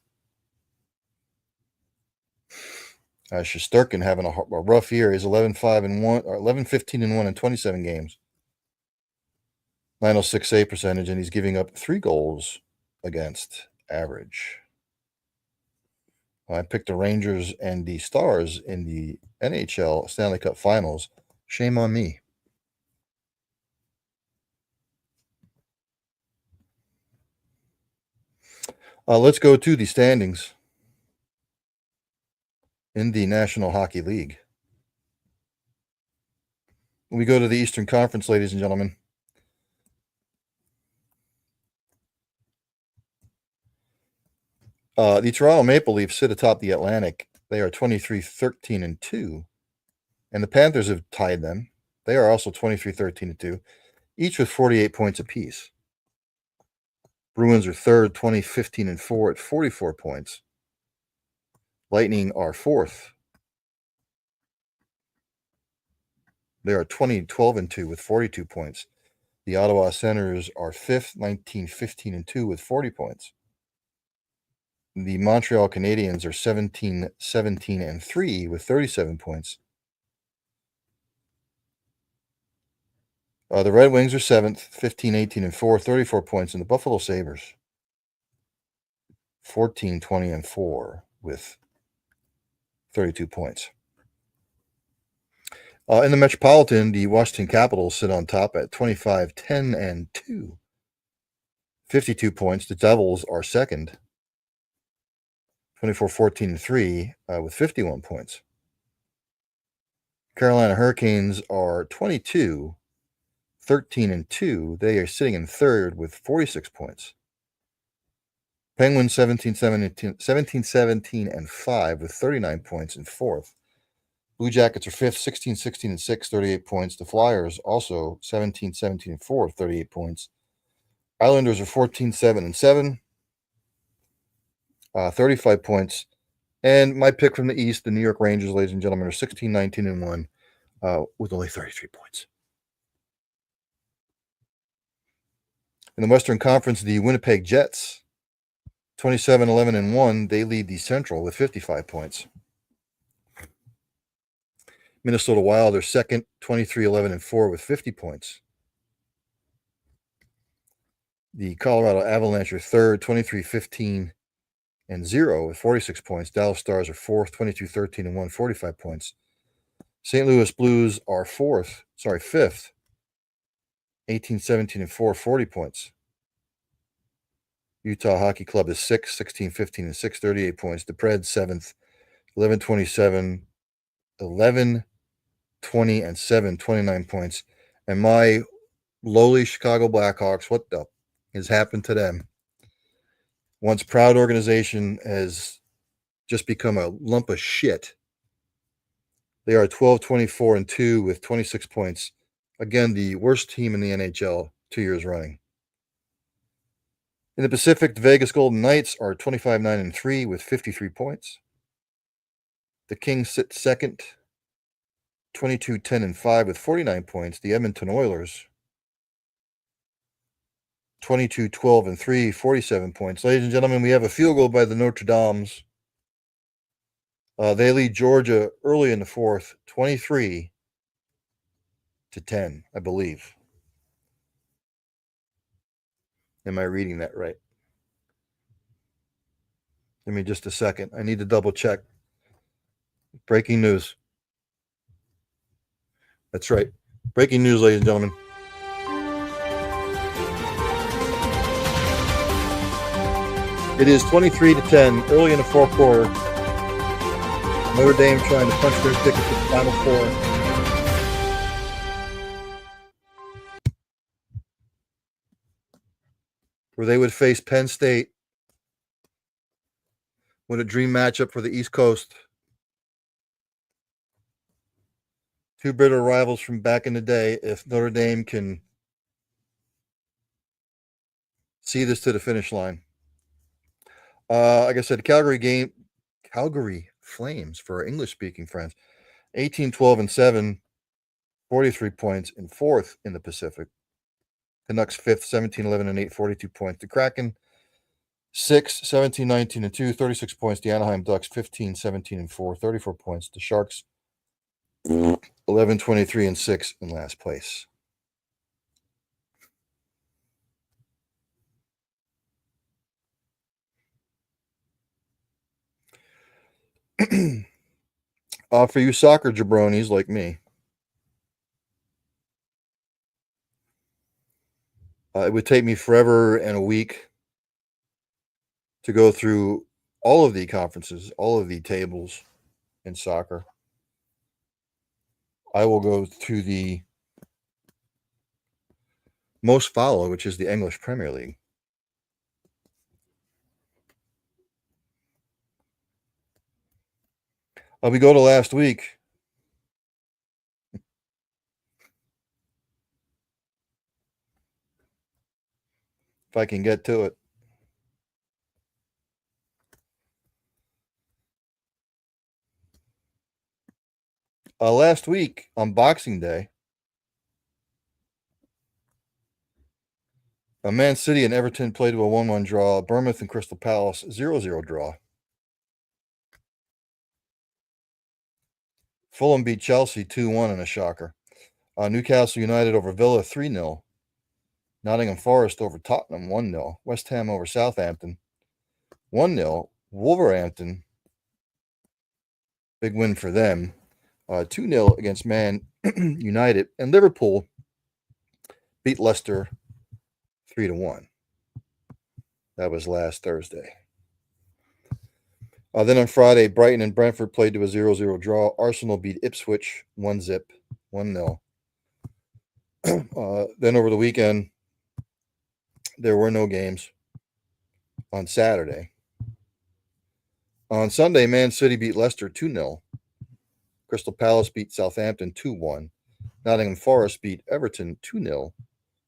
Shesterkin having a rough year. He's 11-15-1 in 27 games. .906 save percentage, and he's giving up 3 goals against average. I picked the Rangers and the Stars in the NHL Stanley Cup Finals. Shame on me. Let's go to the standings in the National Hockey League. We go to the Eastern Conference, ladies and gentlemen. The Toronto Maple Leafs sit atop the Atlantic. They are 23-13-2, and the Panthers have tied them. They are also 23-13-2, each with 48 points apiece. Bruins are third, 20-15-4 at 44 points. Lightning are fourth. They are 20-12-2 with 42 points. The Ottawa Senators are fifth, 19-15-2 with 40 points. The Montreal Canadiens are 17-17-3 with 37 points. The Red Wings are seventh, 15-18-4, 34 points, and the Buffalo Sabres 14-20-4 with 32 points. In the Metropolitan, the Washington Capitals sit on top at 25-10-2, 52 points. The Devils are second, 24-14-3 with 51 points. Carolina Hurricanes are 22-13-2. They are sitting in third with 46 points. Penguins 17-17-5 with 39 points in fourth. Blue Jackets are fifth, 16-16-6, 38 points. The Flyers also 17-17-4, 38 points. Islanders are 14-7-7, 35 points. And my pick from the East, the New York Rangers, ladies and gentlemen, are 16-19-1 with only 33 points. In the Western Conference, the Winnipeg Jets, 27-11-1, they lead the Central with 55 points. Minnesota Wild are second, 23-11-4 with 50 points. The Colorado Avalanche are third, 23-15-0 with 46 points. Dallas Stars are fourth, 22-13-1, 45 points. St. Louis Blues are fifth, 18-17-4, 40 points. Utah Hockey Club is sixth, 16-15-6, 38 points. The Preds seventh, 11-27, 11-20-7, 29 points. And my lowly Chicago Blackhawks, what the has happened to them? Once proud organization has just become a lump of shit. They are 12-24-2 with 26 points. Again, the worst team in the NHL 2 years running. In the Pacific, the Vegas Golden Knights are 25-9-3 with 53 points. The Kings sit second, 22-10-5 with 49 points. The Edmonton Oilers, 22-12-3, 47 points. Ladies and gentlemen, we have a field goal by the Notre Dames. They lead Georgia early in the fourth, 23-10, I believe. Am I reading that right? Give me just a second. I need to double check. Breaking news. That's right. Breaking news, ladies and gentlemen. It is 23-10, early in the fourth quarter. Notre Dame trying to punch their ticket to the Final Four. Where they would face Penn State. What a dream matchup for the East Coast. Two bitter rivals from back in the day. If Notre Dame can see this to the finish line. Like I said, Calgary Flames for our English-speaking friends, 18-12-7, 43 points, in fourth in the Pacific. Canucks fifth, 17-11-8, 42 points. The Kraken sixth, 17-19-2, 36 points. The Anaheim Ducks 15-17-4, 34 points. The Sharks 11-23-6 in last place. For you soccer jabronis like me, It would take me forever and a week to go through all of the conferences, all of the tables in soccer. I will go to the most followed, which is the English Premier League. We go to last week. If I can get to it. Last week on Boxing Day, Man City and Everton played to a 1-1 draw. Bournemouth and Crystal Palace 0-0 draw. Fulham beat Chelsea 2-1 in a shocker. Newcastle United over Villa 3-0. Nottingham Forest over Tottenham 1-0. West Ham over Southampton 1-0. Wolverhampton, big win for them, 2-0 against Man United. And Liverpool beat Leicester 3-1. That was last Thursday. Then on Friday, Brighton and Brentford played to a 0-0 draw. Arsenal beat Ipswich 1-0. Then over the weekend, there were no games on Saturday. On Sunday, Man City beat Leicester 2-0. Crystal Palace beat Southampton 2-1. Nottingham Forest beat Everton 2-0.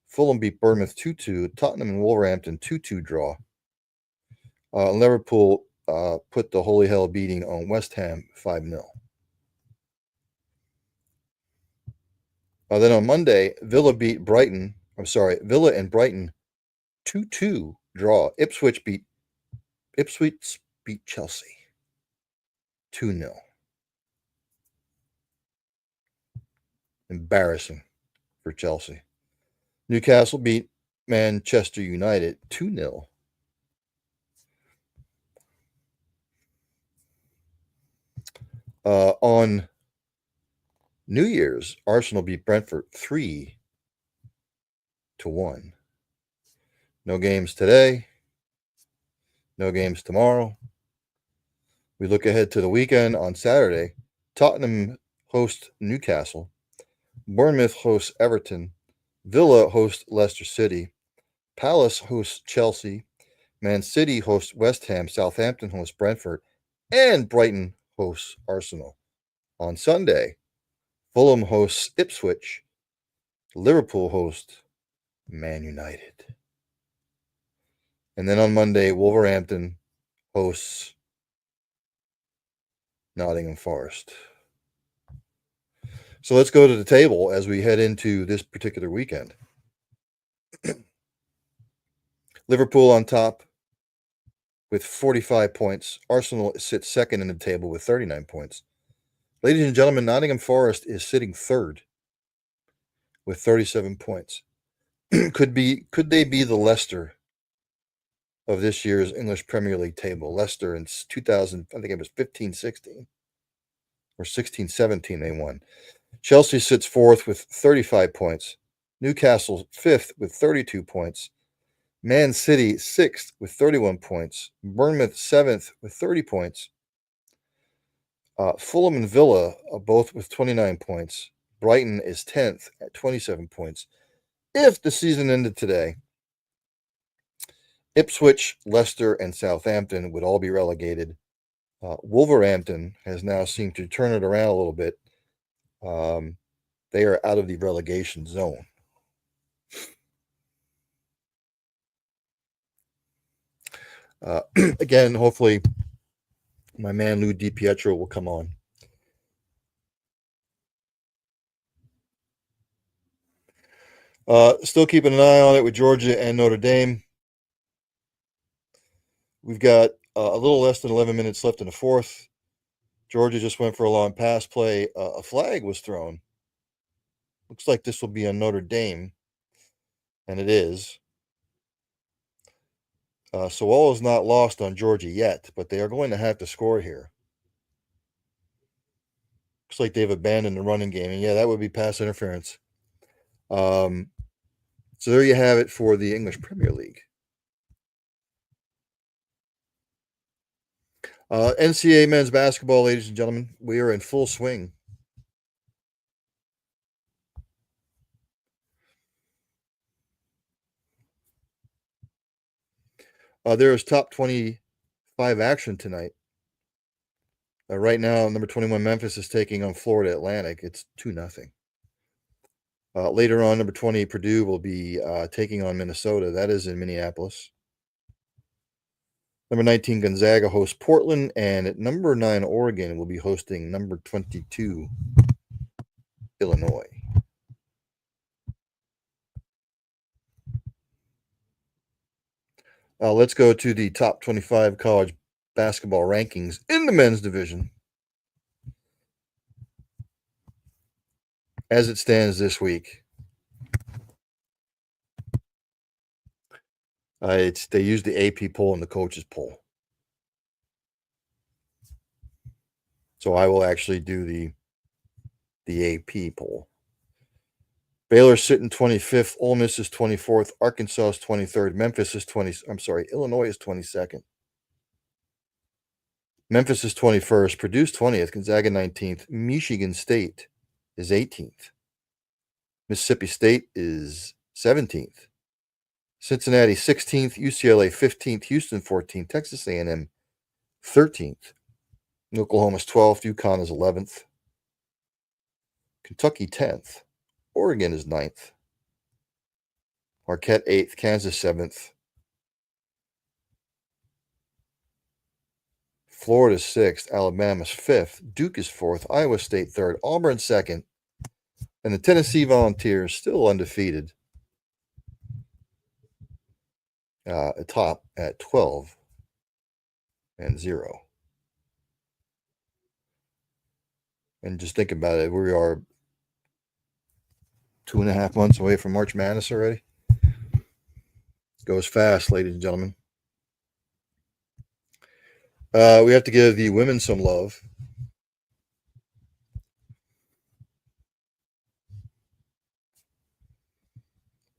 Fulham beat Bournemouth 2-2. Tottenham and Wolverhampton 2-2 draw. Liverpool put the holy hell beating on West Ham 5-0. Then on Monday, Villa and Brighton 2-2 draw. Ipswich beat Chelsea 2-0. Embarrassing for Chelsea. Newcastle beat Manchester United 2-0. On New Year's, Arsenal beat Brentford 3-1. No games today. No games tomorrow. We look ahead to the weekend on Saturday. Tottenham hosts Newcastle. Bournemouth hosts Everton. Villa hosts Leicester City. Palace hosts Chelsea. Man City hosts West Ham. Southampton hosts Brentford. And Brighton hosts Arsenal. On Sunday, Fulham hosts Ipswich. Liverpool hosts Man United. And then on Monday, Wolverhampton hosts Nottingham Forest. So let's go to the table as we head into this particular weekend. Liverpool on top with 45 points. Arsenal sits second in the table with 39 points. Ladies and gentlemen, Nottingham Forest is sitting third with 37 points. Could they be the Leicester of this year's English Premier League table? Leicester in 2000, I think it was 15-16 or 16-17 they won. Chelsea sits fourth with 35 points. Newcastle fifth with 32 points. Man City sixth with 31 points. Bournemouth seventh with 30 points. Fulham and Villa are both with 29 points. Brighton is 10th at 27 points. If the season ended today, Ipswich, Leicester, and Southampton would all be relegated. Wolverhampton has now seemed to turn it around a little bit. They are out of the relegation zone. Again, hopefully my man Lou DiPietro will come on. Still keeping an eye on it with Georgia and Notre Dame. We've got a little less than 11 minutes left in the fourth. Georgia just went for a long pass play. A flag was thrown. Looks like this will be on Notre Dame, and it is. So all is not lost on Georgia yet, but they are going to have to score here. Looks like they've abandoned the running game, and yeah, that would be pass interference. So there you have it for the English Premier League. NCAA men's basketball, ladies and gentlemen, we are in full swing. There is top 25 action tonight. Right now, number 21 Memphis is taking on Florida Atlantic. It's 2-0. Later on, number 20 Purdue will be taking on Minnesota. That is in Minneapolis. Number 19 Gonzaga hosts Portland, and at number 9 Oregon will be hosting number 22 Illinois. Let's go to the top 25 college basketball rankings in the men's division. As it stands this week, they use the AP poll and the coaches poll. So I will actually do the AP poll. Baylor's sitting 25th, Ole Miss is 24th, Arkansas is 23rd, Illinois is 22nd. Memphis is 21st, Purdue's 20th, Gonzaga 19th, Michigan State is 18th. Mississippi State is 17th. Cincinnati 16th, UCLA 15th, Houston 14th, Texas A&M 13th. Oklahoma's 12th, UConn is 11th. Kentucky 10th. Oregon is 9th. Marquette 8th, Kansas 7th. Florida 6th, Alabama's 5th, Duke is 4th, Iowa State 3rd, Auburn 2nd, and the Tennessee Volunteers still undefeated atop at 12-0. And just think about it, we are 2.5 months away from March Madness already. It goes fast, ladies and gentlemen. We have to give the women some love.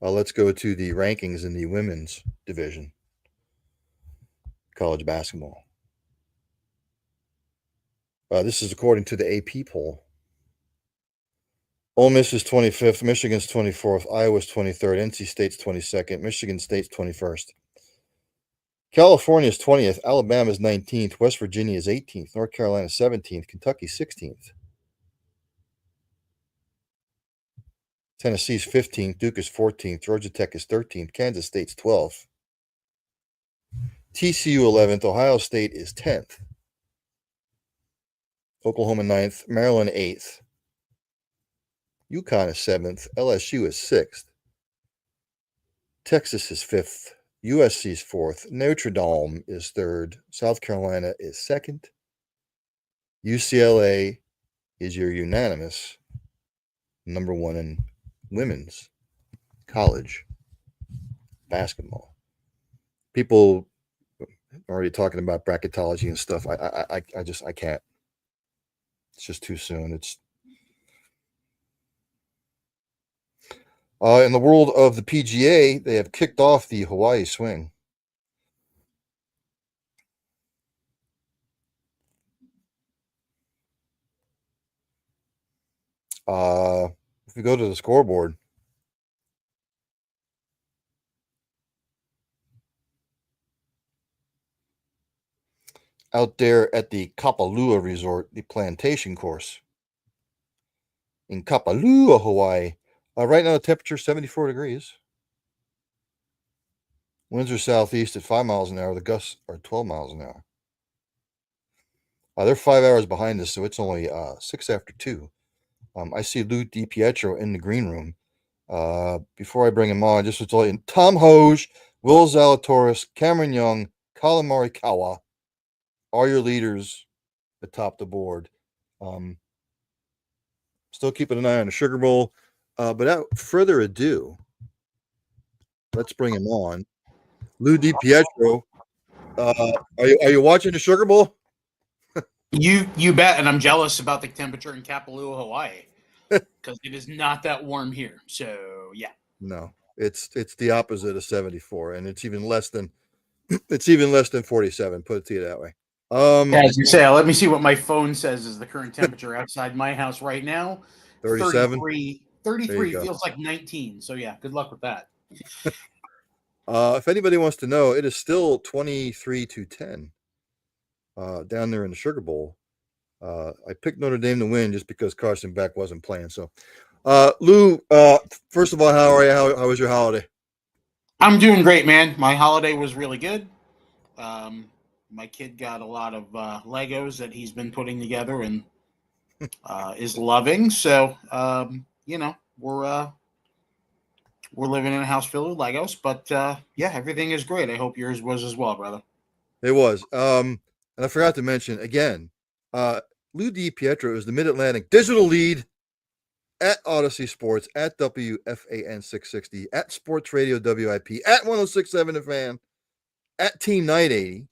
Let's go to the rankings in the women's division, college basketball. This is according to the AP poll. Ole Miss is 25th, Michigan's 24th, Iowa's 23rd, NC State's 22nd, Michigan State's 21st. California's 20th, Alabama's 19th, West Virginia is 18th, North Carolina 17th, Kentucky 16th. Tennessee's 15th, Duke is 14th, Georgia Tech is 13th, Kansas State's 12th. TCU 11th, Ohio State is 10th. Oklahoma 9th, Maryland 8th. UConn is 7th, LSU is 6th. Texas is 5th, USC is 4th, Notre Dame is 3rd, South Carolina is 2nd. UCLA is your unanimous number 1 in women's college basketball. People are already talking about bracketology and stuff. I can't. It's just too soon. In the world of the PGA, they have kicked off the Hawaii Swing. If we go to the scoreboard, out there at the Kapalua Resort, the Plantation Course in Kapalua, Hawaii. Right now, the temperature is 74 degrees. Winds are southeast at 5 miles an hour. The gusts are 12 miles an hour. They're 5 hours behind us, so it's only 6 after 2. I see Lou DiPietro in the green room. Before I bring him on, just to tell you, Tom Hoge, Will Zalatoris, Cameron Young, Colin Morikawa are your leaders atop the board. Still keeping an eye on the Sugar Bowl. But without further ado, let's bring him on. Lou DiPietro, are you watching the Sugar Bowl? You bet, and I'm jealous about the temperature in Kapalua, Hawaii, because it is not that warm here. So yeah. No, It's the opposite of 74, and it's even less than 47. Put it to you that way. As you say, let me see what my phone says is the current temperature outside my house right now. 37. 33. There 33 you go. feels like 19. So yeah, good luck with that. If anybody wants to know, it is still 23-10 down there in the Sugar Bowl. I picked Notre Dame to win just because Carson Beck wasn't playing. So, Lou, first of all, how are you? How was your holiday? I'm doing great, man. My holiday was really good. My kid got a lot of Legos that he's been putting together and is loving. So, we're living in a house filled with Legos, but yeah, everything is great. I hope yours was as well, brother. It was. And I forgot to mention again, Lou DiPietro is the Mid-Atlantic digital lead at Odyssey Sports, at WFAN 660, at Sports Radio WIP, at 106.7 The Fan, at Team 980.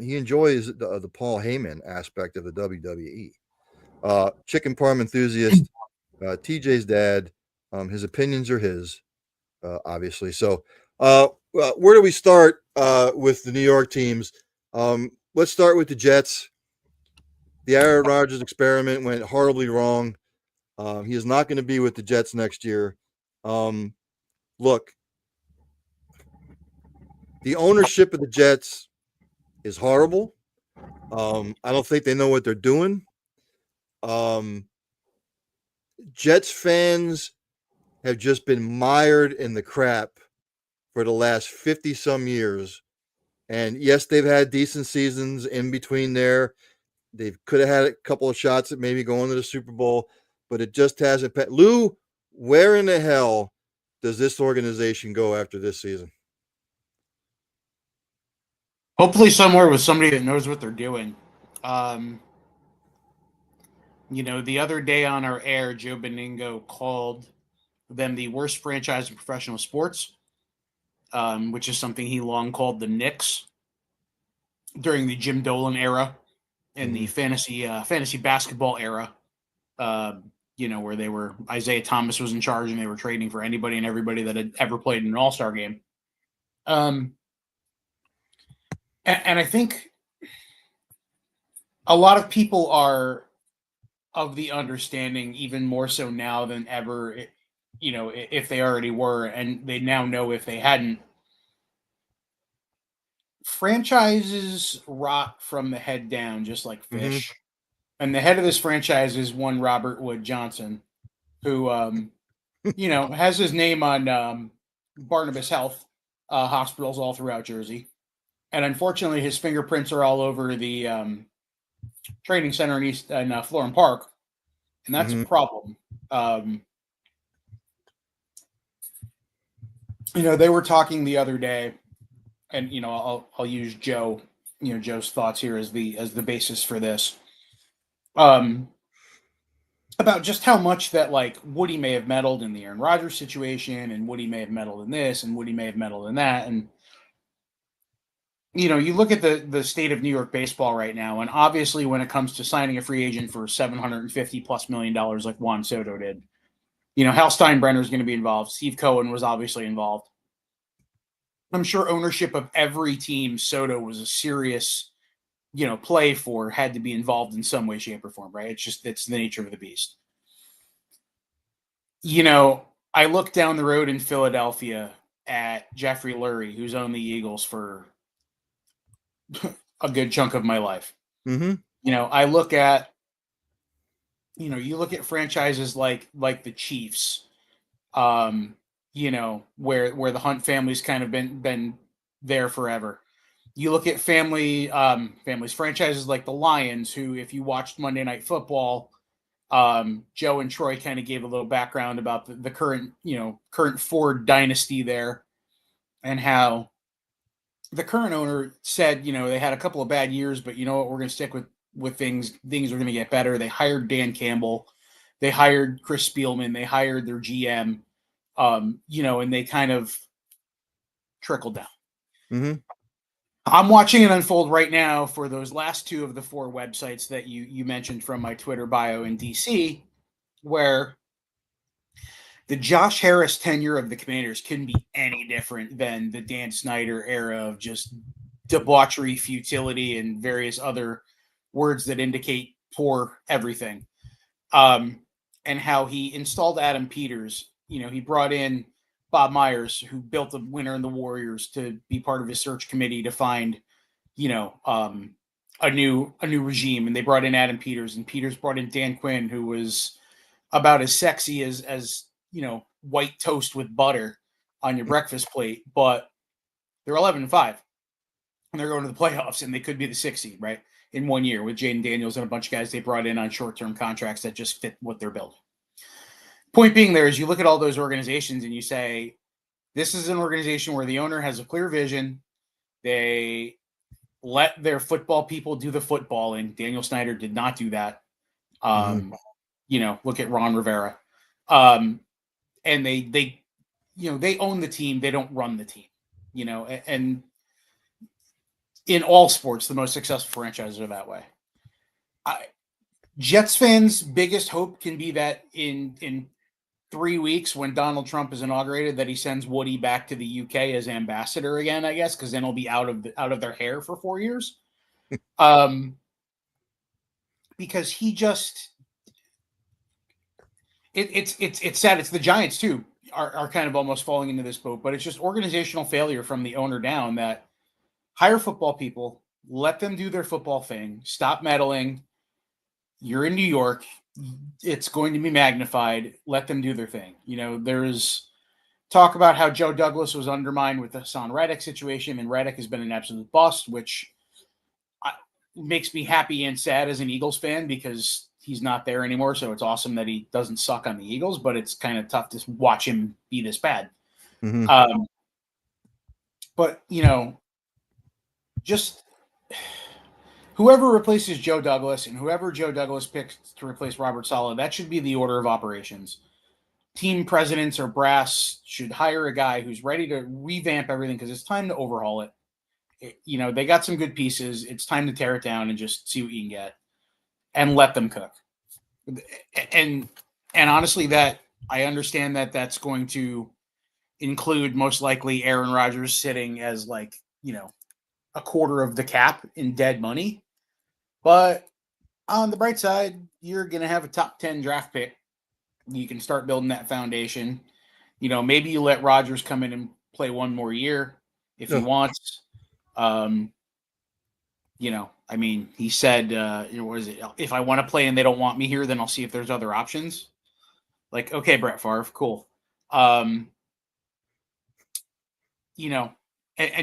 He enjoys the Paul Heyman aspect of the WWE. Chicken parm enthusiast, TJ's dad. His opinions are his, obviously. So, where do we start with the New York teams? Let's start with the Jets. The Aaron Rodgers experiment went horribly wrong. He is not going to be with the Jets next year. Look, the ownership of the Jets is horrible. I don't think they know what they're doing. Jets fans have just been mired in the crap for the last 50 some years. And yes, they've had decent seasons in between there. They could have had a couple of shots at maybe going to the Super Bowl, but it just hasn't. Lou, where in the hell does this organization go after this season? Hopefully somewhere with somebody that knows what they're doing. The other day on our air, Joe Beningo called them the worst franchise in professional sports, which is something he long called the Knicks during the Jim Dolan era and the fantasy basketball era, where they were Isaiah Thomas was in charge and they were trading for anybody and everybody that had ever played in an All-Star game. And I think a lot of people are of the understanding, even more so now than ever, if they already were, and they now know if they hadn't. Franchises rot from the head down, just like fish. Mm-hmm. And the head of this franchise is one Robert Wood Johnson, who, has his name on Barnabas Health hospitals all throughout Jersey. And unfortunately, his fingerprints are all over the training center in Florham Park. And that's a problem. They were talking the other day, and I'll use Joe, Joe's thoughts here as the basis for this, about just how much that like Woody may have meddled in the Aaron Rodgers situation, and Woody may have meddled in this, and Woody may have meddled in that, and you look at the state of New York baseball right now, and obviously when it comes to signing a free agent for $750+ million like Juan Soto did, Hal Steinbrenner is going to be involved. Steve Cohen was obviously involved. I'm sure ownership of every team Soto was a serious, play for had to be involved in some way, shape, or form, right? It's the nature of the beast. I look down the road in Philadelphia at Jeffrey Lurie, who's owned the Eagles for a good chunk of my life. Mm-hmm. I look at, you look at franchises like the Chiefs, where the Hunt family's kind of been there forever. You look at families, franchises like the Lions, who, if you watched Monday Night Football, Joe and Troy kind of gave a little background about the current Ford dynasty there, and how the current owner said, they had a couple of bad years, but you know what, we're going to stick with things. Things are going to get better. They hired Dan Campbell. They hired Chris Spielman. They hired their GM, and they kind of trickled down. Mm-hmm. I'm watching it unfold right now for those last two of the four websites that you mentioned from my Twitter bio in DC, where the Josh Harris tenure of the Commanders couldn't be any different than the Dan Snyder era of just debauchery, futility, and various other words that indicate poor everything. And how he installed Adam Peters. He brought in Bob Myers, who built the Winter and the Warriors, to be part of his search committee to find, a new regime. And they brought in Adam Peters, and Peters brought in Dan Quinn, who was about as sexy as white toast with butter on your breakfast plate. But they're 11-5, and they're going to the playoffs, and they could be the 6th seed, right? In 1 year, with Jaden Daniels and a bunch of guys they brought in on short-term contracts that just fit what they're building. Point being there is you look at all those organizations and you say, this is an organization where the owner has a clear vision. They let their football people do the footballing. Daniel Snyder did not do that. Look at Ron Rivera. And they own the team. They don't run the team, and in all sports, the most successful franchises are that way. Jets fans' biggest hope can be that in 3 weeks, when Donald Trump is inaugurated, that he sends Woody back to the UK as ambassador again, I guess, because then he'll be out of their hair for 4 years. Because he just, it's sad. It's the Giants too are kind of almost falling into this boat, but it's just organizational failure from the owner down. That hire football people, let them do their football thing, stop meddling. You're in New York. It's going to be magnified. Let them do their thing. There's talk about how Joe Douglas was undermined with the Hassan Reddick situation, and Reddick has been an absolute bust, which makes me happy and sad as an Eagles fan because he's not there anymore. So it's awesome that he doesn't suck on the Eagles, but it's kind of tough to watch him be this bad. But, just whoever replaces Joe Douglas and whoever Joe Douglas picks to replace Robert Saleh, that should be the order of operations. Team presidents or brass should hire a guy who's ready to revamp everything because it's time to overhaul it. They got some good pieces. It's time to tear it down and just see what you can get and let them cook. And honestly, that I understand that that's going to include most likely Aaron Rodgers sitting as a quarter of the cap in dead money. But on the bright side, you're going to have a top 10 draft pick. You can start building that foundation. Maybe you let Rodgers come in and play one more year if he wants. He said, what is it? If I want to play and they don't want me here, then I'll see if there's other options. Okay, Brett Favre, cool. And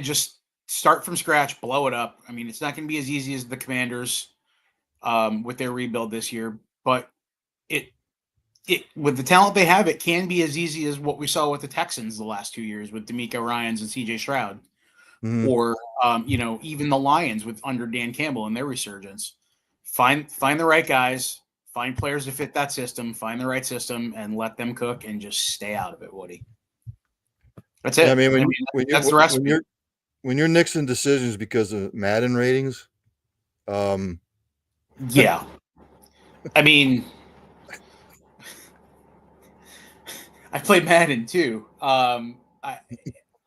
just start from scratch, blow it up. It's not going to be as easy as the Commanders with their rebuild this year, but it with the talent they have, it can be as easy as what we saw with the Texans the last 2 years with DeMeco Ryans and CJ Stroud, or even the Lions with under Dan Campbell and their resurgence. Find the right guys, find players to fit that system, find the right system, and let them cook and just stay out of it, Woody. That's it. That's the recipe. When you're nixing decisions because of Madden ratings, yeah. I played Madden too. I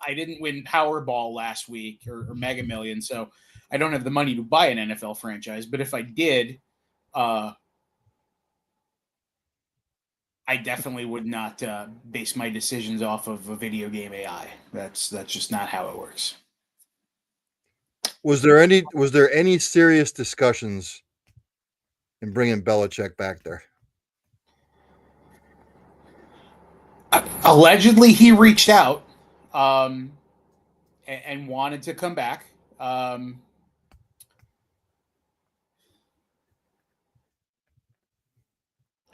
didn't win Powerball last week or Mega Million, so I don't have the money to buy an NFL franchise. But if I did, I definitely would not base my decisions off of a video game AI. That's just not how it works. Was there any serious discussions in bringing Belichick back there? Allegedly, he reached out and wanted to come back. I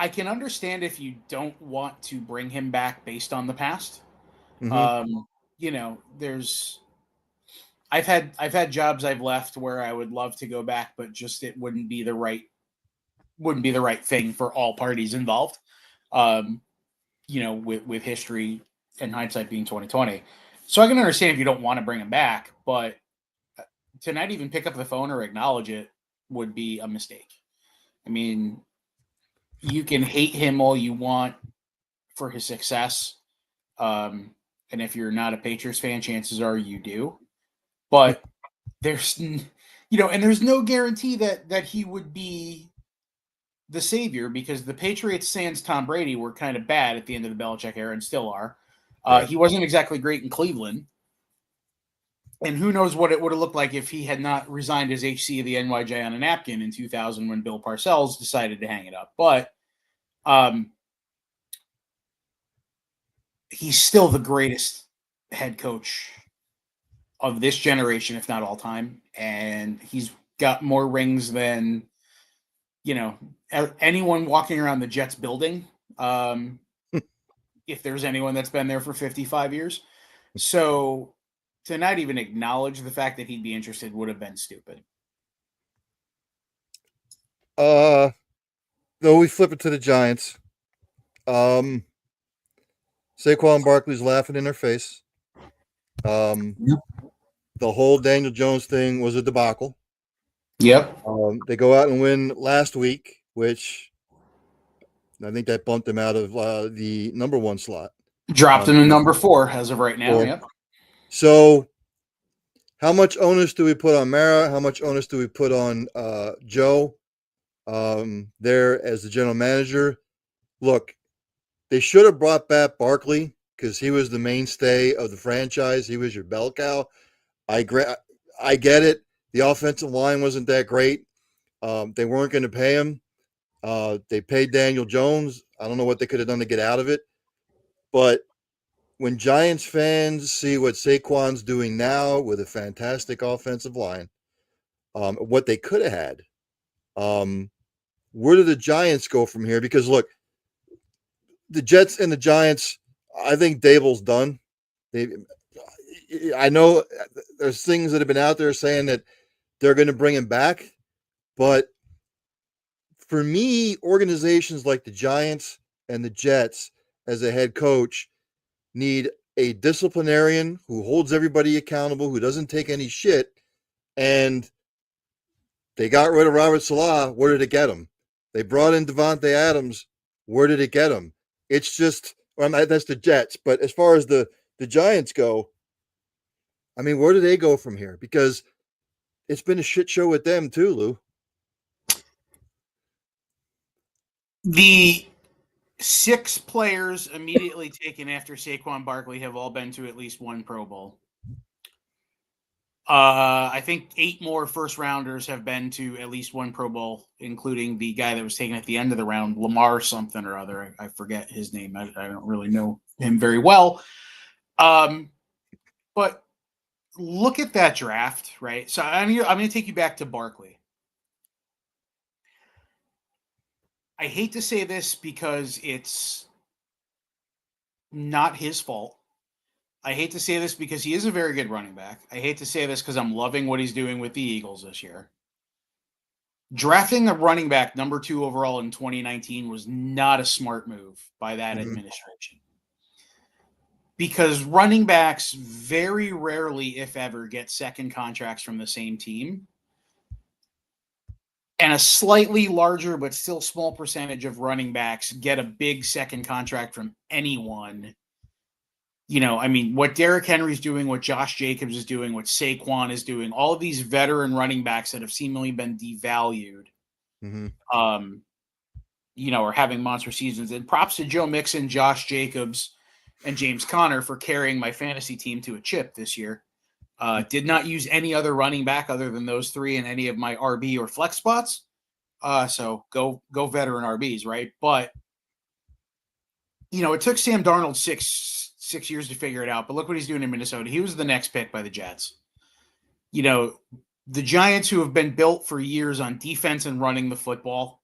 can understand if you don't want to bring him back based on the past. I've had jobs I've left where I would love to go back, but just it wouldn't be the right thing for all parties involved. With history and hindsight being 2020. So I can understand if you don't want to bring him back, but to not even pick up the phone or acknowledge it would be a mistake. You can hate him all you want for his success. And if you're not a Patriots fan, chances are you do. But there's, and there's no guarantee that he would be the savior, because the Patriots sans Tom Brady were kind of bad at the end of the Belichick era and still are. Right. He wasn't exactly great in Cleveland. And who knows what it would have looked like if he had not resigned as HC of the NYJ on a napkin in 2000 when Bill Parcells decided to hang it up. But he's still the greatest head coach of this generation, if not all time. And he's got more rings than, anyone walking around the Jets building. If there's anyone that's been there for 55 years. So to not even acknowledge the fact that he'd be interested would have been stupid. Though we flip it to the Giants. Saquon Barkley's laughing in their face. The whole Daniel Jones thing was a debacle. Yep. They go out and win last week, which I think that bumped them out of the number 1 slot. Dropped him to number 4 as of right now. 4. Yep. So how much onus do we put on Mara? How much onus do we put on Joe there as the general manager? Look, they should have brought back Barkley because he was the mainstay of the franchise. He was your bell cow. I get it. The offensive line wasn't that great. They weren't going to pay him. They paid Daniel Jones. I don't know what they could have done to get out of it. But when Giants fans see what Saquon's doing now with a fantastic offensive line, what they could have had, where do the Giants go from here? Because, look, the Jets and the Giants, I think Dable's done. I know there's things that have been out there saying that they're going to bring him back. But for me, organizations like the Giants and the Jets as a head coach need a disciplinarian who holds everybody accountable, who doesn't take any shit. And they got rid of Robert Salah. Where did it get him? They brought in Devontae Adams. Where did it get him? It's just, that's the Jets. But as far as the Giants go, I mean, where do they go from here? Because it's been a shit show with them too, Lou. The 6 players immediately taken after Saquon Barkley have all been to at least 1 Pro Bowl. I think 8 more first rounders have been to at least 1 Pro Bowl, including the guy that was taken at the end of the round, Lamar something or other. I forget his name. I don't really know him very well. But look at that draft, right? So I'm going to take you back to Barkley. I hate to say this because it's not his fault. I hate to say this because he is a very good running back. I hate to say this because I'm loving what he's doing with the Eagles this year. Drafting a running back number 2 overall in 2019 was not a smart move by that administration. Because running backs very rarely, if ever, get second contracts from the same team. And a slightly larger but still small percentage of running backs get a big second contract from anyone. What Derrick Henry's doing, what Josh Jacobs is doing, what Saquon is doing, all of these veteran running backs that have seemingly been devalued, are having monster seasons. And props to Joe Mixon, Josh Jacobs, and James Conner for carrying my fantasy team to a chip this year. Did not use any other running back other than those 3 in any of my RB or flex spots. So go veteran RBs, right? But, it took Sam Darnold six years to figure it out, but look what he's doing in Minnesota. He was the next pick by the Jets. The Giants, who have been built for years on defense and running the football.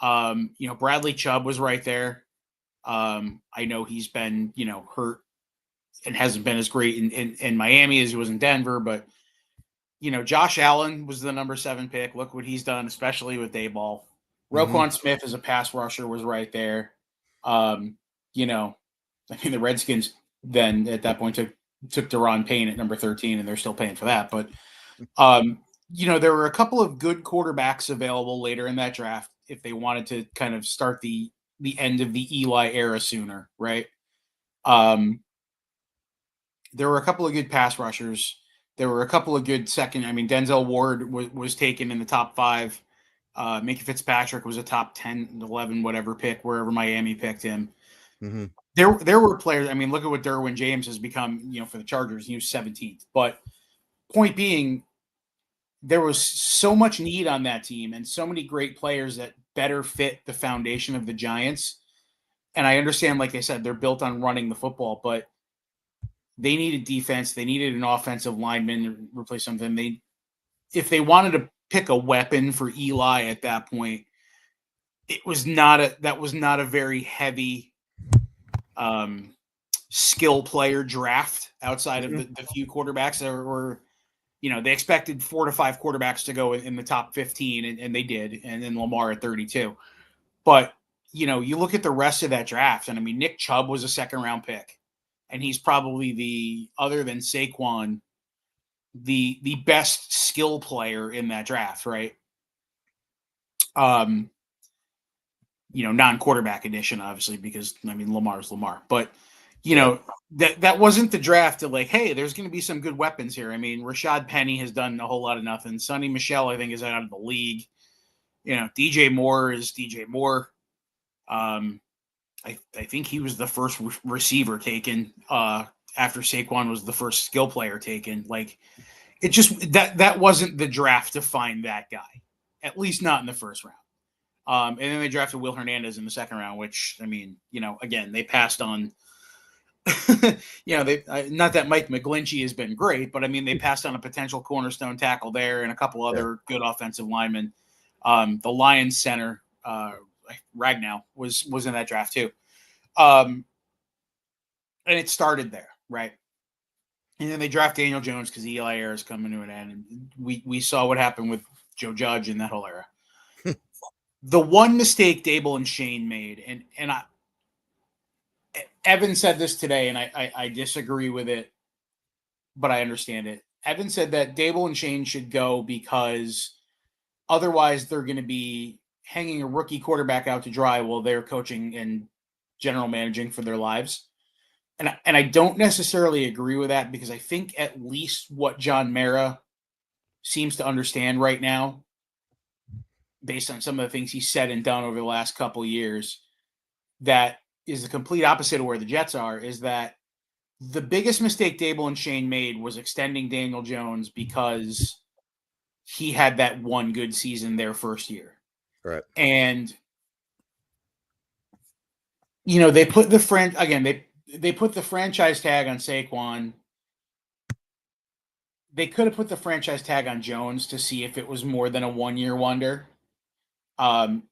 Bradley Chubb was right there. I know he's been, hurt and hasn't been as great in Miami as he was in Denver, but Josh Allen was the number 7 pick. Look what he's done, especially with Dayball. Roquan Smith as a pass rusher was right there. The Redskins then at that point took Daron Payne at number 13, and they're still paying for that. But there were a couple of good quarterbacks available later in that draft if they wanted to kind of start the the end of the Eli era sooner, right? There were a couple of good pass rushers. There were a couple of good second. I mean, Denzel Ward was taken in the top 5. Minkah Fitzpatrick was a top 10, 11, whatever pick, wherever Miami picked him. Mm-hmm. There were players. I mean, look at what Derwin James has become, for the Chargers. He was 17th. But point being, there was so much need on that team and so many great players that better fit the foundation of the Giants. And I understand, like I said, they're built on running the football, but they needed defense. They needed an offensive lineman to replace something. If they wanted to pick a weapon for Eli at that point, that was not a very heavy skill player draft outside of the few quarterbacks that were, they expected 4 to 5 quarterbacks to go in the top 15, and they did, and then Lamar at 32. But, you look at the rest of that draft, and I mean, Nick Chubb was a 2nd-round pick, and he's probably other than Saquon, the best skill player in that draft, right? Non-quarterback edition, obviously, because I mean Lamar's Lamar. But that wasn't the draft to like, hey, there's going to be some good weapons here. I mean, Rashad Penny has done a whole lot of nothing. Sonny Michel, I think, is out of the league. DJ Moore is DJ Moore. I think he was the first receiver taken after Saquon was the first skill player taken. Like, it just that wasn't the draft to find that guy, at least not in the first round. And then they drafted Will Hernandez in the 2nd round, which, I mean, again, they passed on. They not that Mike McGlinchey has been great, but I mean, they passed on a potential cornerstone tackle there and a couple other good offensive linemen. The Lions center, Ragnow, was in that draft too. And it started there, right? And then they draft Daniel Jones because Eli era is coming to an end. And we saw what happened with Joe Judge in that whole era. The one mistake Dable and Shane made, and Evan said this today, and I disagree with it, but I understand it. Evan said that Dable and Shane should go because otherwise they're going to be hanging a rookie quarterback out to dry while they're coaching and general managing for their lives. And I don't necessarily agree with that, because I think at least what John Mara seems to understand right now, based on some of the things he's said and done over the last couple of years, that is the complete opposite of where the Jets are, is that the biggest mistake Dable and Shane made was extending Daniel Jones because he had that one good season their first year. Right. And, they put they put the franchise tag on Saquon. They could have put the franchise tag on Jones to see if it was more than a 1-year wonder. And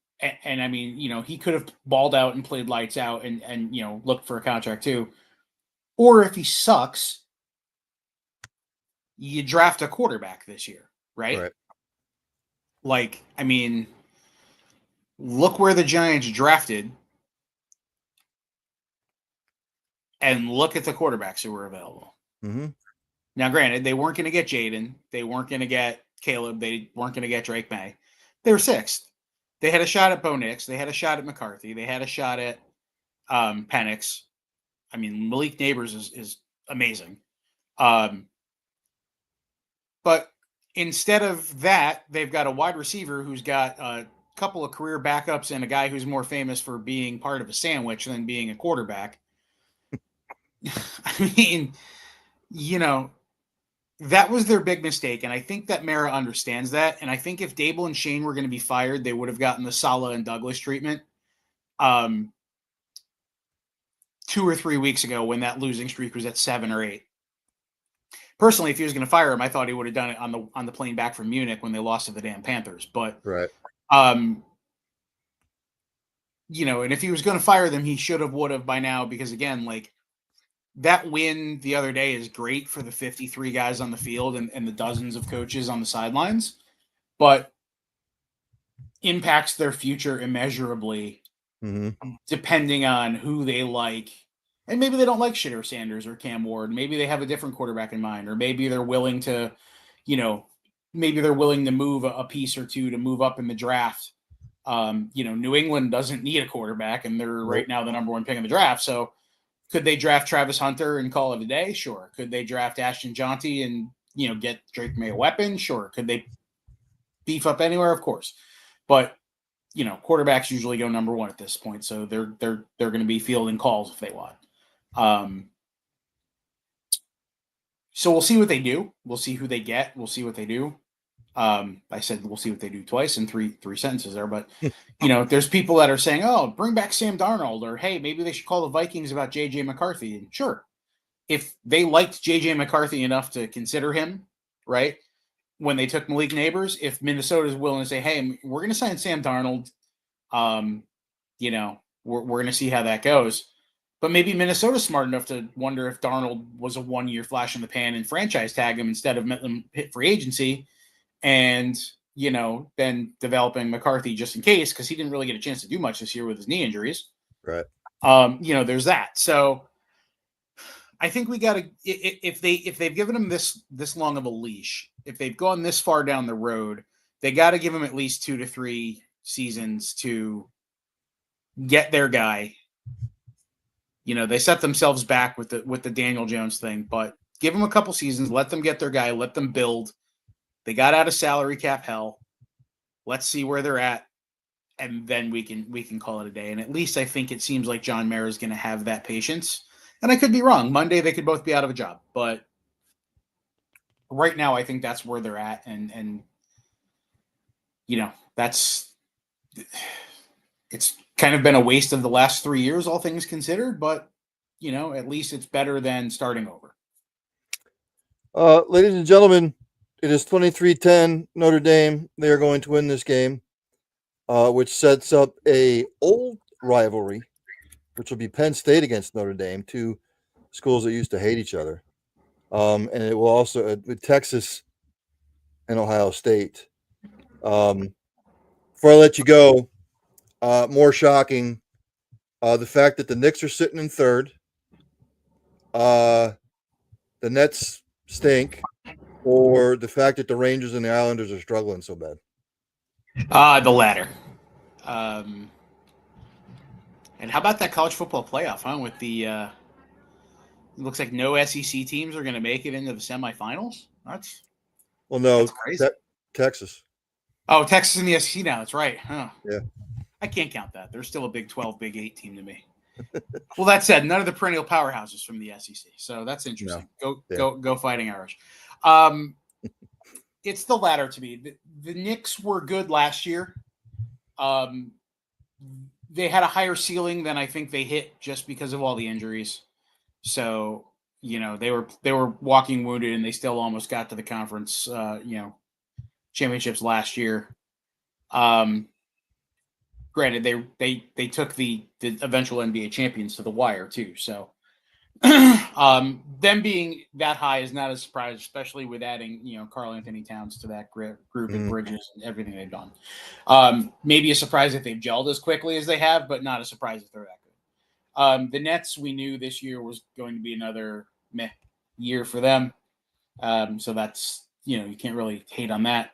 I mean, he could have balled out and played lights out and looked for a contract too. Or if he sucks, you draft a quarterback this year, right? Right. Like, I mean, look where the Giants drafted and look at the quarterbacks who were available. Mm-hmm. Now, granted, they weren't going to get Jaden. They weren't going to get Caleb. They weren't going to get Drake May. They were 6th. They had a shot at Bo Nix. They had a shot at McCarthy. They had a shot at Penix. I mean, Malik Neighbors is amazing. But instead of that, they've got a wide receiver who's got a couple of career backups and a guy who's more famous for being part of a sandwich than being a quarterback. I mean, that was their big mistake, and I think that Mara understands that. And I think if Dable and Shane were going to be fired, they would have gotten the Saleh and Douglas treatment 2 or 3 weeks ago when that losing streak was at 7 or 8. Personally, if he was going to fire him, I thought he would have done it on the plane back from Munich when they lost to the damn Panthers. But right, and if he was going to fire them, he would have by now, because again, like, that win the other day is great for the 53 guys on the field and the dozens of coaches on the sidelines, but impacts their future immeasurably, depending on who they like. And maybe they don't like Shitter Sanders or Cam Ward. Maybe they have a different quarterback in mind, or maybe they're willing to, move a piece or two to move up in the draft New England doesn't need a quarterback, and they're right now the number one pick in the draft. So could they draft Travis Hunter and call it a day? Sure. Could they draft Ashton Jonty and, get Drake May a weapon? Sure. Could they beef up anywhere? Of course. But, quarterbacks usually go number one at this point. So they're going to be fielding calls if they want. So we'll see what they do. We'll see who they get. We'll see what they do. I said we'll see what they do twice in three sentences there, but there's people that are saying, "Oh, bring back Sam Darnold," or "Hey, maybe they should call the Vikings about JJ McCarthy." And sure, if they liked JJ McCarthy enough to consider him, right, when they took Malik Neighbors, if Minnesota is willing to say, "Hey, we're going to sign Sam Darnold," we're going to see how that goes. But maybe Minnesota's smart enough to wonder if Darnold was a 1-year flash in the pan and franchise tag him instead of let him hit free agency. And, then developing McCarthy just in case, because he didn't really get a chance to do much this year with his knee injuries. Right. There's that. So I think we got to, if they've given him this long of a leash, if they've gone this far down the road, they got to give him at least 2 to 3 seasons to get their guy. They set themselves back with the Daniel Jones thing, but give them a couple seasons, let them get their guy, let them build. They got out of salary cap hell. Let's see where they're at, and then we can call it a day. And at least I think it seems like John Mara is going to have that patience. And I could be wrong. Monday they could both be out of a job, but right now I think that's where they're at. And it's kind of been a waste of the last 3 years, all things considered. But at least it's better than starting over. Ladies and gentlemen. It is 23-10 Notre Dame. They are going to win this game, which sets up a old rivalry, which will be Penn State against Notre Dame, two schools that used to hate each other. And it will also with Texas and Ohio State. Before I let you go, more shocking, the fact that the Knicks are sitting in third. The Nets stink. Or the fact that the Rangers and the Islanders are struggling so bad? The latter. And how about that college football playoff, huh? With the it looks like no SEC teams are going to make it into the semifinals. That's crazy. Texas. Oh, Texas in the SEC now. That's right. Huh. Yeah. I can't count that. They're still a Big 12, Big 8 team to me. Well, that said, none of the perennial powerhouses from the SEC. So that's interesting. No. Go Fighting Irish. It's the latter to me. The Knicks were good last year. They had a higher ceiling than I think they hit just because of all the injuries. So, they were walking wounded, and they still almost got to the conference, championships last year. Granted, they took the eventual NBA champions to the wire too. So, them being that high is not a surprise, especially with adding, Karl Anthony Towns to that group and Bridges and everything they've done. Maybe a surprise if they've gelled as quickly as they have, but not a surprise if they're that good. The Nets, we knew this year was going to be another meh year for them. So that's, you can't really hate on that.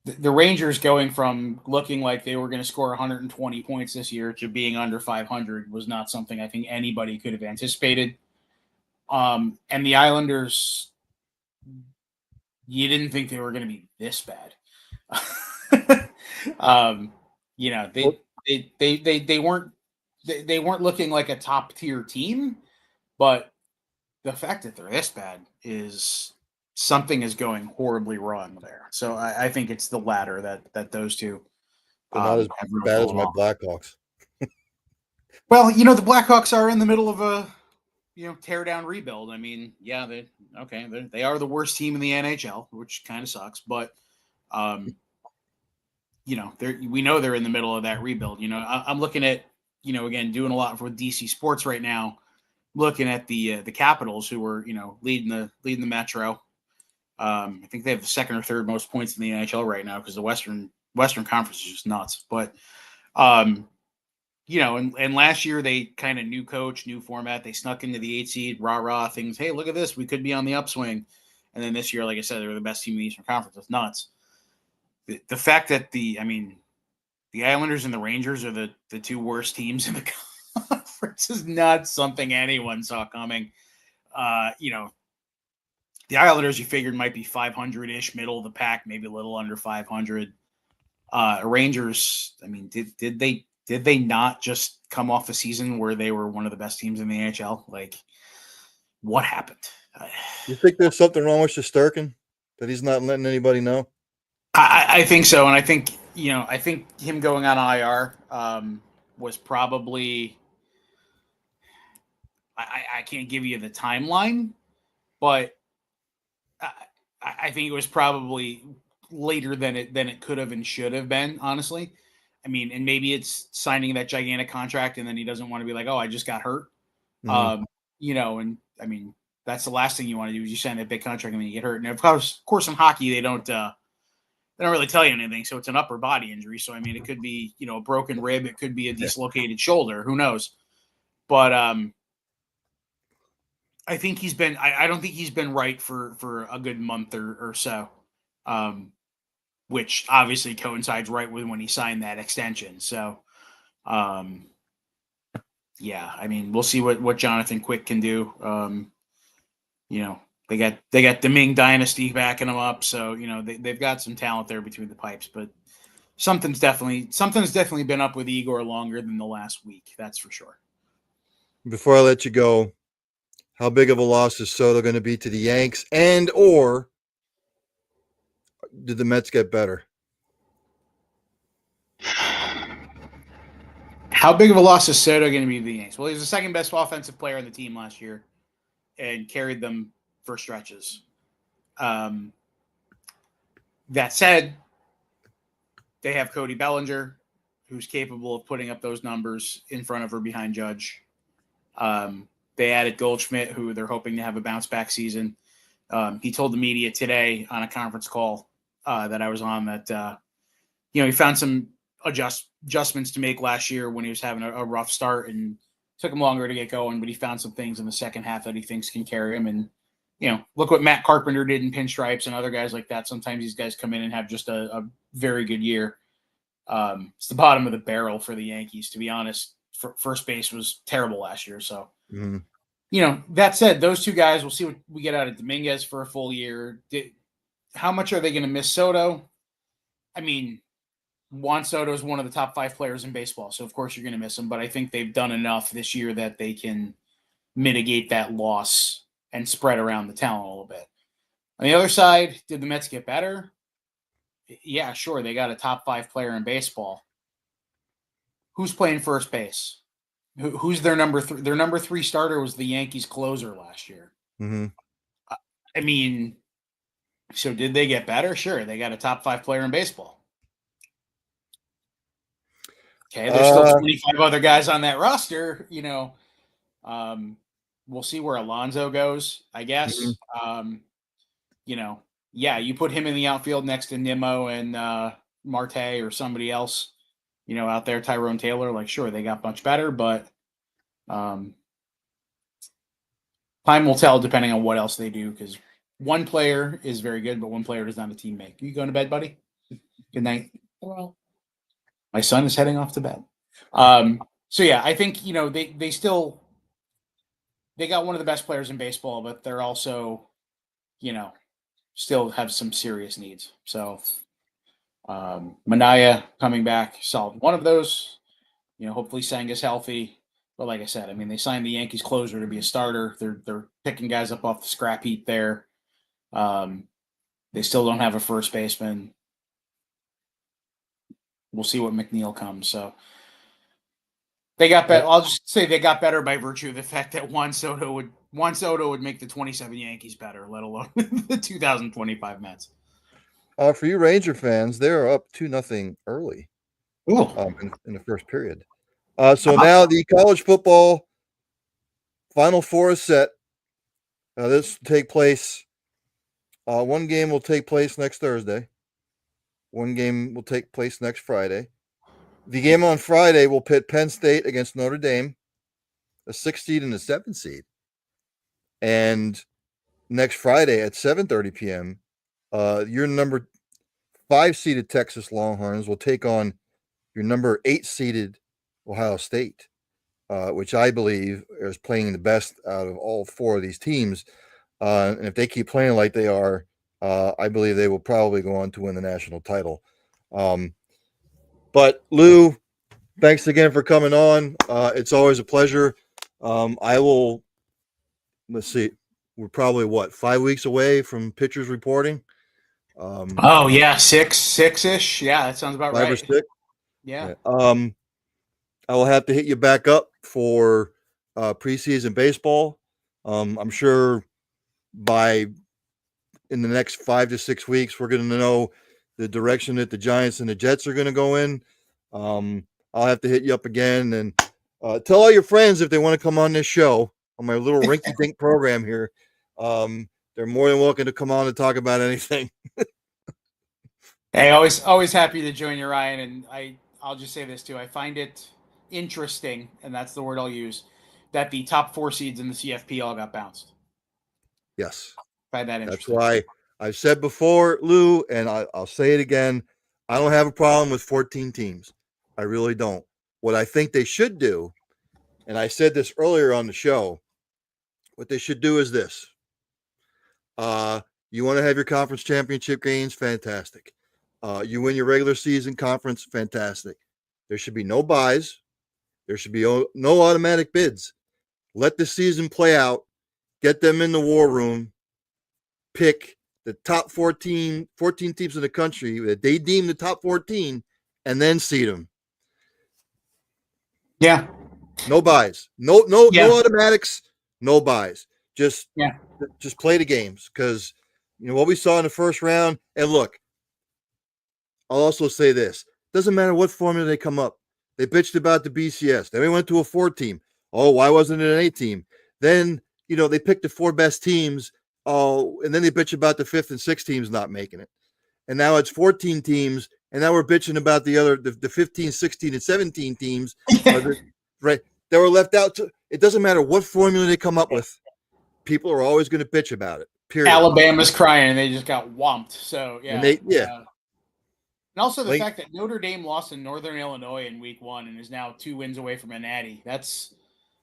The Rangers going from looking like they were going to score 120 points this year to being under 500 was not something I think anybody could have anticipated. And the Islanders, you didn't think they were going to be this bad. They weren't looking like a top tier team, but the fact that they're this bad is something is going horribly wrong there. So I think it's the latter that those two. Not as bad as my Blackhawks. Well, the Blackhawks are in the middle of a tear down rebuild. I mean, yeah, they are the worst team in the NHL, which kind of sucks. But we know they're in the middle of that rebuild. I'm looking at again doing a lot for DC Sports right now, looking at the Capitals who are leading the Metro. I think they have the second or third most points in the NHL right now because the Western Conference is just nuts. But and last year they kind of new coach, new format. They snuck into the 8 seed, rah things. Hey, look at this, we could be on the upswing. And then this year, like I said, they're the best team in the Eastern Conference. That's nuts. The fact that the Islanders and the Rangers are the two worst teams in the conference is not something anyone saw coming. You know, the Islanders you figured might be 500-ish, middle of the pack, maybe a little under 500. Rangers, I mean, did they not just come off a season where they were one of the best teams in the NHL? Like, what happened? You think there's something wrong with Shesterkin that he's not letting anybody know? I think so, and I think him going on IR was probably. I can't give you the timeline, but I think it was probably later than it could have and should have been. Honestly, I mean, and maybe it's signing that gigantic contract, and then he doesn't want to be like, "Oh, I just got hurt," you know. And I mean, that's the last thing you want to do is you sign that big contract and then you get hurt. And of course, in hockey they don't really tell you anything. So it's an upper body injury. So I mean, it could be a broken rib, it could be a dislocated shoulder. Who knows? But I think he's been. I don't think he's been right for a good month or so, which obviously coincides right with when he signed that extension. So, yeah, I mean, we'll see what Jonathan Quick can do. You know, they got the Ming Dynasty backing them up, so they've got some talent there between the pipes. But something's definitely been up with Igor longer than the last week. That's for sure. Before I let you go, how big of a loss is Soto going to be to the Yanks, and or did the Mets get better? How big of a loss is Soto going to be to the Yanks? Well, he was the second best offensive player on the team last year and carried them for stretches. That said, they have Cody Bellinger, who's capable of putting up those numbers in front of or behind Judge. They added Goldschmidt, who they're hoping to have a bounce-back season. He told the media today on a conference call that I was on that, he found some adjustments to make last year when he was having a rough start and took him longer to get going, but he found some things in the second half that he thinks can carry him. And, look what Matt Carpenter did in Pinstripes and other guys like that. Sometimes these guys come in and have just a very good year. It's the bottom of the barrel for the Yankees, to be honest. First base was terrible last year. So, that said, those two guys, we'll see what we get out of Dominguez for a full year. How much are they going to miss Soto? I mean, Juan Soto is one of the top 5 players in baseball, so of course you're going to miss him. But I think they've done enough this year that they can mitigate that loss and spread around the talent a little bit. On the other side, did the Mets get better? Yeah, sure. They got a top 5 player in baseball. Who's playing first base? Who's their number 3? Their number 3 starter was the Yankees closer last year. Mm-hmm. I mean, so did they get better? Sure. They got a top 5 player in baseball. Okay, there's still 25 other guys on that roster. We'll see where Alonso goes, I guess. Mm-hmm. You put him in the outfield next to Nimmo and Marte or somebody else, out there, Tyrone Taylor. Like, sure, they got much better, but time will tell depending on what else they do, because one player is very good, but one player does not a team make. You going to bed, buddy? Good night. Well, my son is heading off to bed. So yeah, I think they got one of the best players in baseball, but they're also, still have some serious needs. So Manaya coming back, solved one of those. Hopefully Senga's healthy. But like I said, I mean, they signed the Yankees closer to be a starter. They're picking guys up off the scrap heap there. They still don't have a first baseman. We'll see what McNeil comes. So they got better. I'll just say they got better by virtue of the fact that Juan Soto would make the 27 Yankees better, let alone the 2025 Mets. For you Ranger fans, they're up 2-0 early. Ooh. In the first period. So now the college football Final Four is set. This will take place. One game will take place next Thursday. One game will take place next Friday. The game on Friday will pit Penn State against Notre Dame, a 6th seed and a 7th seed. And next Friday at 7:30 p.m., your number 5 seeded Texas Longhorns will take on your number 8 seeded Ohio State, which I believe is playing the best out of all 4 of these teams. And if they keep playing like they are, I believe they will probably go on to win the national title. But Lou, thanks again for coming on. It's always a pleasure. I will, let's see, we're probably 5 weeks away from pitchers reporting. Oh yeah, six-ish. Yeah, that sounds about 5 right. or 6. Yeah. I will have to hit you back up for preseason baseball. I'm sure in the next 5 to 6 weeks, we're going to know the direction that the Giants and the Jets are going to go in. I'll have to hit you up again and tell all your friends if they want to come on this show, on my little rinky-dink program here. They're more than welcome to come on and talk about anything. Hey, always happy to join you, Ryan. And I'll just say this too. I find it interesting, and that's the word I'll use, that the top 4 seeds in the CFP all got bounced. Yes. I find that interesting. That's why I've said before, Lou, and I'll say it again. I don't have a problem with 14 teams. I really don't. What I think they should do, and I said this earlier on the show, what they should do is this. You want to have your conference championship games? Fantastic. You win your regular season conference? Fantastic. There should be no buys. There should be no automatic bids. Let the season play out. Get them in the war room. Pick the top 14 teams in the country that they deem the top 14, and then seed them. Yeah. No buys. No automatics. No buys. Just play the games, because what we saw in the first round. And look, I'll also say this: doesn't matter what formula they come up. They bitched about the BCS. Then we went to a 4 team. Oh, why wasn't it an 8 team? Then they picked the 4 best teams. Oh, and then they bitch about the 5th and 6th teams not making it. And now it's 14 teams, and now we're bitching about the 15, 16, and 17 teams right that were left out. It doesn't matter what formula they come up with. People are always going to bitch about it. Period. Alabama's crying, and they just got whomped. So yeah. And and also the fact that Notre Dame lost in Northern Illinois in week 1 and is now 2 wins away from a natty. That's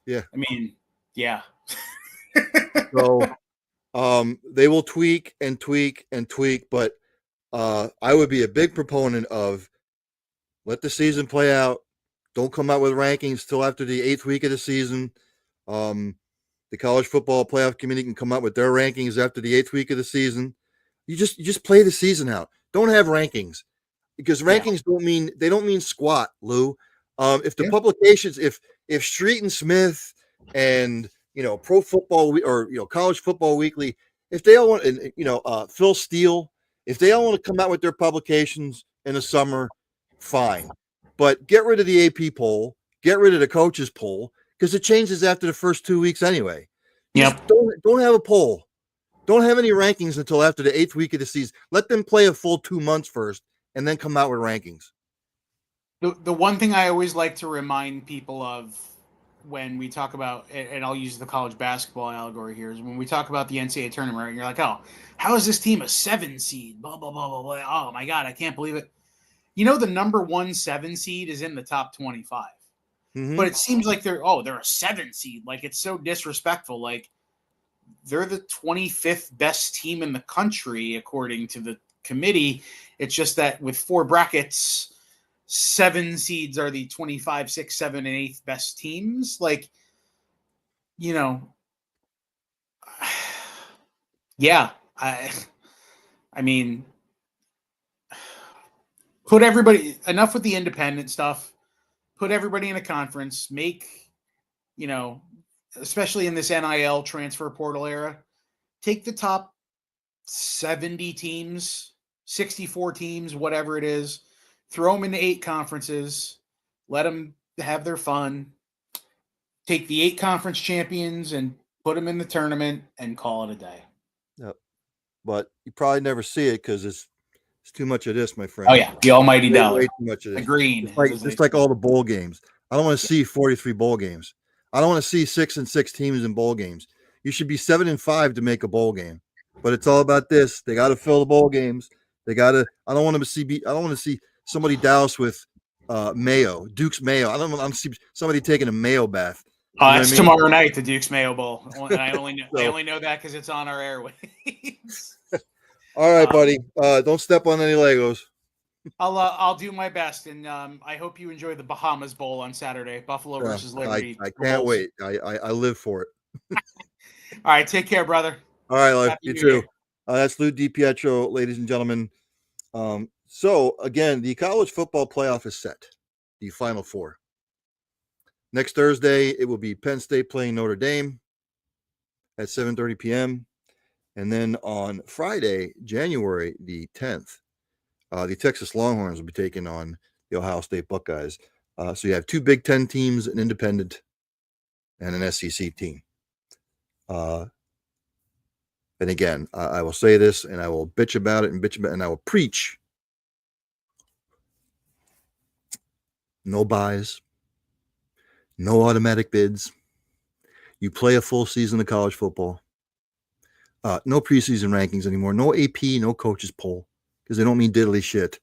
I mean, yeah. So they will tweak and tweak and tweak, but I would be a big proponent of let the season play out. Don't come out with rankings till after the 8th week of the season. The college football playoff committee can come up with their rankings after the 8th week of the season. You just play the season out. Don't have rankings, because rankings don't mean squat, Lou. If the publications, if Street and Smith and Pro Football or College Football Weekly, if they all want, Phil Steele, if they all want to come out with their publications in the summer, fine. But get rid of the AP poll, get rid of the coaches poll, because it changes after the first 2 weeks anyway. Yep. Don't have a poll. Don't have any rankings until after the 8th week of the season. Let them play a full 2 months first, and then come out with rankings. The one thing I always like to remind people of when we talk about, and I'll use the college basketball allegory here, is when we talk about the NCAA tournament, right? And you're like, oh, how is this team a 7 seed? Blah, blah, blah, blah, blah. Oh my God, I can't believe it. The number 1 7 seed is in the top 25. Mm-hmm. But it seems like they're a 7 seed. Like, it's so disrespectful. Like, they're the 25th best team in the country, according to the committee. It's just that with 4 brackets, 7 seeds are the 25, 6, 7, and 8th best teams. Like, yeah. I mean, put everybody, enough with the independent stuff. Put everybody in a conference. Make, especially in this NIL transfer portal era, take the top 70 teams, 64 teams, whatever it is, throw them into 8 conferences, let them have their fun, take the 8 conference champions and put them in the tournament and call it a day. Yep. But you probably never see it because it's too much of this, my friend. Oh yeah, the almighty dollar. Way too much of this. Agreed. It's like all the bowl games. I don't want to see 43 bowl games. I don't want to see 6 and 6 teams in bowl games. You should be 7 and 5 to make a bowl game. But it's all about this. They got to fill the bowl games. They got to. I don't want to see somebody douse with Mayo, Duke's Mayo. I don't know. I'm seeing somebody taking a Mayo bath. Oh, You know that's what I mean? tomorrow night, the Duke's Mayo Bowl, and I only know I So- only know that because it's on our airwaves. All right, buddy. Don't step on any Legos. I'll do my best, and I hope you enjoy the Bahamas Bowl on Saturday, Buffalo versus Liberty. I can't wait. I live for it. All right, take care, brother. All right, love. Happy You New too. Year. That's Lou DiPietro, ladies and gentlemen. So again, the college football playoff is set. The Final Four. Next Thursday, it will be Penn State playing Notre Dame at 7:30 p.m. And then on Friday, January the 10th, the Texas Longhorns will be taking on the Ohio State Buckeyes. So you have two Big Ten teams, an independent, and an SEC team. And again, I will say this, and I will bitch about it, and I will preach. No buys, no automatic bids. You play a full season of college football. No preseason rankings anymore. No AP, no coaches poll, because they don't mean diddly shit.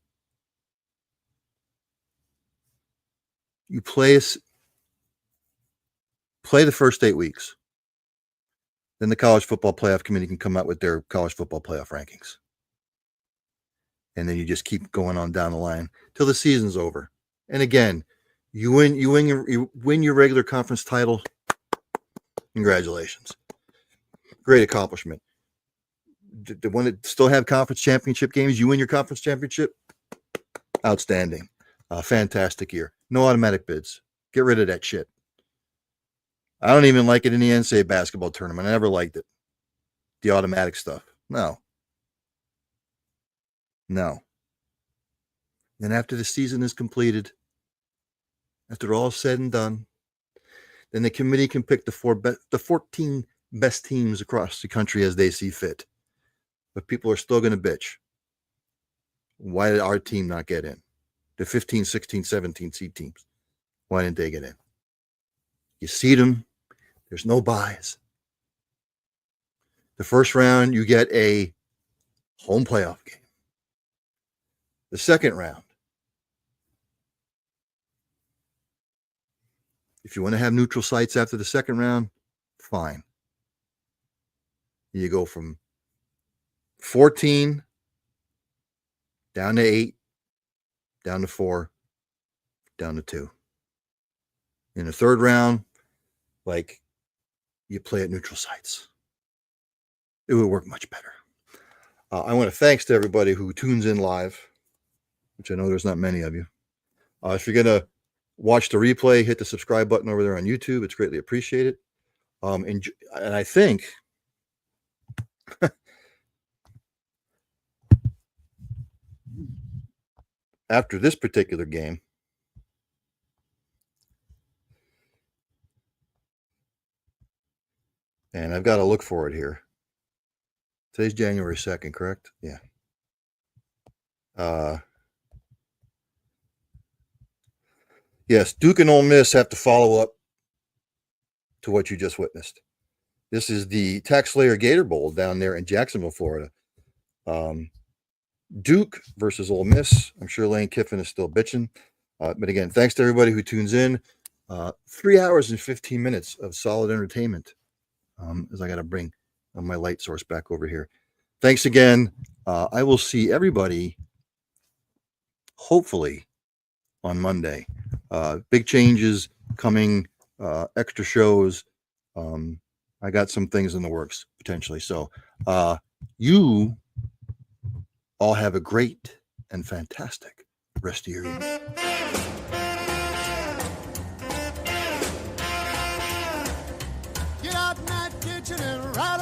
You play the first 8 weeks. Then the College Football Playoff Committee can come out with their college football playoff rankings. And then you just keep going on down the line till the season's over. And again, you win your regular conference title. Congratulations. Great accomplishment. The one that still have conference championship games, you win your conference championship. Outstanding. Fantastic year. No automatic bids. Get rid of that shit. I don't even like it in the NCAA basketball tournament. I never liked it. The automatic stuff. No. Then after the season is completed, after all said and done, then the committee can pick the 14 best teams across the country as they see fit. But people are still going to bitch. Why did our team not get in? The 15, 16, 17 seed teams. Why didn't they get in? You seed them. There's no buys. The first round, you get a home playoff game. The second round, if you want to have neutral sites after the second round, fine. You go from 14 down to 8, down to 4, down to 2. In the third round, you play at neutral sites. It would work much better. I want to thanks to everybody who tunes in live, which I know there's not many of you. If you're going to watch the replay, hit the subscribe button over there on YouTube. It's greatly appreciated. And I think after this particular game, and I've got to look for it here. Today's January 2nd, correct? Yeah. Yes, Duke and Ole Miss have to follow up to what you just witnessed. This is the TaxSlayer Gator Bowl down there in Jacksonville, Florida. Duke versus Ole Miss. I'm sure Lane Kiffin is still bitching. But again, thanks to everybody who tunes in. 3 hours and 15 minutes of solid entertainment. As I got to bring my light source back over here. Thanks again. I will see everybody hopefully on Monday. Big changes coming, extra shows. I got some things in the works potentially. So you all have a great and fantastic rest of your evening. Get out in that kitchen and ride